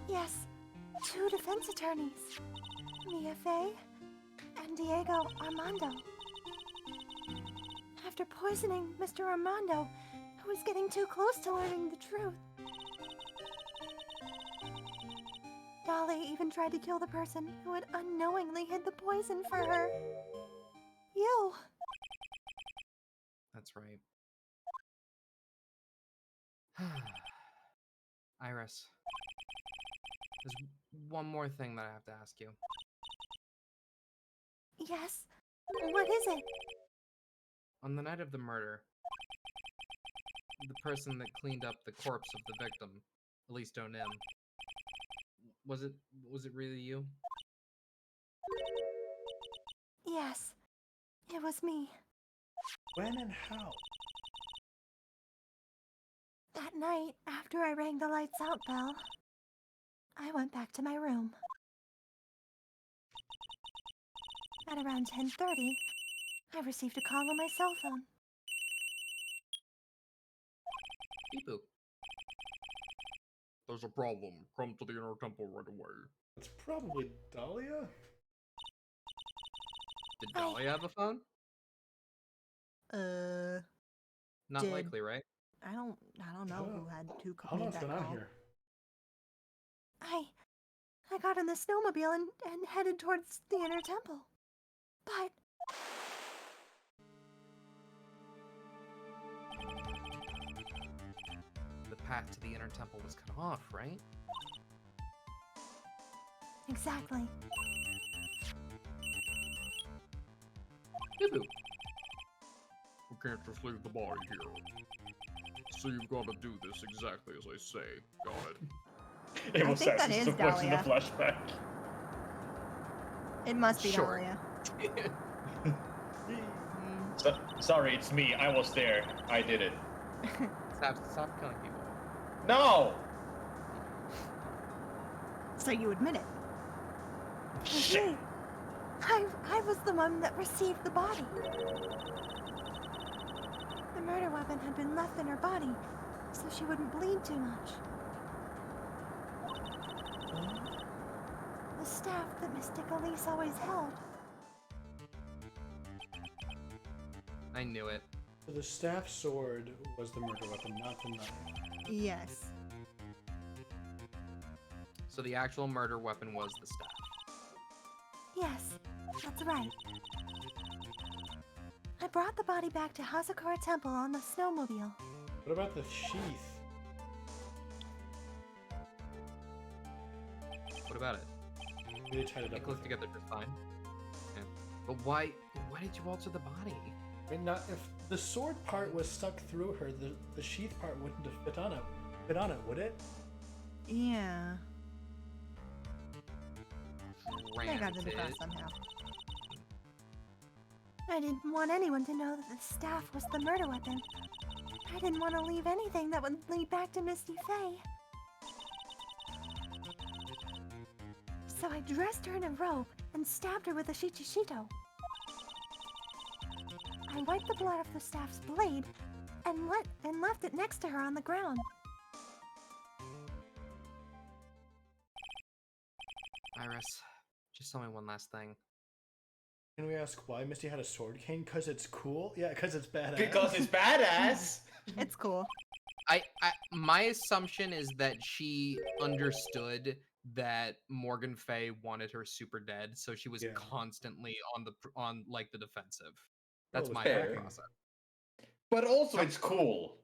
Yes, 2 defense attorneys. Mia Fey and Diego Armando. After poisoning Mr. Armando, I was getting too close to learning the truth. Dolly even tried to kill the person who had unknowingly hid the poison for her. You. That's right. Iris. There's one more thing that I have to ask you. Yes? What is it? On the night of the murder, the person that cleaned up the corpse of the victim, at least Onim, was it really you? Yes, it was me. When and how? That night, after I rang the lights out bell, I went back to my room. At around 10:30, I received a call on my cell phone. Beep boop. There's a problem. Come to the inner temple right away. It's probably Dahlia? Did Dahlia have a phone? Not Did- likely, right? I don't know who had who I don't know made what's that going on call. here. I got in the snowmobile and headed towards the inner temple. But The path to the inner temple was cut off, right? exactly. Beep boop. We can't just leave the body here. So you've got to do this exactly as I say. Got it? It I was think that just is the voice in the Dahlia. flashback. It must be Sure. Dahlia. Sorry, it's me. I was there. I did it. Stop killing people. No! So you admit it. Shit. Me. I was the one that received the body. The murder weapon had been left in her body, so she wouldn't bleed too much. The staff that Mystic Elise always held. I knew it. So the staff sword was the murder weapon, not the knife. Yes. So the actual murder weapon was the staff. Yes, that's right. I brought the body back to Hazakura Temple on the snowmobile. What about the sheath? What about it? They tied it They up. clicked together just fine. Yeah. But why did you alter the body? I mean, not, if the sword part was stuck through her, the sheath part wouldn't have fit on it, would it? Yeah. They got it Granted. across somehow. I didn't want anyone to know that the staff was the murder weapon. I didn't want to leave anything that would lead back to Misty Faye. So I dressed her in a robe and stabbed her with a shichishito. I wiped the blood off the staff's blade and left it next to her on the ground. Iris, just tell me one last thing. Can we ask why Misty had a sword cane? Because it's cool? Yeah, because it's badass. Because it's badass. It's cool. My assumption is that she understood that Morgan Fay wanted her super dead, so she was Yeah. constantly on like the defensive. That's Well, my fair. thought process. But also, it's cool.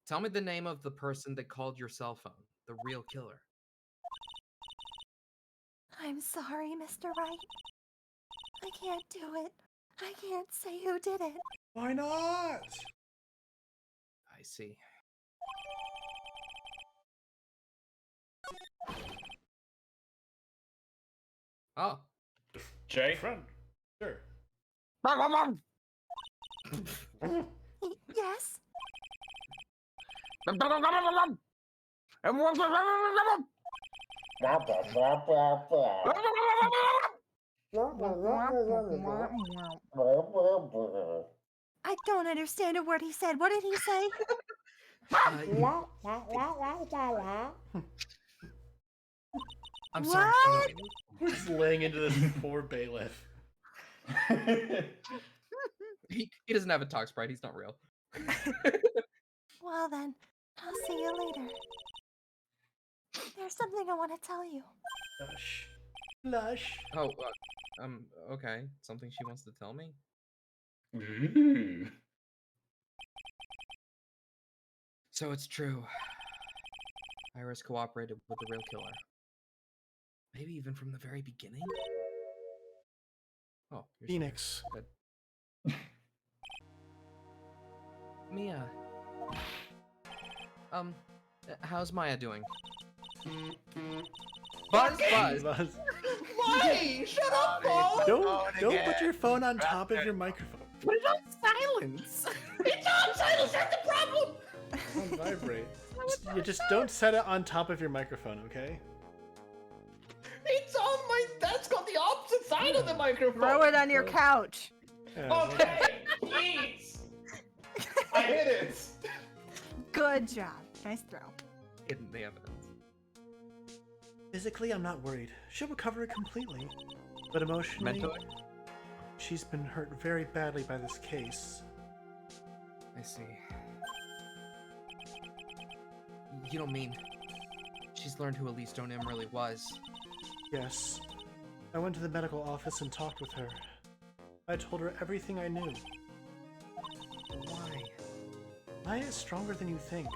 Tell me the name of the person that called your cell phone, the real killer. I'm sorry, Mr. Wright. I can't do it. I can't say who did it. Why not? I see. Oh. Jay? Friend. Sure. Yes? I don't understand a word he said. What did he say? I'm sorry. What? We're just laying into this poor bailiff. He doesn't have a talk sprite. He's not real. Well then, I'll see you later. There's something I want to tell you. Lush. Lush. Oh, okay. Something she wants to tell me? Ooh. So it's true. Iris cooperated with the real killer. Maybe even from the very beginning? Oh, you're Phoenix. Good. Mia. How's Maya doing? Buzz! Why? Shut up, Paul! Don't put your phone on top of your microphone. Put it on silence! It's on silence, that's the problem! On vibrate. You just don't set it on top of your microphone, okay? It's on my desk on the opposite side of the microphone! Throw it on your couch. Yeah, Okay, please! I hit it! Good job. Nice throw. Hidden the evidence. Physically, I'm not worried. She'll recover completely. But emotionally, Mentally? she's been hurt very badly by this case. I see. You don't mean she's learned who Elise Donim really was? Yes. I went to the medical office and talked with her. I told her everything I knew. Why? Maya is stronger than you think.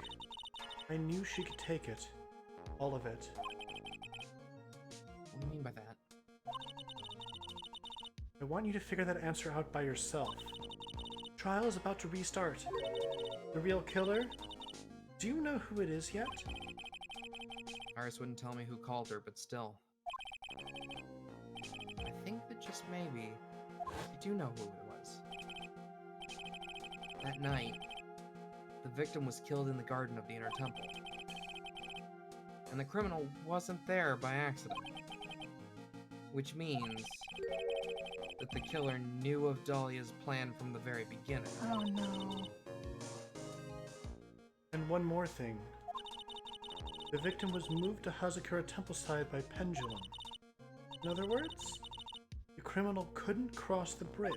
I knew she could take it. All of it. What do you mean by that? I want you to figure that answer out by yourself. Trial is about to restart. The real killer? Do you know who it is yet? Iris wouldn't tell me who called her, but still. I think that just maybe you do know who it was. That night, the victim was killed in the garden of the Inner Temple. And the criminal wasn't there by accident. Which means that the killer knew of Dahlia's plan from the very beginning. Oh no. And one more thing. The victim was moved to Hazakura Templeside by pendulum. In other words, the criminal couldn't cross the bridge.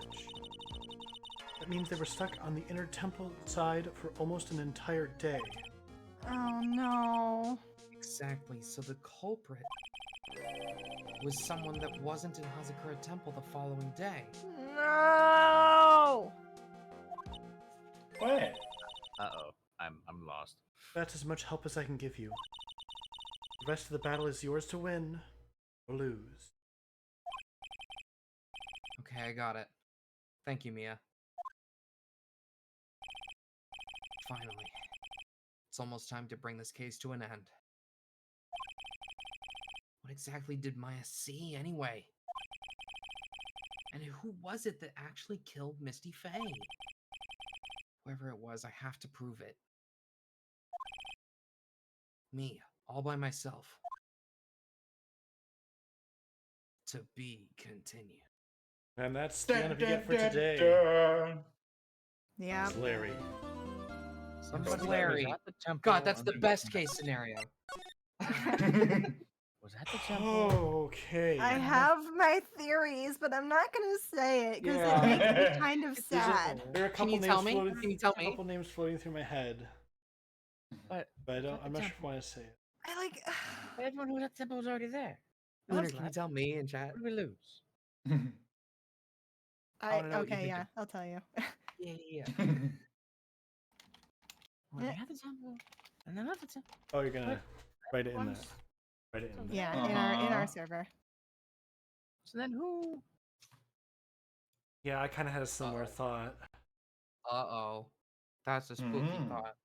That means they were stuck on the Inner Temple side for almost an entire day. Oh no. Exactly, so the culprit was someone that wasn't in Hazakura Temple the following day. No. What? Uh-oh. I'm lost. That's as much help as I can give you. The rest of the battle is yours to win or lose. Okay, I got it. Thank you, Mia. Finally. It's almost time to bring this case to an end. What exactly did Maya see, anyway? And who was it that actually killed Misty Faye? Whoever it was, I have to prove it. Me, all by myself. To be continued. And that's the end of you get for today. Yeah. It's Larry. Somebody Was Larry. that the temple God, that's on the best case scenario. Was that the temple? Okay. I have my theories, but I'm not gonna say it because Yeah. it makes me kind of There's sad. There are a Can couple you names tell me? floating. Can you tell a me? couple names floating through my head, But but I don't. Not the I'm not sure if I temple. want to say it. I like. everyone who was at the temple was already there. We Lunar, lost can you that. tell me in chat? What did we lose? I wanna know what you Okay, think yeah, of- I'll tell you. Yeah. Well, they had the temple, and they left the temple. Oh, you're gonna write it in Once- that. Write it in there. Yeah, in our Uh-huh. server. So then who? Yeah, I kind of had a similar thought. Uh-oh. That's a spooky Mhm. thought.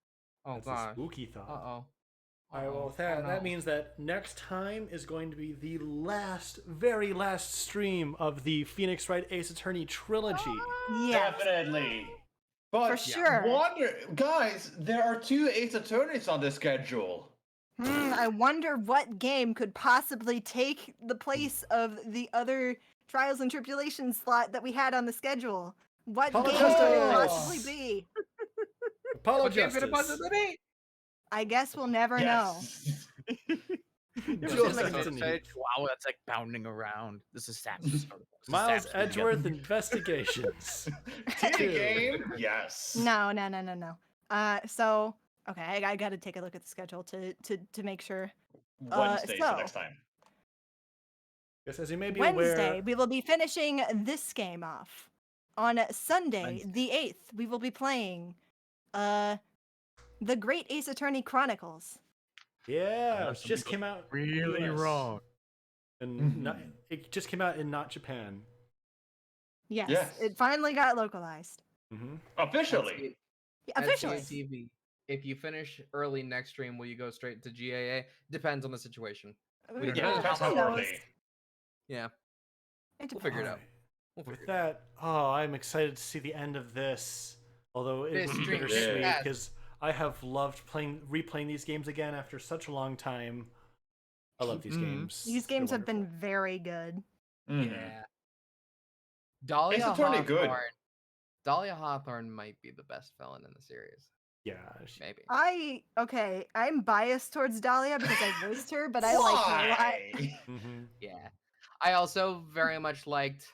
Oh, That's a gosh. spooky thought. Uh-oh. All right, well, with Oh, that no. means that next time is going to be the very last stream of the Phoenix Wright Ace Attorney trilogy. Yes, Definitely. But for sure. guys, there are 2 Ace Attorneys on the schedule. I wonder what game could possibly take the place of the other Trials and Tribulations slot that we had on the schedule. What Apollo game could it Justice! possibly be? Apollo What game could it Justice. possibly be? I guess we'll never Yes. Just Like continue. a wow, that's like pounding around. This is Saps. Miles Edgeworth Investigations. Teeny game? Yes. No. So okay, I got to take a look at the schedule to make sure. Wednesday, so so- next time. Yes, as you may be Wednesday, aware. we will be finishing this game off. On Sunday, Wednesday. the 8th, we will be playing The Great Ace Attorney Chronicles. Yeah, it Unless just something came out really US. wrong. And not, it just came out in not Japan. Yes, Yes. it finally got localized. Mm-hmm. Officially. Yeah, officially. TV. If you finish early next stream, will you go straight to GAA? Depends on the situation. We don't Yeah, know. depends Who how knows? early. Yeah, It we'll figure it out. Alright. We'll With figure it out. that, I'm excited to see the end of this. Although it This would be stream, bittersweet yes. because I have loved replaying these games again after such a long time. I love these games. These They're games have been wonderful. very good. Mhm. Yeah. Dahlia Ace Attorney Hawthorne. good. Dahlia Hawthorne might be the best villain in the series. Yeah. Maybe. I'm biased towards Dahlia because I voiced her, but I like her a lot. Why? Mm-hmm. Yeah. I also very much liked.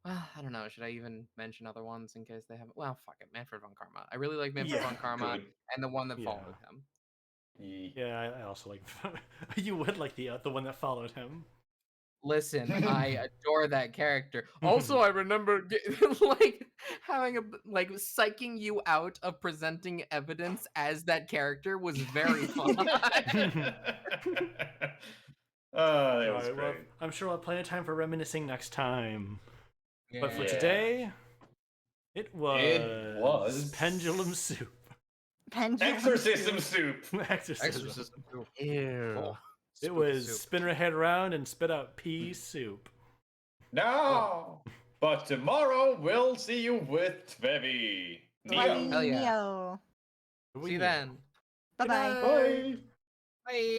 I don't know. Should I even mention other ones in case they haven't? Well, fuck it. Manfred von Karma. I really like Manfred Yeah, von Karma good. and the one that Yeah. followed him. Yeah, I also like. You would like the one that followed him. Listen, I adore that character. Also, I remember like having psyching you out of presenting evidence as that character was very fun. Oh, that was Alright, well, great. I'm sure we'll have plenty of time for reminiscing next time. But for Yeah. today, it was Pendulum Soup. Pendulum Exorcism soup. Exorcism. Exorcism. Ew. Oh, It spooky was soup. spin her head around and spit out pea soup. No. But tomorrow we'll see you with Tvevi. Bye, Neo. Hell yeah. Neo. See you then. Bye bye. Bye. Bye.